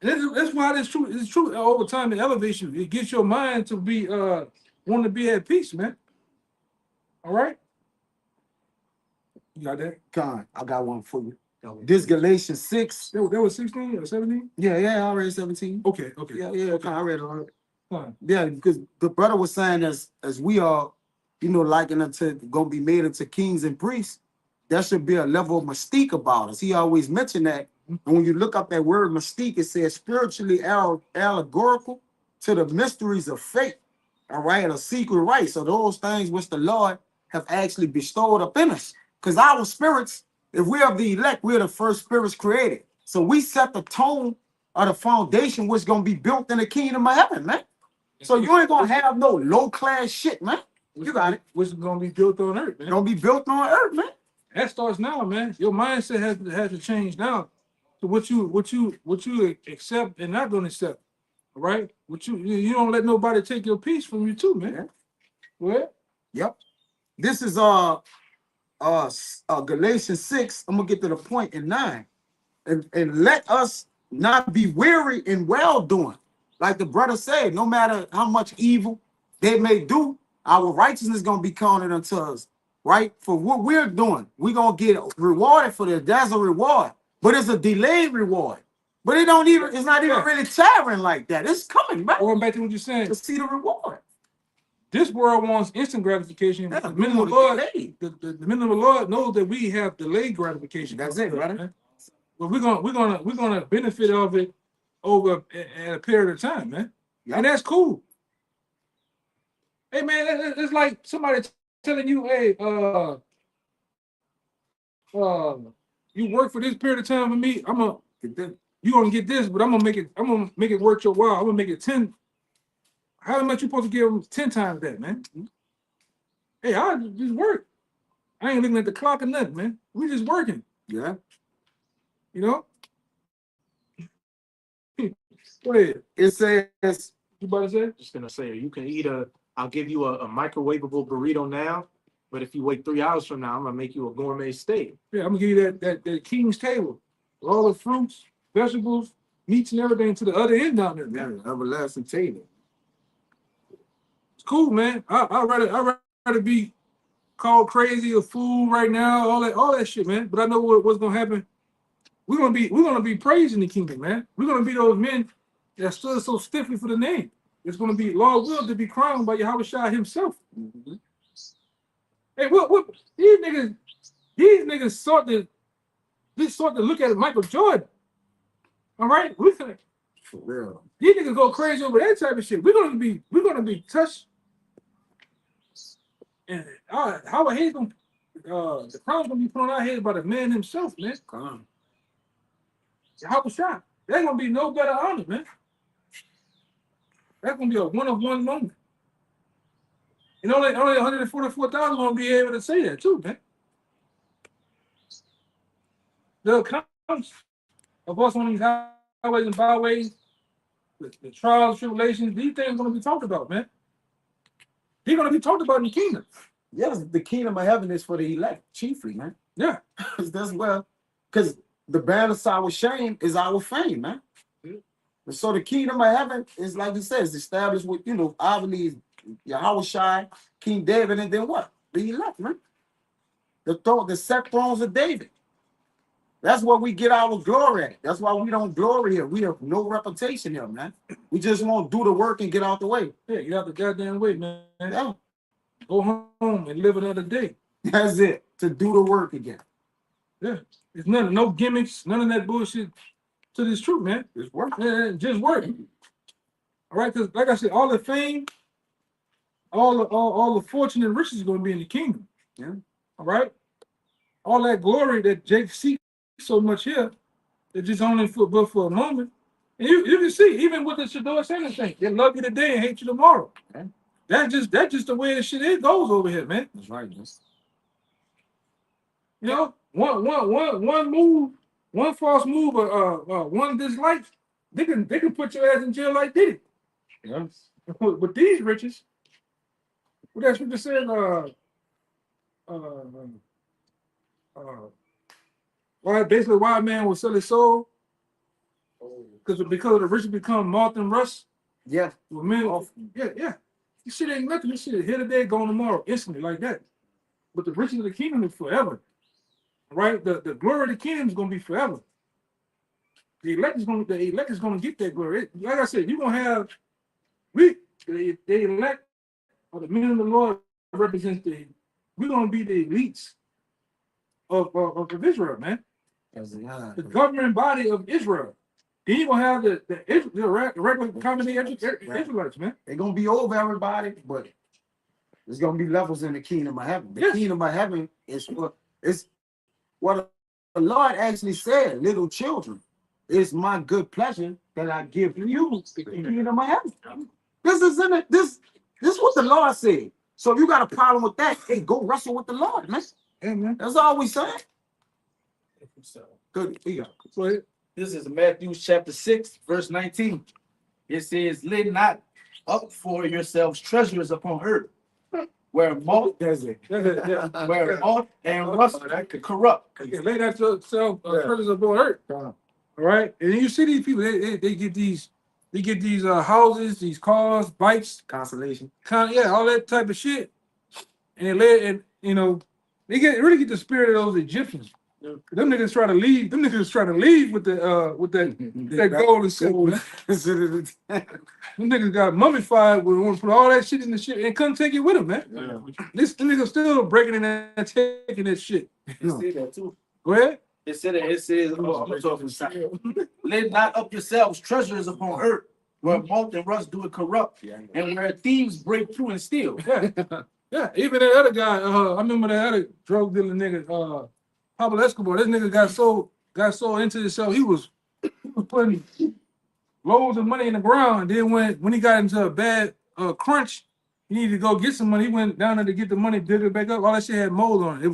That's why this truth is true. Over time, it elevates you. It gets your mind to be want to be at peace, man. All right. You got that? Con, I got one for you. This Galatians 6. That was 16 or 17? Yeah, I read 17. Okay. Yeah, Okay. Con, I read it already. Fine. Yeah, because the brother was saying as we are, likened unto gonna be made into kings and priests, there should be a level of mystique about us. He always mentioned that. And when you look up that word mystique, it says spiritually allegorical to the mysteries of faith. All right, a secret right. So those things which the Lord have actually bestowed upon us. Because our spirits, if we are the elect, we're the first spirits created. So we set the tone or the foundation which gonna be built in the kingdom of heaven, man. So you ain't gonna have no low class shit, man. You got it. Which is gonna be built on earth, man. Gonna be built on earth, man. That starts now, man. Your mindset has to change now to what you accept and not gonna accept. All right? You don't let nobody take your peace from you too, man. Well, Yep. This is Galatians 6. I'm gonna get to the point in 9. And let us not be weary in well doing. Like the brother said, no matter how much evil they may do, our righteousness is gonna be counted unto us, right? For what we're doing, we're gonna get rewarded for this. There's a reward, but it's a delayed reward. But it's not even really tiring like that. It's coming back. going back to what you're saying, To see the reward. this world wants instant gratification. Yeah, the we men of the want Lord, it delayed. the men of the Lord know that we have delayed gratification. That's it, brother. Man. But we're gonna benefit of it over a period of time, man. Yep. And that's cool. Hey, man, it's like somebody telling you, hey, you work for this period of time with me. You're gonna get this, but I'm gonna make it worth your while. I'm gonna make it 10. How much you supposed to give them 10 times that, man? Hey, I just work. I ain't looking at the clock or nothing, man. We just working, Yeah. you know? Go ahead. It says, You about to say? Just gonna say, you can eat I'll give you a microwavable burrito now, but if you wait 3 hours from now, I'm gonna make you a gourmet steak. Yeah, I'm gonna give you that king's table. All the fruits, vegetables, meats, and everything to the other end down there, man. yeah, everlasting table. It's cool, man. I'd rather be called crazy or fool right now, all that shit, man. But I know what's gonna happen. We're gonna be praising the kingdom, man. We're gonna be those men that stood so stiffly for the name. It's gonna be Lord will to be crowned by YAHAWASHI himself. Mm-hmm. Hey, what these niggas sought to look at Michael Jordan. All right, For real. these niggas go crazy over that type of shit. We're gonna be touched. And how he's gonna the crown's gonna be put on our head by the man himself, man. Come on. YAHAWASHI. There's gonna be no better honor, man. That's gonna be a one-of-one moment. And only 144,000 gonna be able to say that too, man. The accounts of us on these highways and byways, the trials, tribulations, these things are gonna be talked about, man. They're gonna be talked about in the kingdom. Yes, the kingdom of heaven is for the elect, chiefly, man. Yeah. That's because the banner of our shame is our fame, man. And so the kingdom of heaven is, like he says, established with, obviously YAHAWASHI, King David, and then what? The elect, man. The set thrones of David. That's where we get our glory at. That's why we don't glory here. We have no reputation here, man. We just won't do the work and get out the way. Yeah, get out the goddamn way, man. Yeah. Go home and live another day. That's it. To do the work again. Yeah. It's no gimmicks, none of that bullshit to this truth, man. It's work. Yeah, just work. All right, because like I said, all the fame, all the fortune and riches are going to be in the kingdom. Yeah. All right. All that glory that Jake seeks so much here, it's just only for a moment. And you can see, even with the Shador Sanders thing, they love you today and hate you tomorrow. Okay. That's just the way the shit goes over here, man. That's right. Yes. You know, one move, one false move, one dislike, they can put your ass in jail like Diddy. Yeah. With these riches, what that scripture said, why a man will sell his soul because the rich become moth and rust. Yeah. Well, man, yeah. This shit ain't nothing. This shit is here today, gone tomorrow, instantly like that. But the riches of the kingdom is forever, right? The glory of the kingdom is gonna be forever. The elect is gonna get that glory. Like I said, you're gonna have the elect or the men of the Lord represents we're gonna be the elites of Israel, man. The governing body of Israel. Then you're gonna have the regular common Israelites, man. They're gonna be over everybody, but there's gonna be levels in the kingdom of heaven. The kingdom of heaven is what the Lord actually said, little children. It's my good pleasure that I give you the kingdom of heaven. This is in it. This is what the Lord said. So if you got a problem with that, hey, go wrestle with the Lord, man. Amen. That's all we saying. Good. So This is Matthew chapter 6, verse 19. It says, lay not up for yourselves treasures upon earth, where moth where moth and rust corrupt. lay that yourself treasures upon earth. All right, and you see these people, they get these houses, these cars, bikes, Consolation. all that type of shit, and they really get the spirit of those Egyptians. Them niggas try to leave. Them niggas try to leave with that gold and silver. Them niggas got mummified. We want to put all that shit in the shit and couldn't take it with them, man. Yeah. This nigga still breaking in and taking that shit. It said that too. Go ahead. It says, lay not up yourselves treasures upon earth, where moth and rust do it corrupt, and where thieves break through and steal. Yeah, even that other guy, I remember that other drug dealer nigga, Pablo Escobar. This nigga got so into himself, he was putting loads of money in the ground. And then when he got into a bad crunch, he needed to go get some money. He went down there to get the money, dig it back up. All that shit had mold on it.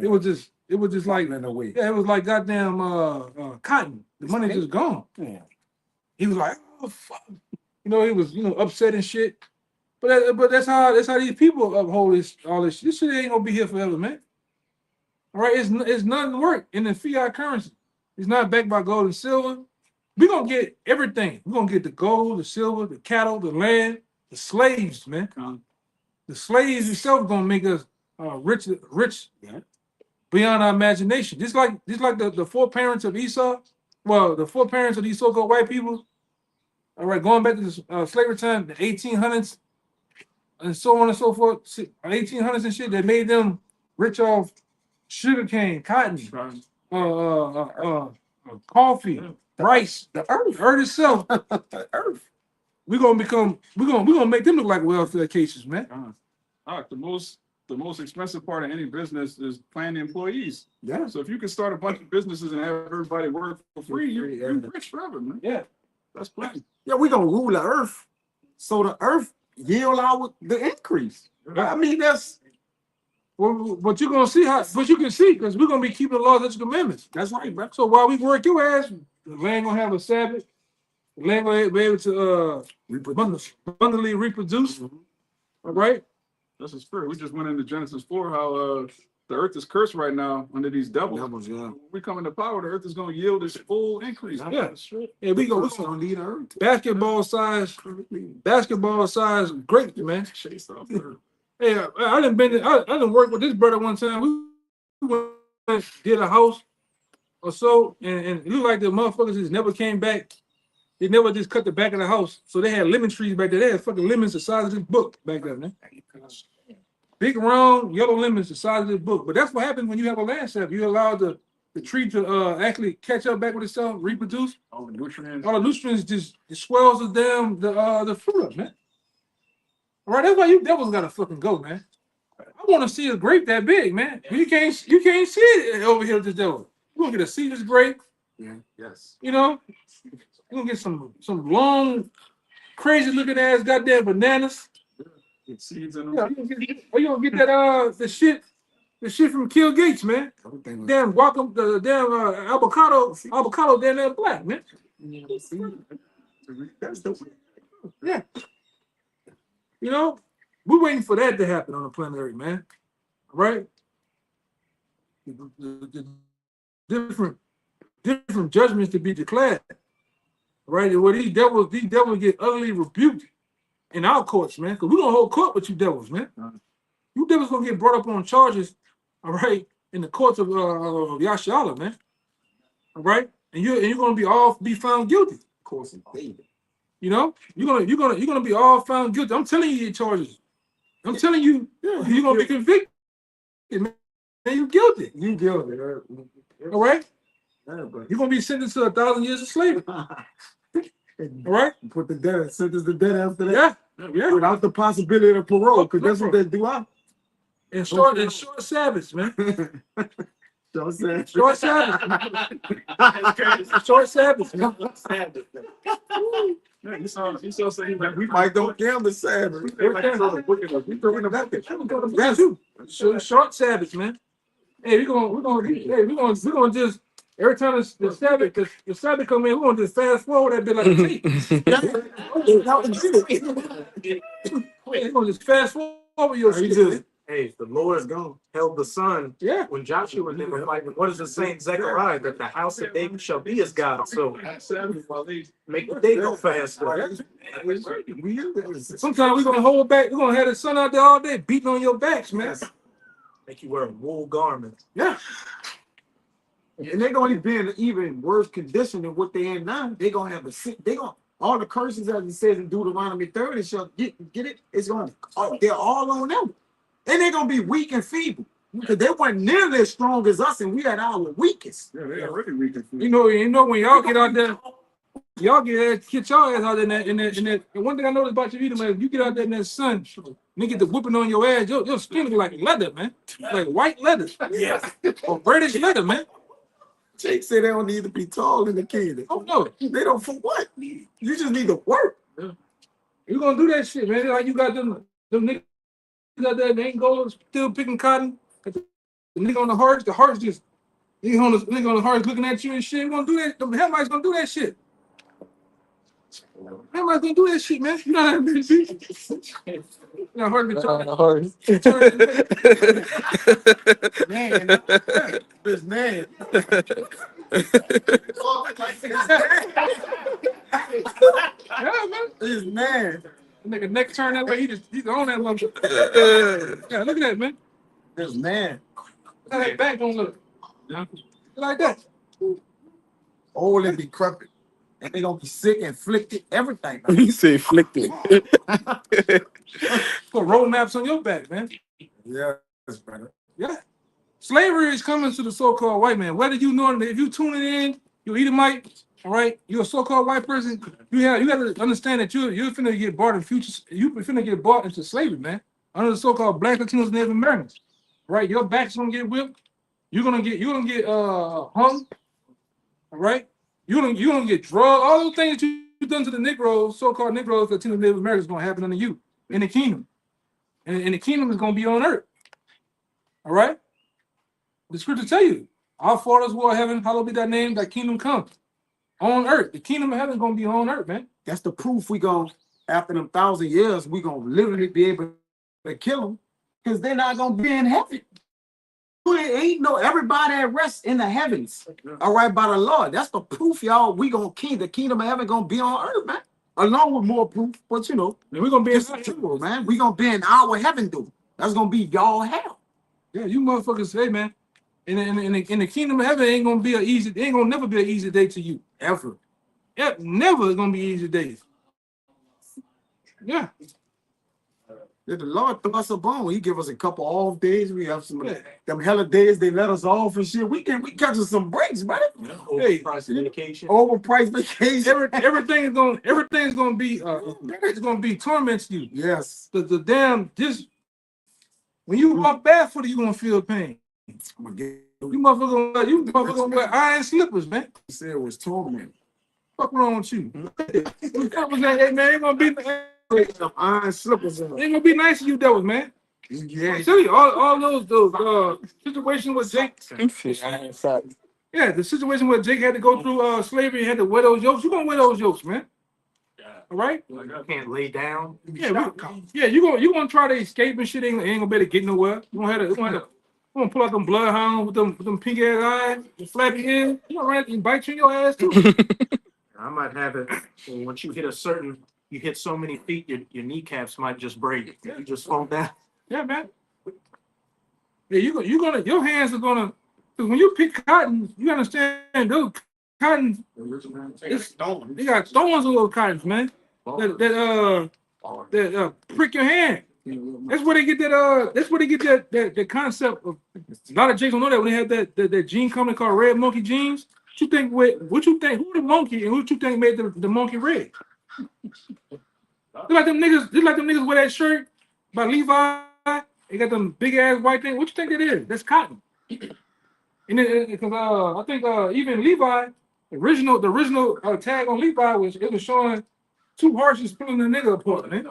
It was just like it was like goddamn cotton. The money just gone. Yeah. He was like, oh fuck. He was upset and shit. But that's how these people uphold all this shit. This shit ain't gonna be here forever, man. All right, it's nothing work in the fiat currency. It's not backed by gold and silver. We're gonna get everything. We're gonna get the gold, the silver, the cattle, the land, the slaves, man. The slaves itself gonna make us rich beyond our imagination. Just like the four parents of Esau. Well, the four parents of these so-called white people. All right, going back to the slavery time, the 1800s, and so on and so forth, 1800s and shit, that made them rich off sugarcane, cotton, coffee, rice, the earth itself. The earth. We're gonna make them look like welfare cases, man. The most expensive part of any business is paying the employees. Yeah. So if you can start a bunch of businesses and have everybody work for free, you're rich forever, man. Yeah. That's plenty. Yeah, we're gonna rule the earth. So the earth yield out the increase. I mean, that's but you're gonna see but you can see because we're gonna be keeping the laws and commandments. That's right, bro. So while we work your ass, the land gonna have a Sabbath. The land gonna be able to abundantly reproduce. All right. This is fair. We just went into Genesis 4, how the earth is cursed right now under these devils. When we come into power, the earth is going to yield its full increase. Yeah, we gonna need earth. Basketball size great, man. Hey, I done work with this brother one time. We did a house or so, and it looked like the motherfuckers just never came back. They never just cut the back of the house. So they had lemon trees back there. They had fucking lemons the size of this book back there, man. Big round yellow lemons the size of this book. But that's what happens when you have a land sap. You allow the tree to actually catch up back with itself, reproduce. All the nutrients just swells the fruit up, man. All right, that's why you devils gotta fucking go, man. I want to see a grape that big, man. You can't see it over here with this devil. You gonna get a seedless grape. Yeah, yes. You're gonna get some long, crazy looking ass goddamn bananas. Seeds in them. Yeah, you gonna get that the shit from Kill Gates, man. Damn guacamole, the damn avocado down there black, man. Yeah. We're waiting for that to happen on the planet Earth, man. Right? The different judgments to be declared. right? Where these devils get utterly rebuked in our courts, man. Because we're gonna hold court with you devils, man. You devils gonna get brought up on charges, all right, in the courts of Yashala, man. All right? And you're gonna be found guilty. Of course, David. You know, you're gonna be all found guilty. I'm telling you your charges. I'm telling you, you're gonna be convicted. Man, you guilty. You guilty. All right? Yeah, but You're gonna be sentenced to 1,000 years of slavery. All right? put the death, sentence to death after that. Yeah. Without the possibility of parole, because that's what they do out. And short Sabbaths, man. So sad. Short Sabbath. Short Sabbath. You saw saying like We might don't gamble Sabbath. That's you. Short Sabbath, man. Hey, we're gonna just every time the Sabbath come in, we're gonna just fast forward that bit like a tape. We're gonna just fast forward your shit. Hey, the Lord's gone. Held the sun. Yeah. When Joshua and them were fighting, what does it say in Zechariah? That the house of David shall be his God. So make the day go faster. Sometimes we're gonna hold back. We're gonna have the sun out there all day beating on your backs, man. Make you wear a wool garment. Yeah. And they're gonna be in an even worse condition than what they in now. They're gonna have all the curses as it says in Deuteronomy 30 shall get it. It's gonna they're all on them. And they're gonna be weak and feeble. Because they weren't nearly as strong as us, and we had our weakest. yeah, they already weak and feeble. You know when y'all get out there, y'all get your ass out there in that. And one thing I noticed about you, man, you get out there in that sun, and get the whipping on your ass, your skin look like leather, man. Like white leather. Yes. Or British leather, man. Jake said they don't need to be tall in the kingdom. Oh no. They don't for what? You just need to work. You gonna do that shit, man. Like you got them niggas out there, they ain't go still picking cotton. The nigga on the hearts just nigga on the hearts looking at you and shit. You gonna do that? The Hamites gonna do that shit. Hamites gonna do that shit, man. You know how to be. You know how to Man, this man. Yeah, man. This man. Nigga neck turn that way. He's on that motherfucker. Yeah, look at that, man. This man. Look at that back don't look. Yeah. Like that. Old and decrepit. And they gonna be sick, inflicted, everything. You say afflicted. Put road maps on your back, man. Yeah, that's better. Yeah. Slavery is coming to the so-called white man. Whether you know it, if you tuning in, you Edomite, all right, you're a so-called white person, you got to understand that you're finna get bought in future. You finna get bought into slavery, man. Under the so-called Black, Latinos, and Native Americans. Right? Your back's gonna get whipped. You're gonna get hung. All right? You're gonna get drugged. All those things that you've done to the Negroes, so-called Negroes, Latinos, Native Americans, gonna happen under you in the kingdom. And the kingdom is gonna be on earth. All right? The scripture tell you, our fathers who are heaven, hallowed be thy name, thy kingdom come. On earth. The kingdom of heaven is gonna be on earth, man. That's the proof we gonna, after them 1,000 years, we gonna literally be able to kill them because they're not gonna be in heaven. There ain't no everybody at rest in the heavens. All right, by the Lord. That's the proof, y'all. We gonna the kingdom of heaven gonna be on earth, man. Along with more proof, but you know, and we're gonna be in true, man. We gonna be in our heaven, dude. That's gonna be y'all hell. Yeah, you motherfuckers say, man. In the kingdom of heaven, it ain't gonna never be an easy day to you. Ever. Yep, never gonna be easy days. Yeah. If the Lord throw us a bone, he give us a couple off days. We have some them hella days they let us off and shit. We catch us some breaks, buddy. Overpriced vacation. Overpriced vacation. Everything's gonna be it's gonna be torments you. Yes. The damn just when you walk barefoot, you gonna feel pain. You motherfucker gonna wear iron slippers, man. You said it was torment. What's wrong with you? Hey, man, ain't gonna be some iron slippers on. Ain't gonna be nice to you devils, man. Yeah. I tell you, all those situations with Jake. Yeah, the situation where Jake had to go through slavery and had to wear those yokes. You gonna wear those yokes, man. All right? You can't lay down. Yeah, you gonna try to escape and shit. Ain't gonna be able to get nowhere. You gonna pull out them bloodhounds with them pink ass eyes, the flappy head. You gonna run and bite you in your ass too. I might have it. And once you hit a certain, you hit so many feet, your kneecaps might just break. You just fall down. Yeah, man. Yeah, your hands are gonna, because when you pick cotton, you understand those cotton, they got thorns on those cottons, man. That prick your hand. That's where they get that. That's where they get that concept of. A lot of Jakes don't know that when they have that gene company called Red Monkey Genes. What you think? What you think? Who the monkey and what you think made the monkey red? They like them niggas. They like them niggas wear that shirt by Levi. They got them big ass white thing. What you think that is? That's cotton. And then because I think even Levi, the original tag on Levi was showing two horses pulling the nigga apart. Man.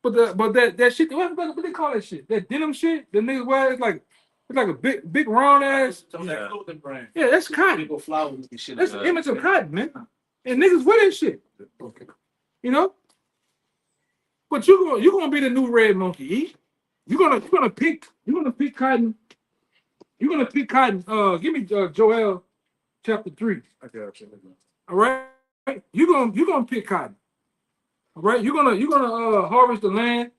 But that shit, what they call that shit? That denim shit, the niggas wear it's like a big round ass. Yeah, that's cotton. That's the image of cotton, man. And niggas wear that shit. You know? But you're gonna be the new red monkey, E. You're gonna pick cotton. You're gonna pick cotton. Give me Joel chapter 3. I got you. All right. You're gonna pick cotton. All right. You're gonna harvest the land.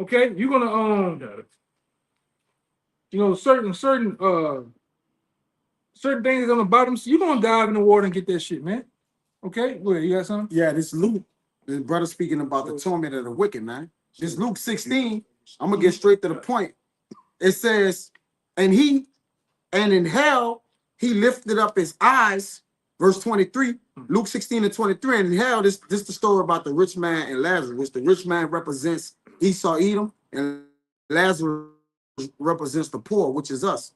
Okay. You're gonna certain things on the bottom. So you're gonna dive in the water and get that shit, man. Okay. Go ahead. You got something? Yeah, this Luke, the brother speaking about the torment of the wicked, man. This Luke 16. I'm gonna get straight to the point. It says, and in hell he lifted up his eyes. Verse 23, Luke 16:23. And in hell, this the story about the rich man and Lazarus. The rich man represents Esau, Edom, and Lazarus represents the poor, which is us.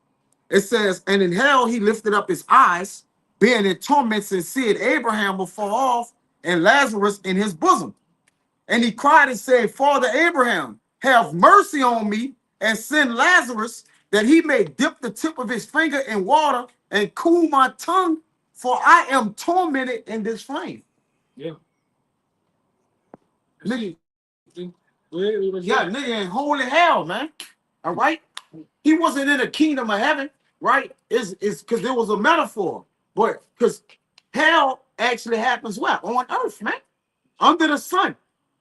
It says, and in hell he lifted up his eyes, being in torments, and seeing Abraham afar off, and Lazarus in his bosom. And he cried and said, Father Abraham, have mercy on me, and send Lazarus, that he may dip the tip of his finger in water and cool my tongue, for I am tormented in this flame. Yeah. Nigga, nigga in holy hell, man. All right? He wasn't in the kingdom of heaven, right? It's because there was a metaphor. But because hell actually happens where? On earth, man. Under the sun.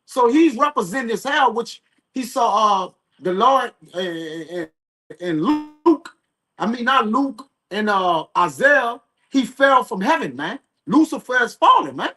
So he's representing this hell, which he saw the Lord in Luke. I mean, not Luke, and Isaiah. He fell from heaven, man. Lucifer is falling, man.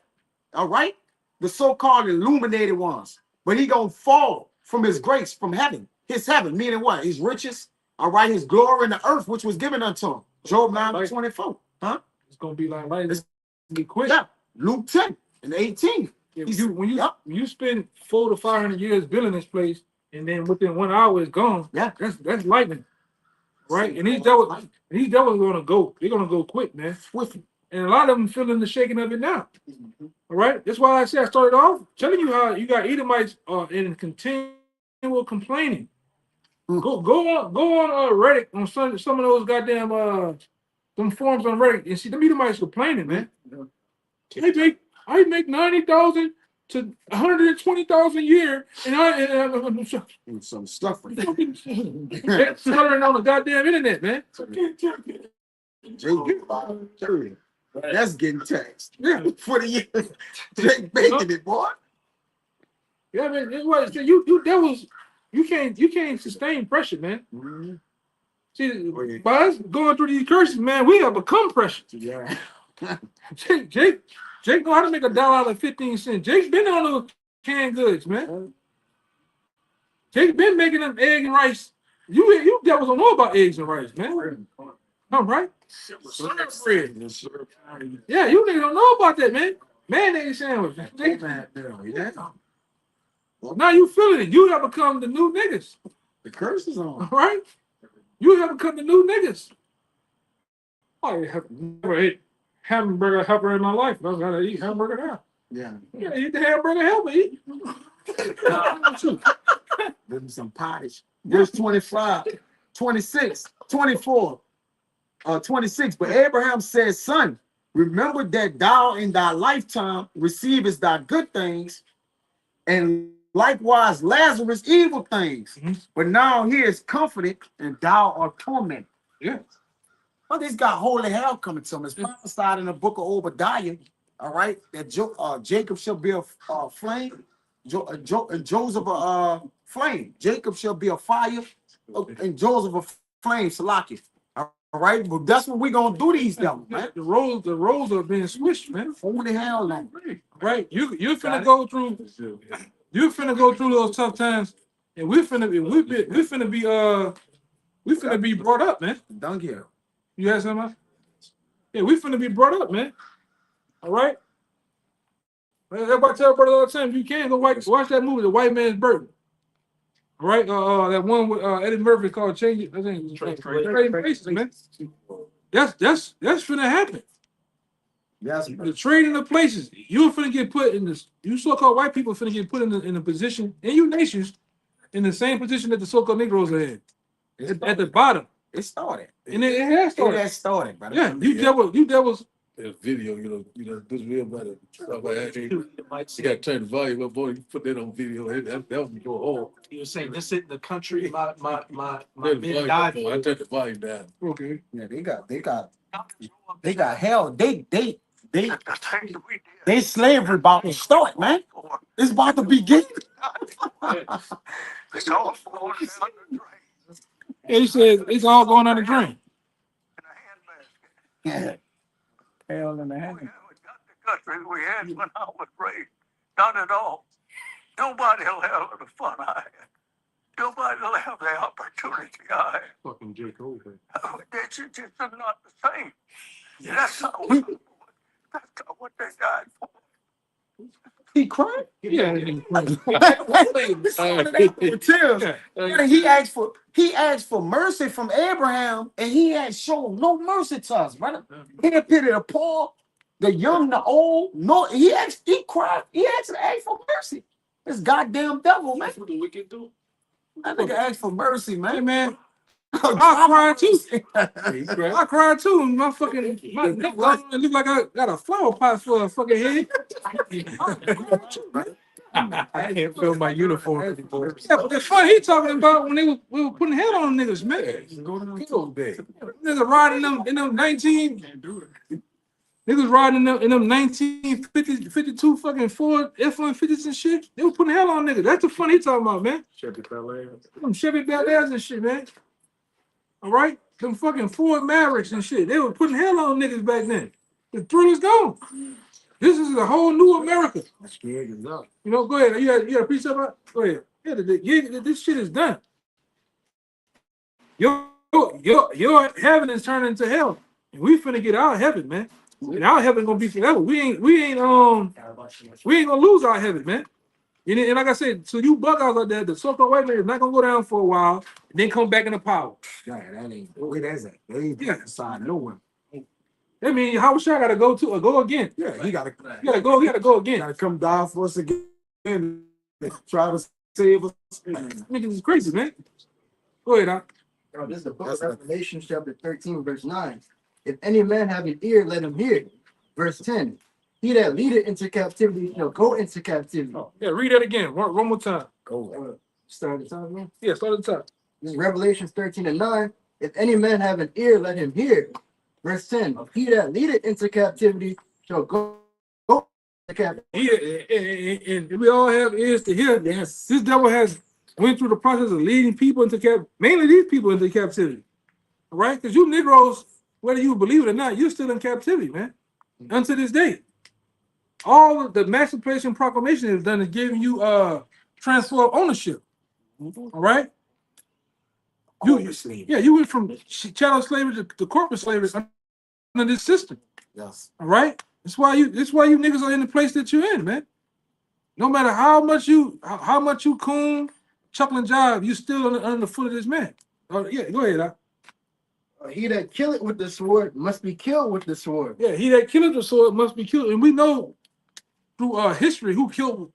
All right? The so-called illuminated ones. But he gonna fall from his grace, from heaven. His heaven, meaning what? His riches, all right? His glory in the earth, which was given unto him. Job 9:24. Huh? It's gonna be like right. It's gonna be quick. Yeah. Luke 10:18. When you spend 400 to 500 years building this place, and then within 1 hour it's gone. Yeah, that's lightning, right? And these devils gonna go. They're gonna go quick, man. Swiftly. And a lot of them feeling the shaking of it now. All right. That's why I said I started off telling you how you got Edomites in continual complaining. Go on Reddit on some of those goddamn them forums on Reddit and see them Edomites complaining, man. I make 90,000 to 120,000 a year, and I'm some stuff. Stuttering on the goddamn internet, man. That's getting taxed. Yeah, for the years. Jake making it, boy. Yeah, man. It was you devils. You can't sustain pressure, man. Mm-hmm. See, by us going through these curses, man, we have become pressure. Yeah. Jake know how to make $1 out of 15 cents. Jake's been on those canned goods, man. Jake's been making them egg and rice. You devils don't know about eggs and rice, man. All right. Yeah, you niggas don't know about that, man. Mayonnaise sandwich. Now you feeling it. You have become the new niggas. The curse is on. All right? You have become the new niggas. I have never ate hamburger helper in my life. I was gonna eat hamburger now. Yeah. You gotta eat the hamburger helper. Eat. There's some pottage. Verse 25, 26, 24, 26. But Abraham said, son, remember that thou in thy lifetime receivest thy good things, and likewise Lazarus evil things. Mm-hmm. But now he is comforted, and thou art tormented. Yeah. Well, this got holy hell coming to him. It's prophesied in the book of Obadiah All right, that Jacob shall be a flame, Joseph a flame. Jacob shall be a fire, and Joseph a flame. Salaki. All right, but that's what we're gonna do these devils, man. The roles are being switched, man. Holy hell, man. Right? You're finna go through. You're finna go through those tough times, and we're finna be brought up, man. Dunk here. You have something? Yeah, we finna be brought up, man. All right. Everybody tell brother all the time, if you can go watch that movie, The White Man's Burden. All right, that one with Eddie Murphy called Change It. I think Trading Places, man. That's finna happen. Yes, The trading of places. You're finna get put in this. You so-called white people finna get put in a position, and you nations in the same position that the so-called Negroes are in. At the bottom. It started. And it has started. It has started, brother. Yeah, you devils. There's video, this real better. You got to turn the volume up, boy. You put that on video. That would go home. You were saying this in the country, my Turn the men volume died up, for. I turned the volume down. Okay. Yeah, they got hell. They slavery about to start, man. It's about to begin. He said it's all going on the drain. Yeah. Hell in the hand. Country we had when I was raised. Not at all. Nobody will have the fun I had. Nobody will have the opportunity I had. Fucking J. Cole. It's just not the same. That's not what they died for. He cried. Yeah. He asked for mercy from Abraham, and he had shown no mercy to us, brother. He had pity the poor, the young, the old. No, he cried. He asked for mercy. This goddamn devil, man. What the wicked do? That nigga asked for mercy, Hey, man. man. I cried too. I cried too. My neck looked like I got a flower pot for a fucking head. I can't feel my uniform anymore. Yeah, but the fun he talking about when we were putting hell on niggas, man. Niggas riding in them 19. Niggas riding in them 1952 fucking Ford F-150s and shit. They were putting hell on niggas. That's the fun he talking about, man. Chevy Bel Air. Them Chevy Bel Airs and shit, man. All right? Them fucking Ford Mavericks and shit. They were putting hell on niggas back then. The thrill is gone. This is a whole new America. You know, go ahead. You had a piece of it? Go ahead. Yeah, this shit is done. Your heaven is turning into hell. And we finna get our heaven, man. And our heaven gonna be forever. We ain't gonna lose our heaven, man. And like I said, so you bug outs like that, the so-called white man is not gonna go down for a while and then come back into power. Yeah, that ain't where that's at. They ain't inside nowhere. I mean, YAHAWASHI gotta go again. Yeah, he gotta go again. Gotta come die for us again. Try to save us. Niggas is crazy, man. Go ahead, Doc. This is the book of Revelation, chapter 13, verse 9. If any man have an ear, let him hear. Verse 10. He that leadeth into captivity shall go into captivity. Yeah, read that again. One more time. Start at the top again. Yeah, start at the top. This is Revelation 13 and 9. If any man have an ear, let him hear. Verse 10. He that leadeth into captivity shall go into captivity. And we all have ears to hear. Yes. This devil has went through the process of leading people into captivity, mainly these people into captivity. All right? Because you Negroes, whether you believe it or not, you're still in captivity, man. Until this day. All of the Emancipation Proclamation is done is giving you transfer of ownership. All right? You went from chattel slavery to corporate slavery under this system. Yes. All right? That's why you niggas are in the place that you're in, man. No matter how much you coon, chuckle and jive, you still under the foot of this man. Yeah, go ahead, He that killeth with the sword must be killed with the sword. Yeah, he that killeth the sword must be killed. And we know through history who killed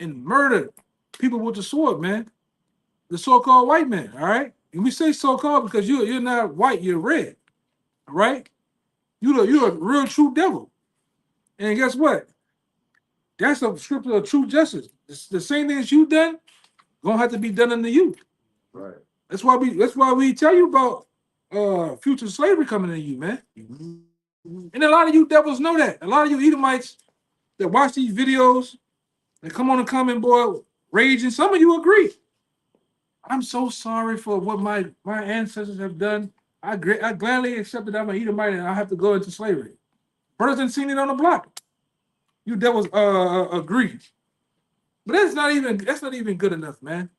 and murdered people with the sword, man. The so-called white man, all right? And we say so-called because you're not white, you're red. All right? You're a real true devil. And guess what? That's a scripture of true justice. It's the same thing that you done, gonna have to be done unto you. Right. That's why we tell you about future slavery coming to you, man. And a lot of you devils know that. A lot of you Edomites that watch these videos, that come on the comment board raging, some of you agree. I'm so sorry for what my ancestors have done. I gladly accept that I'm an Edomite and I have to go into slavery. Brothers done seen it on the block. You devils agree. But that's not even good enough, man.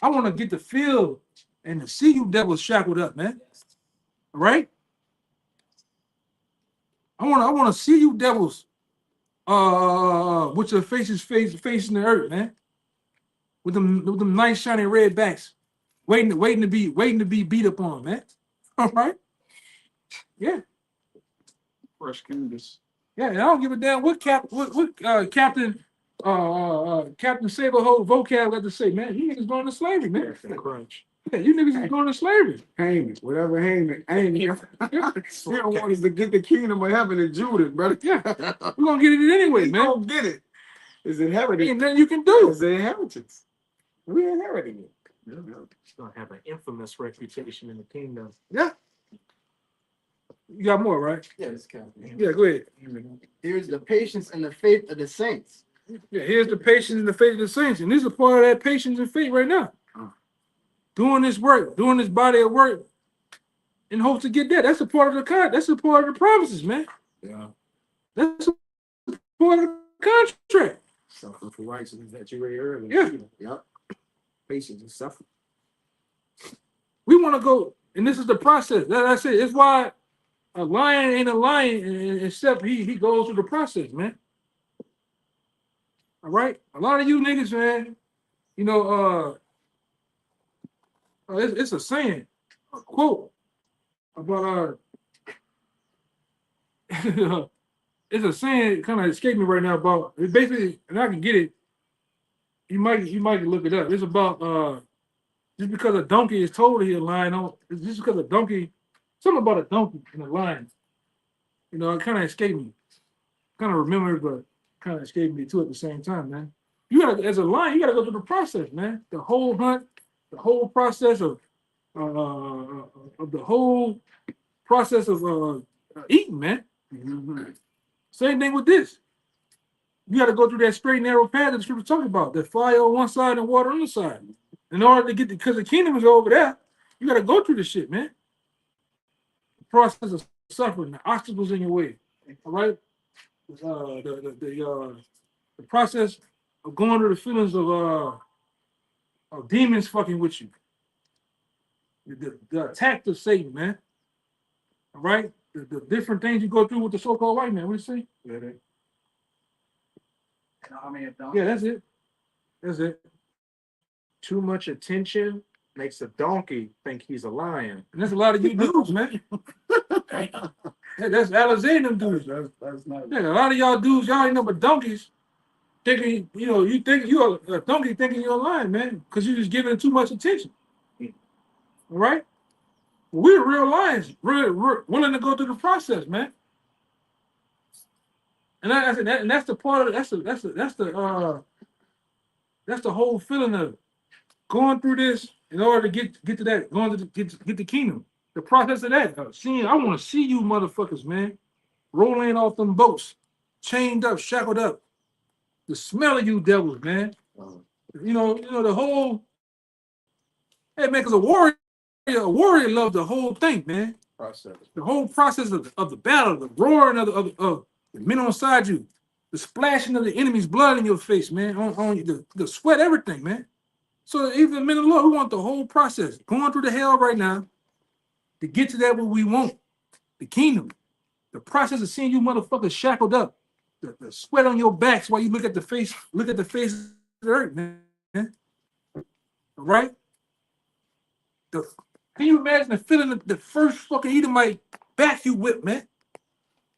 I want to get the feel and to see you devils shackled up, man. All right? I want to see you devils with your faces facing the earth, man. With them nice shiny red backs, waiting to be beat upon, man. All right? Yeah. Fresh canvas. Yeah, and I don't give a damn what Captain Saberhold vocab got to say, man. You niggas going to slavery, man. Crunch. Yeah, you niggas is going to slavery. Haman, whatever Haman, he don't want us to get the kingdom of heaven in Judah, brother. Yeah, we're gonna get it anyway, man. Don't get it. It's inherited. Ain't nothing you can do. It's an inheritance. We inheriting it. It's gonna have an infamous reputation in the kingdom. Yeah. You got more, right? Yes, Captain. Yeah, go ahead. Here's the patience and the faith of the saints. Yeah, here's the patience and the faith of the saints. And this is a part of that patience and faith right now. Doing this work, doing this body of work, in hopes to get that. That's a part of the contract. That's a part of the promises, man. Yeah. That's a part of the contract. Suffering for righteousness that you read earlier. Yeah. Yep. Patience and suffering. We want to go, and this is the process. Like I said, it's why a lion ain't a lion except he goes through the process, man. All right? A lot of you niggas, man, you know, it's a saying, a quote about it's a saying kind of escaped me right now about it basically, and I can get it. You might look it up. It's about just because a donkey is told he's a lion, just because a donkey, something about a donkey and a lion. You know, it kind of escaped me. Kind of remember, but kind of escaped me too at the same time, man. You gotta, as a lion, you gotta go through the process, man. The whole hunt, the whole process of eating, man. Mm-hmm. Same thing with this. You got to go through that straight and narrow path that the scripture talking about. The fire on one side and water on the side. In order to get, because the kingdom is over there, you got to go through this shit, man. The process of suffering, the obstacles in your way. All right. The process of going through the feelings of demons fucking with you. The attack of Satan, man. All right. The different things you go through with the so-called white man. What do you say? Yeah, that's it. That's it. Too much attention makes a donkey think he's a lion. And that's a lot of you dudes, man. Yeah, that's Alexander dudes. That's not. Yeah, a lot of y'all dudes, y'all ain't no but donkeys. Thinking, you know, you think you're a donkey thinking you're a lion, man, because you're just giving it too much attention. All right? We're real lions, we're willing to go through the process, man. And that's the part of that's the whole feeling of going through this in order to get to that, going to get the kingdom. The process of that, I want to see you motherfuckers, man, rolling off them boats, chained up, shackled up. The smell of you devils, man. You know the whole. Hey man, because a warrior loves the whole thing, man. Process. The whole process of the battle, the roaring of the men on side you, the splashing of the enemy's blood in your face, man, on the sweat, everything, man. So even the men of the Lord, we want the whole process, going through the hell right now, to get to that what we want, the kingdom. The process of seeing you motherfuckers shackled up, the sweat on your backs while you look at the face of the earth, man. All right? Can you imagine the feeling of the first fucking Edomite back you whip, man?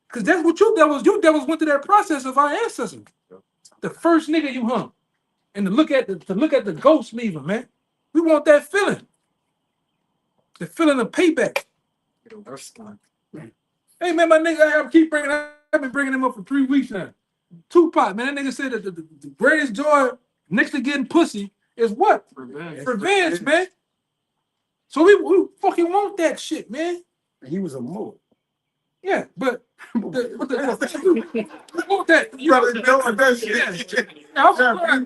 Because that's what you devils went through that process of our ancestors. The first nigga you hung. And to look at the ghost leaving, man. We want that feeling. The feeling of payback. Hey man, my nigga, I've been bringing him up for 3 weeks now. Tupac, man, that nigga said that the greatest joy next to getting pussy is what? Revenge, man. So we fucking want that shit, man. He was a moat. Yeah, but we want that. You Brother, know what that shit.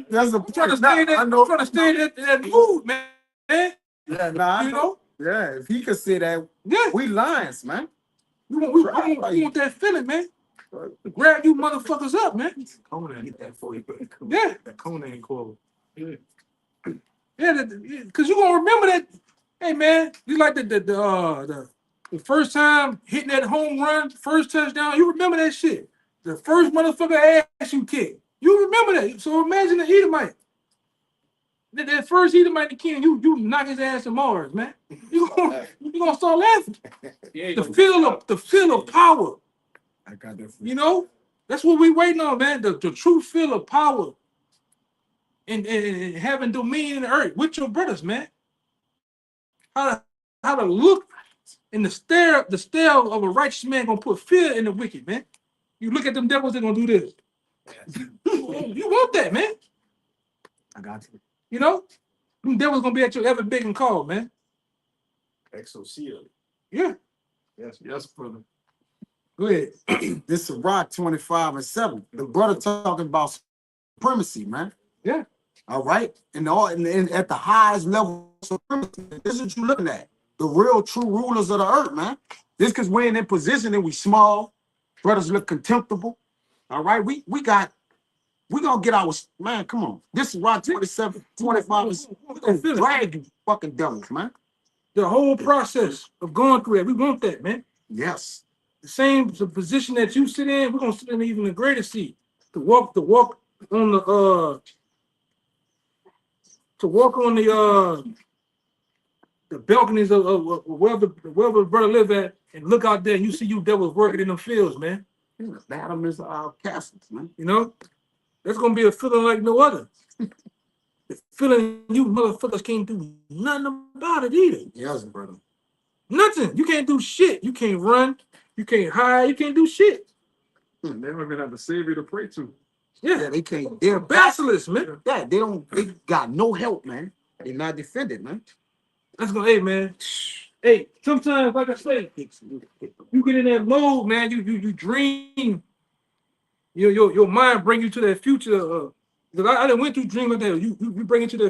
That's a trying to stay in that, I know. trying to stay in that mood, man. Yeah, nah, You know? Yeah, if he could say that, Yeah. we lions, man. We want that feeling, man. To grab you motherfuckers up, man. Conan get that for you. Yeah. That Conan quote. Yeah, because you're gonna remember that. Hey, man, you like the first time hitting that home run, first touchdown. You remember that shit. The first motherfucker ass you kicked. You remember that. So imagine the Edomite. That first Edomite king, you knock his ass to Mars, man. You gonna start laughing. The feel of power. I got that. You know, that's what we waiting on, man. The true feel of power and having dominion in the earth with your brothers, man. How to look in the stare of a righteous man gonna put fear in the wicked, man. You look at them devils, they're gonna do this. You want that, man. I got you. You know, them devils gonna be at your ever big and call, man. Exocia. Yeah. Yes, brother. Go ahead. This is Rock 25:7. The brother talking about supremacy, man. Yeah. All right. And at the highest level of supremacy. This is what you're looking at. The real true rulers of the earth, man. This because we're in that position and we small. Brothers look contemptible. All right. We gonna get our man. Come on. This is Rock 27, 25. We're gonna drag you fucking devils, man. The whole process of going through it, we want that, man. Yes. The same position that you sit in, we're gonna sit in even a greater seat. To walk on the balconies of wherever the brother live at, and look out there and you see you devils working in the fields, man. Adam is our castles, man. You know, that's gonna be a feeling like no other. The feeling you motherfuckers can't do nothing about it either. Yes, brother. Nothing. You can't do shit. You can't run. You can't hide. You can't do shit. They don't even have a savior to pray to. Yeah, they can't. They're basilisks, man. Yeah, they got no help, man. They're not defended, man. That's gonna, hey, man. Hey, sometimes, like I say, you get in that mode, man. You dream. Your mind bring you to that future. Because I done went through dream like that. You bring it to the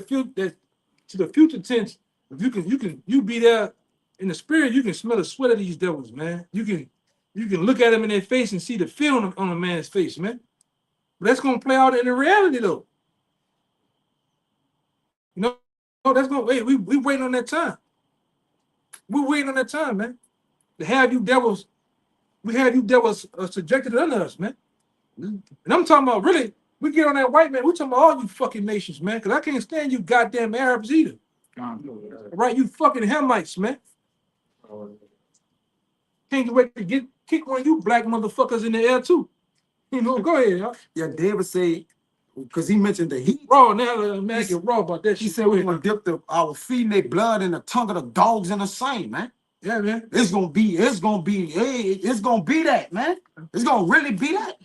future tense. You be there in the spirit. You can smell the sweat of these devils, man. You can look at them in their face and see the fear on a man's face, man. But that's gonna play out in the reality, though. You know, that's gonna wait. We waiting on that time. We're waiting on that time, man. To have you devils, we have you devils subjected under us, man. And I'm talking about really. We get on that white man. We're talking about all you fucking nations, man. Because I can't stand you goddamn Arabs either. Right, you fucking Hamites, man. Can't wait to kick one of you black motherfuckers in the air too. You know, go ahead, y'all. Yeah, David said, because he mentioned the heat. Raw now, man, get raw about that shit. He said we're gonna dip our feet in their blood and the tongue of the dogs in the same, man. Yeah, man. It's gonna be that, man. It's gonna really be that.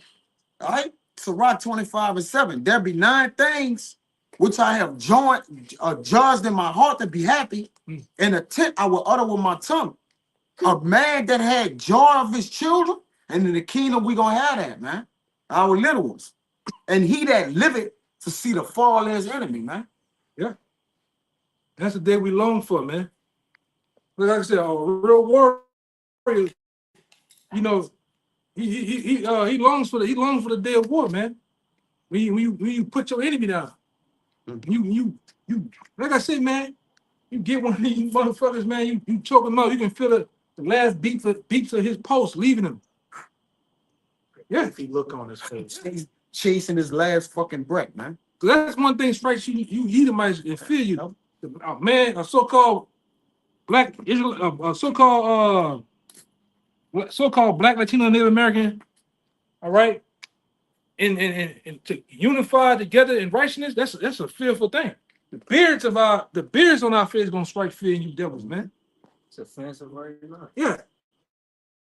All right. So Rock 25:7. There be 9 things which I have judged in my heart to be happy, and a 10 I will utter with my tongue. A man that had joy of his children, and in the kingdom we gonna have that, man. Our little ones. And he that liveth to see the fall of his enemy, man. Yeah. That's the day we long for, man. But like I said, a real warrior, you know, he longs for the day of war, man. When you put your enemy down. You like I said, man, you get one of these motherfuckers, man, you choke him out, you can feel the last beats of his pulse leaving him. Yeah. If he look on his face. He's chasing his last fucking breath, man. So that's one thing strikes you Edomites and fear you. Man, a so-called black Israel, so-called black Latino Native American, all right, and to unify together in righteousness, that's a fearful thing. The beards on our face gonna strike fear in you devils, man. It's offensive, right? Yeah.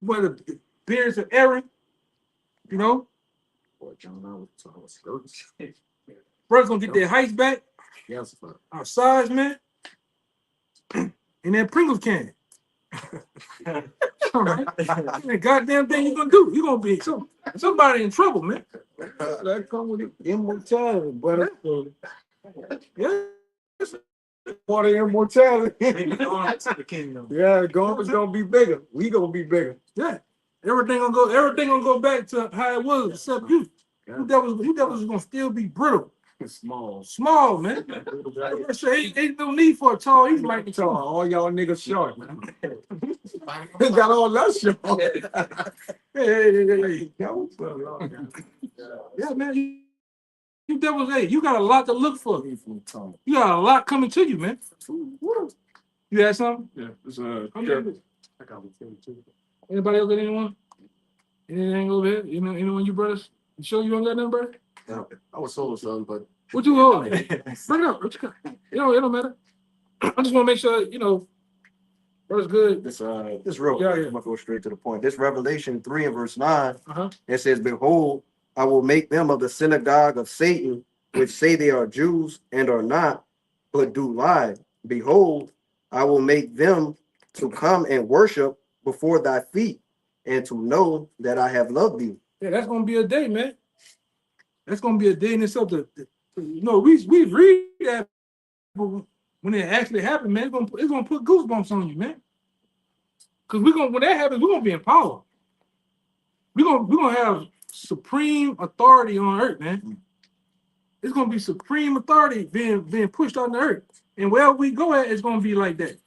But the beards of Aaron, you know. Boy, John, Brothers gonna get their heights back. Yes, sir. Our size, man. In that Pringles can. The goddamn thing you gonna do? You gonna be somebody in trouble, man. That come with immortality, brother. Yeah. For the immortality. The kingdom. Yeah, government's gonna be bigger. We gonna be bigger. Yeah. Everything gonna go back to how it was, except you. You devils is gonna still be brittle. Small, man. Ain't no need for a tall. He's like So all y'all niggas short, man. They got all that short. Hey. Yeah, man. You devils, hey, you got a lot to look for. You got a lot coming to you, man. You had something? Yeah, it's Anybody else got anyone? Anything over here? Anyone you brothers? You sure you don't got nothing, brother? Yeah, I was sold something, but What you holding? Bring it up. What you got? It don't matter. I just want to make sure, brother's good. this real Yeah, quick, yeah. I'm gonna go straight to the point. This Revelation 3 and verse 9, Uh-huh. it says, "Behold, I will make them of the synagogue of Satan, which say they are Jews and are not, but do lie. Behold, I will make them to come and worship before thy feet, and to know that I have loved thee." Yeah, that's gonna be a day, man. That's gonna be a day in itself. We read that, but when it actually happened, man, it's gonna put goosebumps on you, man. Because when that happens, we're gonna be in power. We're gonna have supreme authority on earth, man. It's gonna be supreme authority being pushed on the earth, and wherever we go at, it's gonna be like that.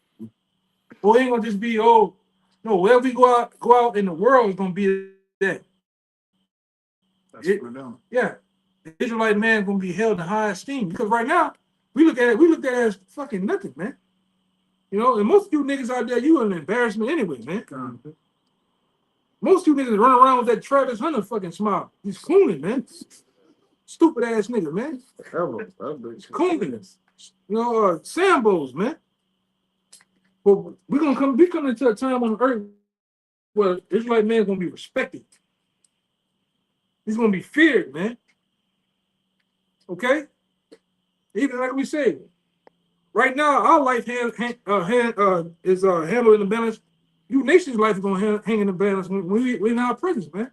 Or it ain't gonna just be wherever we go out in the world, it's gonna be that. Yeah, the Israelite man gonna be held in high esteem because right now we look at it as fucking nothing, man. And most of you niggas out there, you an embarrassment anyway, man. Most of you niggas run around with that Travis Hunter fucking smile. He's cooning, man. Stupid ass nigga, man. Cooning. Sambos, man. But we coming into a time on earth where Israelite man's gonna be respected. He's gonna be feared, man. Okay? Even like we say, right now our life is handled in the balance. You nation's life is gonna hang in the balance when we in our presence, man.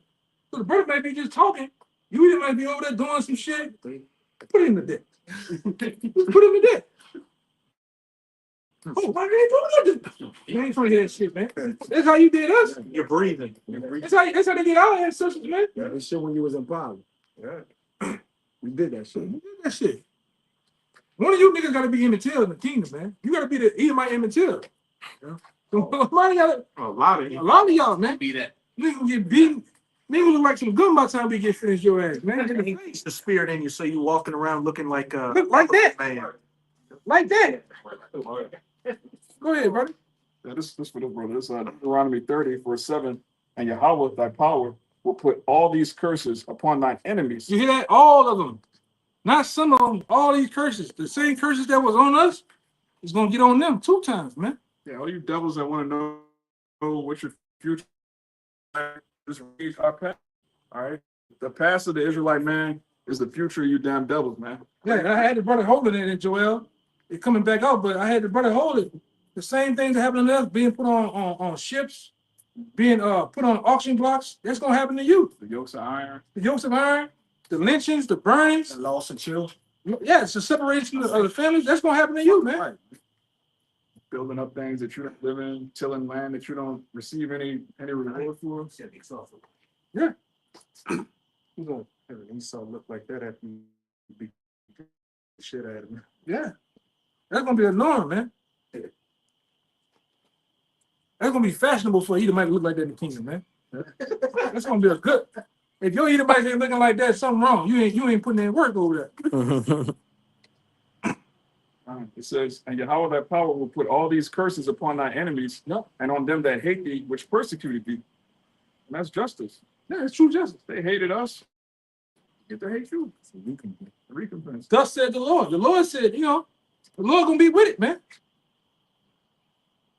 So the brother might be just talking. You either might be over there doing some shit. Put him in the deck. Put him in the deck. Oh, why they doing that? You ain't trying to hear that shit, man. That's how you did us. You're breathing. That's how they did our ancestors, man. Yeah, that shit when you was in power. Yeah. We did that shit. We did that shit. One of you niggas gotta be Emmett Till in the kingdom, man. You gotta be the Edomite Emmett Till. Yeah. A lot of y'all, man. Be that. Niggas get beaten. Niggas look like some gun by the time we get finished your ass, man. In the face. It's the spirit in you, so you walking around looking like Look like that. man. Like that. Go ahead, brother. Yeah, this for the brother. This Deuteronomy 30, verse 7. "And Yahawah, thy power, will put all these curses upon thine enemies." You hear that? All of them. Not some of them. All these curses. The same curses that was on us is gonna get on them 2 times, man. Yeah, all you devils that want to know what your future is, just read our past. All right. The past of the Israelite man is the future of you damn devils, man. Yeah, and I had the brother holding it in Joel. It's coming back out, but I had the brother hold it. The same things that happened to us, being put on ships, being put on auction blocks, that's gonna happen to you. The yokes of iron. The yokes of iron, the lynchings, the burnings, The loss of children. yeah, it's the separation of the families. That's gonna happen to you, man. Right. Building up things that you don't live in, tilling land that you don't receive any reward for. Yeah. You gonna have Esau look like that after you beat the shit out of him. Yeah. That's gonna be a norm, man. That's gonna be fashionable for Edomite to look like that in the kingdom, man. That's gonna be a good. If your Edomite ain't looking like that, something wrong. You ain't putting in work over there. It says, "And Yahawah thy power will put all these curses upon thy enemies, Yep. and on them that hate thee, which persecuted thee." And that's justice. Yeah, it's true justice. They hated us. Get to hate you. Recompense. Thus said the Lord. The Lord said, the Lord gonna be with it, man.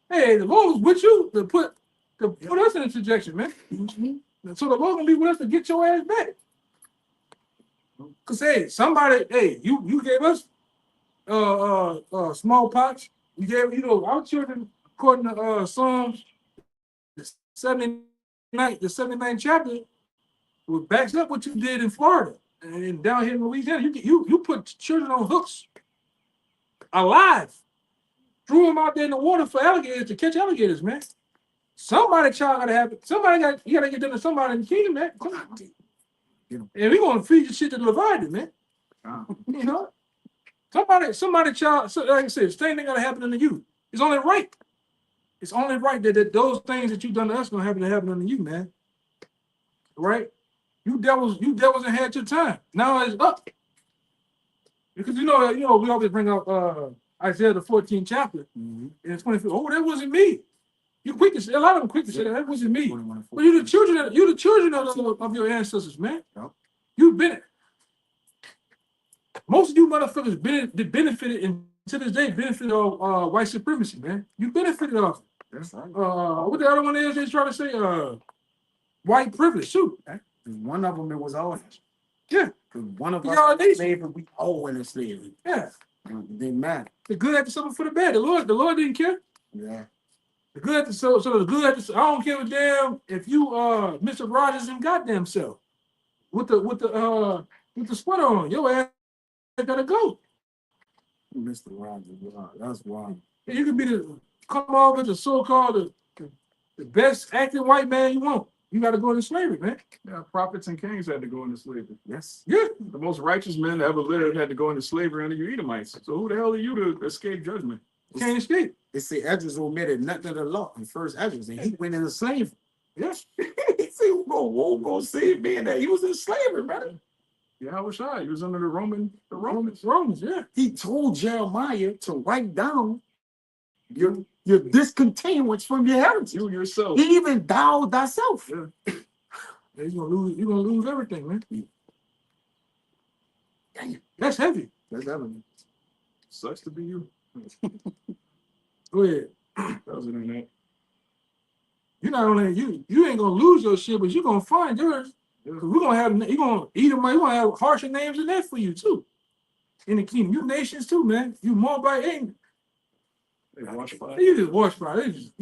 Hey, the Lord was with you to put us in a trajectory, man. So the Lord gonna be with us to get your ass back. Cause hey, you gave us smallpox. You gave our children, according to Psalms, the 79th chapter, which backs up what you did in Florida and down here in Louisiana. You put children on hooks alive, threw them out there in the water for alligators to catch alligators, man. Somebody child gotta have it. You gotta get done to somebody in the kingdom, man. And we gonna feed the shit to the Leviathan, man. You know, somebody child. So like I said, same thing gotta happen to you. It's only right. It's only right that those things that you've done to us gonna happen to you, man. Right? You devils ain't had your time. Now it's up. Because you know, we always bring up Isaiah the 14th chapter in 24. Oh, that wasn't me. You quick to say, a lot of them quick to say that wasn't me. But you're the children of your ancestors, man. You've been it. Most of you motherfuckers benefited and to this day benefited of white supremacy, man. You benefited off it. That's right. What the other one is they try to say? White privilege, too. One of them, it was ours. Yeah. One of Y'all us in slavery, we all in slavery. Yeah. It didn't matter. The good had to suffer for the bad. The Lord didn't care. Yeah. The good had to so the good had to. I don't give a damn if you Mr. Rogers and goddamn self with the sweater on. Your ass gotta go. Mr. Rogers, wow, that's wild. You could be come over with the so-called the best acting white man you want. You got to go into slavery, man. Yeah, prophets and kings had to go into slavery. Yes. Yeah. The most righteous men that ever lived had to go into slavery under you Edomites. So who the hell are you to escape judgment? You can't escape. They say Ezra's omitted nothing of the law in first Ezra's, and he went into slavery. Yes. He said, "Whoa, go save me," and that he was in slavery, brother. YAHAWASHI, he was under the Romans. Romans, yeah. He told Jeremiah to write down your discontinuance from your heritage. You yourself. He even thou thyself. Yeah. You're gonna lose everything, man. Damn. That's heavy. That's heavy. Sucks to be you. Go ahead. That was it in that. You're not only you ain't gonna lose your shit, but you're gonna find yours. Because we're gonna have you're gonna have harsher names than that for you too. In the kingdom. You nations too, man. You Moabite ain't. They wash fire. You just wash fire. They just,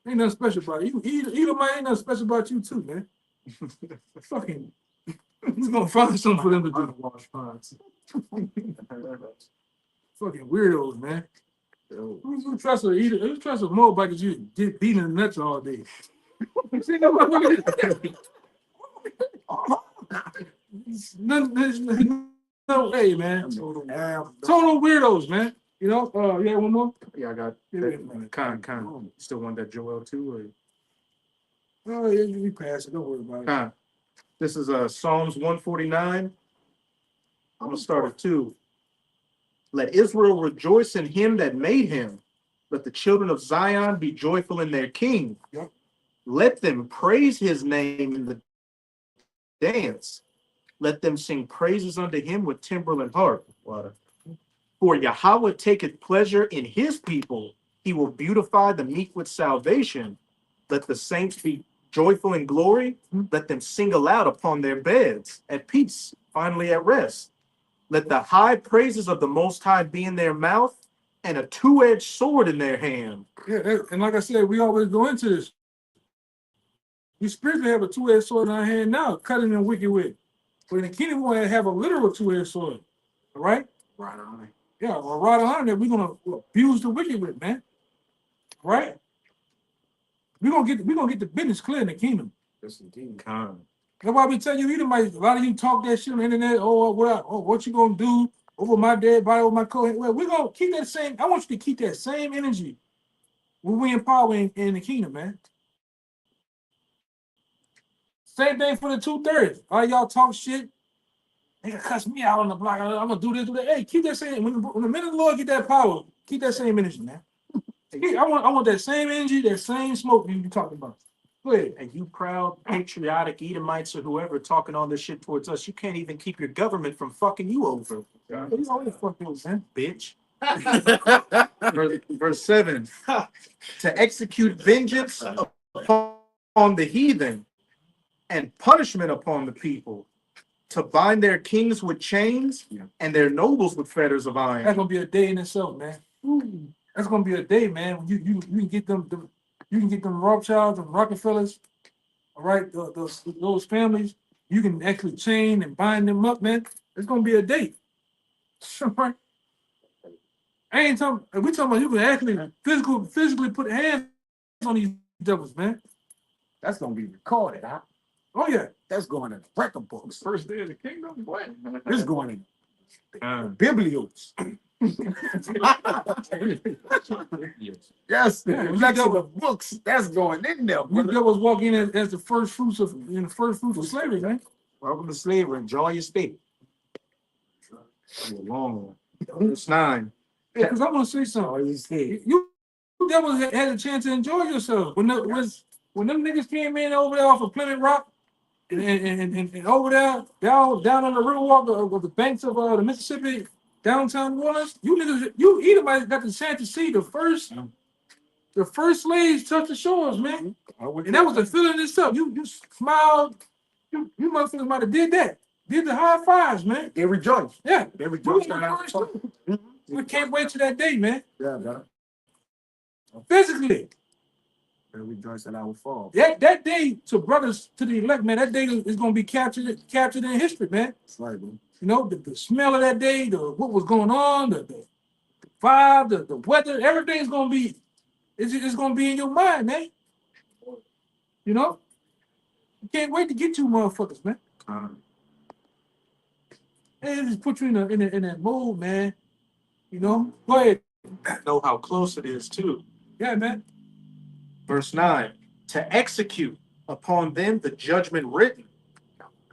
ain't nothing special about you. Edomite ain't nothing special about you too, man. Fucking, he's gonna find something for them to do. Wash fires. Fucking weirdos, man. Who trust a Moabite because you get beaten in the nuts all day? See, no way, man. Total weirdos, man. You know, yeah, one more. Yeah, I got Con. Still want that Joel too? Oh, yeah, we passed it. Don't worry about it. Con. This is Psalms 149. I'm gonna start at 2. Let Israel rejoice in him that made him. Let the children of Zion be joyful in their king. Yep. Let them praise his name in the dance. Let them sing praises unto him with timbrel and harp. For Yahweh taketh pleasure in his people. He will beautify the meek with salvation. Let the saints be joyful in glory. Let them sing aloud upon their beds, at peace, finally at rest. Let the high praises of the Most High be in their mouth, and a two-edged sword in their hand. Yeah, and like I said, we always go into this. We spiritually have a two-edged sword in our hand now, cutting them wicked with. But in the kingdom, we're going to have a literal two-edged sword. All right? Right on. Yeah, a rod of iron that we're going to abuse the wicked with, man. Right? We're gonna get the business clear in the kingdom. Yes, indeed. Con. That's why we tell you, a lot of you talk that shit on the internet. What you gonna do over my dead body, over my coat? Well, we're gonna keep that same. I want you to keep that same energy when we in power in the kingdom, man. Same thing for the 2/3. All y'all talk shit. They gonna cuss me out on the block. I'm gonna do this, do that. Hey, keep that same. When the minute the Lord get that power, keep that same energy, man. I want that same energy, that same smoke you talking about. Go ahead. And you proud, patriotic Edomites or whoever talking all this shit towards us, you can't even keep your government from fucking you over. You always fuck those, man. Bitch. Verse 7. To execute vengeance upon the heathen and punishment upon the people, to bind their kings with chains and their nobles with fetters of iron. That's gonna be a day in itself, man. That's gonna be a day, man. When you can get them You can get them Rothschilds and Rockefellers, all right, those families. You can actually chain and bind them up, man. It's gonna be a day. Right? I ain't talking. We talking about you can actually physically put hands on these devils, man. That's gonna be recorded, huh? Oh yeah, That's going in the record books. First day of the kingdom, what? This going in Biblios. Yes, Yeah, lexical books. That's going in there. you brother. devils walk in as the first fruits of slavery, man. Welcome to slavery. Enjoy your stay. Long one. Verse 9. Yeah, because I want to say something. You devils had a chance to enjoy yourself when them niggas came in over there off of Plymouth Rock and over there down on the riverwalk of the banks of the Mississippi, downtown New Orleans. You Edomites got the chance to see the first slaves touch the shores, man. And that was a feeling in itself. You smiled. You motherfuckers might have did that. Did the high fives, man. They rejoice. Yeah. They rejoice. We can't wait till that day, man. Yeah, brother. Physically. They rejoice at our fall. That day to brothers to the elect, man, that day is gonna be captured in history, man. That's right, bro. You know, the smell of that day, what was going on, the vibe, the weather, everything's gonna be it's gonna be in your mind, man. You know? You can't wait to get you motherfuckers, man. It just put you in that mood, man. You know? Go ahead. Know how close it is, too. Yeah, man. Verse 9. To execute upon them the judgment written.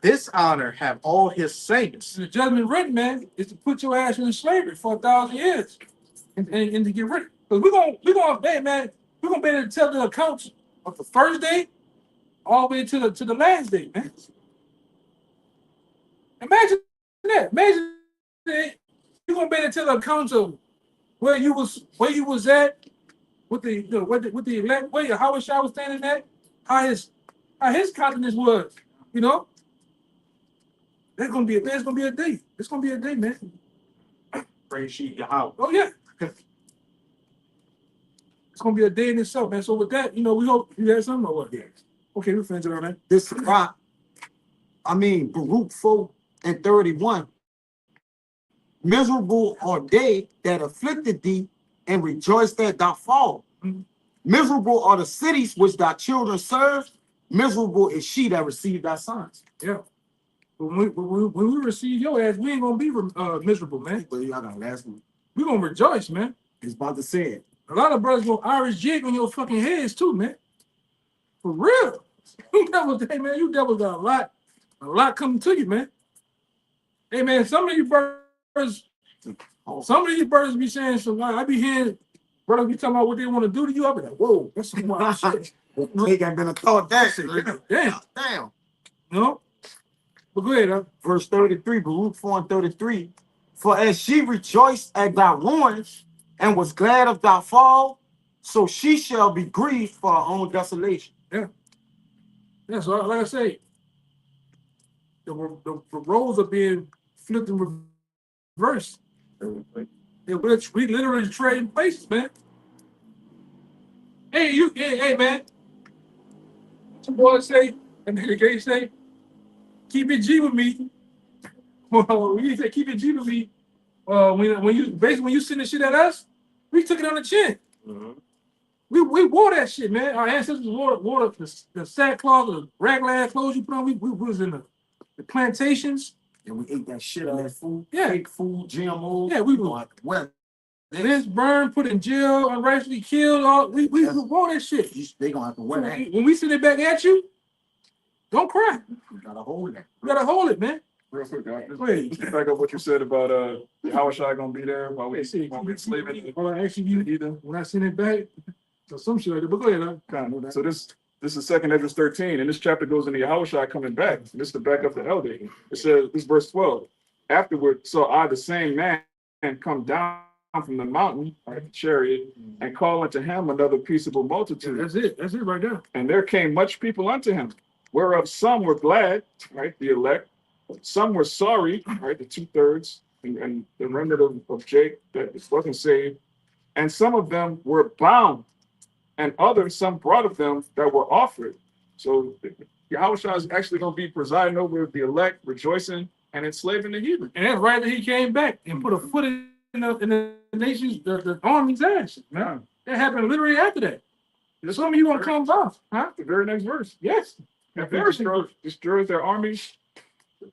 This honor have all his saints. The judgment written, man, is to put your ass in slavery for 1,000 years and to get rid. Because we're gonna be able to tell the accounts of the first day all the way to the last day, man. Imagine that. Imagine that you're gonna be able to tell the accounts of where you was at with the elect, where YAHAWASHI was standing at, how his countenance was, you know. There's gonna be a day. It's gonna be a day, man. Praise ye Yahweh. Oh yeah. It's gonna be a day in itself, man. So with that, you know, we hope you had something or what? Yeah. Okay, we're finished on that. This rock, Baruch 4 and 31. Miserable are they that afflicted thee and rejoice at thy fall. Miserable are the cities which thy children serve. Miserable is she that received thy sons. Yeah. When we receive your ass, we ain't gonna be miserable, man. But y'all got last one. We gonna rejoice, man. It's about to say it. A lot of brothers gonna Irish jig on your fucking heads too, man. For real. You devils, hey man, you devils got a lot coming to you, man. Hey man, some of you brothers be saying some. I be hearing brothers be talking about what they want to do to you. I be like, whoa, that's some wild shit. They got been taught that shit. Damn. No. But go ahead, huh? Verse 33, Baruch 4 and 33. For as she rejoiced at thy ruins and was glad of thy fall, so she shall be grieved for her own desolation. Yeah. Yeah, so like I say, the roles are being flipped and reversed. We literally trading places, man. Hey, man. Some boys say, and the gay say, keep it G with me. Well, when you say keep it G with me, when you send the shit at us, we took it on the chin. We wore that shit, man. Our ancestors wore the sackcloth, the raglan clothes you put on. We was in the plantations. And we ate that shit out of food. Yeah. Fake food, GMO. Yeah, we were well. This burned, put in jail, unrightfully killed. We wore that shit. They gonna have to wear that. When we send it back at you, don't cry. You gotta hold it. You gotta hold it, man. Real quick, guys. Wait. Just back up what you said about YAHAWASHI gonna be there while we enslaving either when I send it back, or some shit like that. But go ahead, kind of. So this is 2 Ezra 13, and this chapter goes into YAHAWASHI coming back. This is to back up the elder. It says, this is verse 12. Afterward saw I the same man come down from the mountain, right, the chariot, and call unto him another peaceable multitude. That's it right there. And there came much people unto him, whereof some were glad, right, the elect, some were sorry, right, the 2/3, and the remnant of Jake that wasn't saved, and some of them were bound and others, some brought of them that were offered. So Yahushua is actually going to be presiding over the elect, rejoicing and enslaving the heathen. And that's right that he came back and put a foot in the nation's, the army's ass, man. That happened literally after that. There's something he gonna come off, huh? The very next verse. Yes. If he destroys their armies,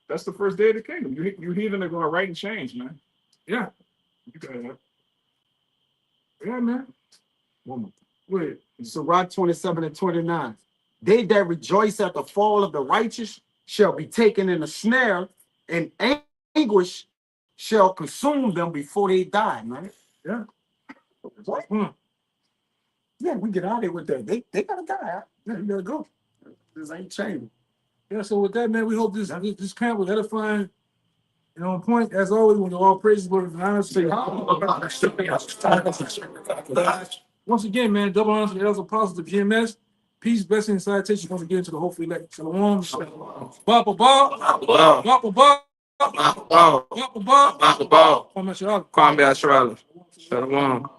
that's the first day of the kingdom. You heathen are going to write and change, man. Yeah. You got that. Yeah, man. Wait, Sirach 27 and 29. They that rejoice at the fall of the righteous shall be taken in a snare, and anguish shall consume them before they die, man. Yeah. Yeah, we get out of there with that. They gotta die. Huh? Yeah, you gotta go. This ain't changing. Yeah, so with that, man, we hope this camp was edifying. You know, on point, as always, when all praises, glory, and honor to once again, man, double honors to the elders apostles of GMS. Peace, blessing, and salutation once again to the hopefully elect. Shalawam. Baba Bob. Baba Bob. Baba Bob. Kwame Asherala. Shalawam.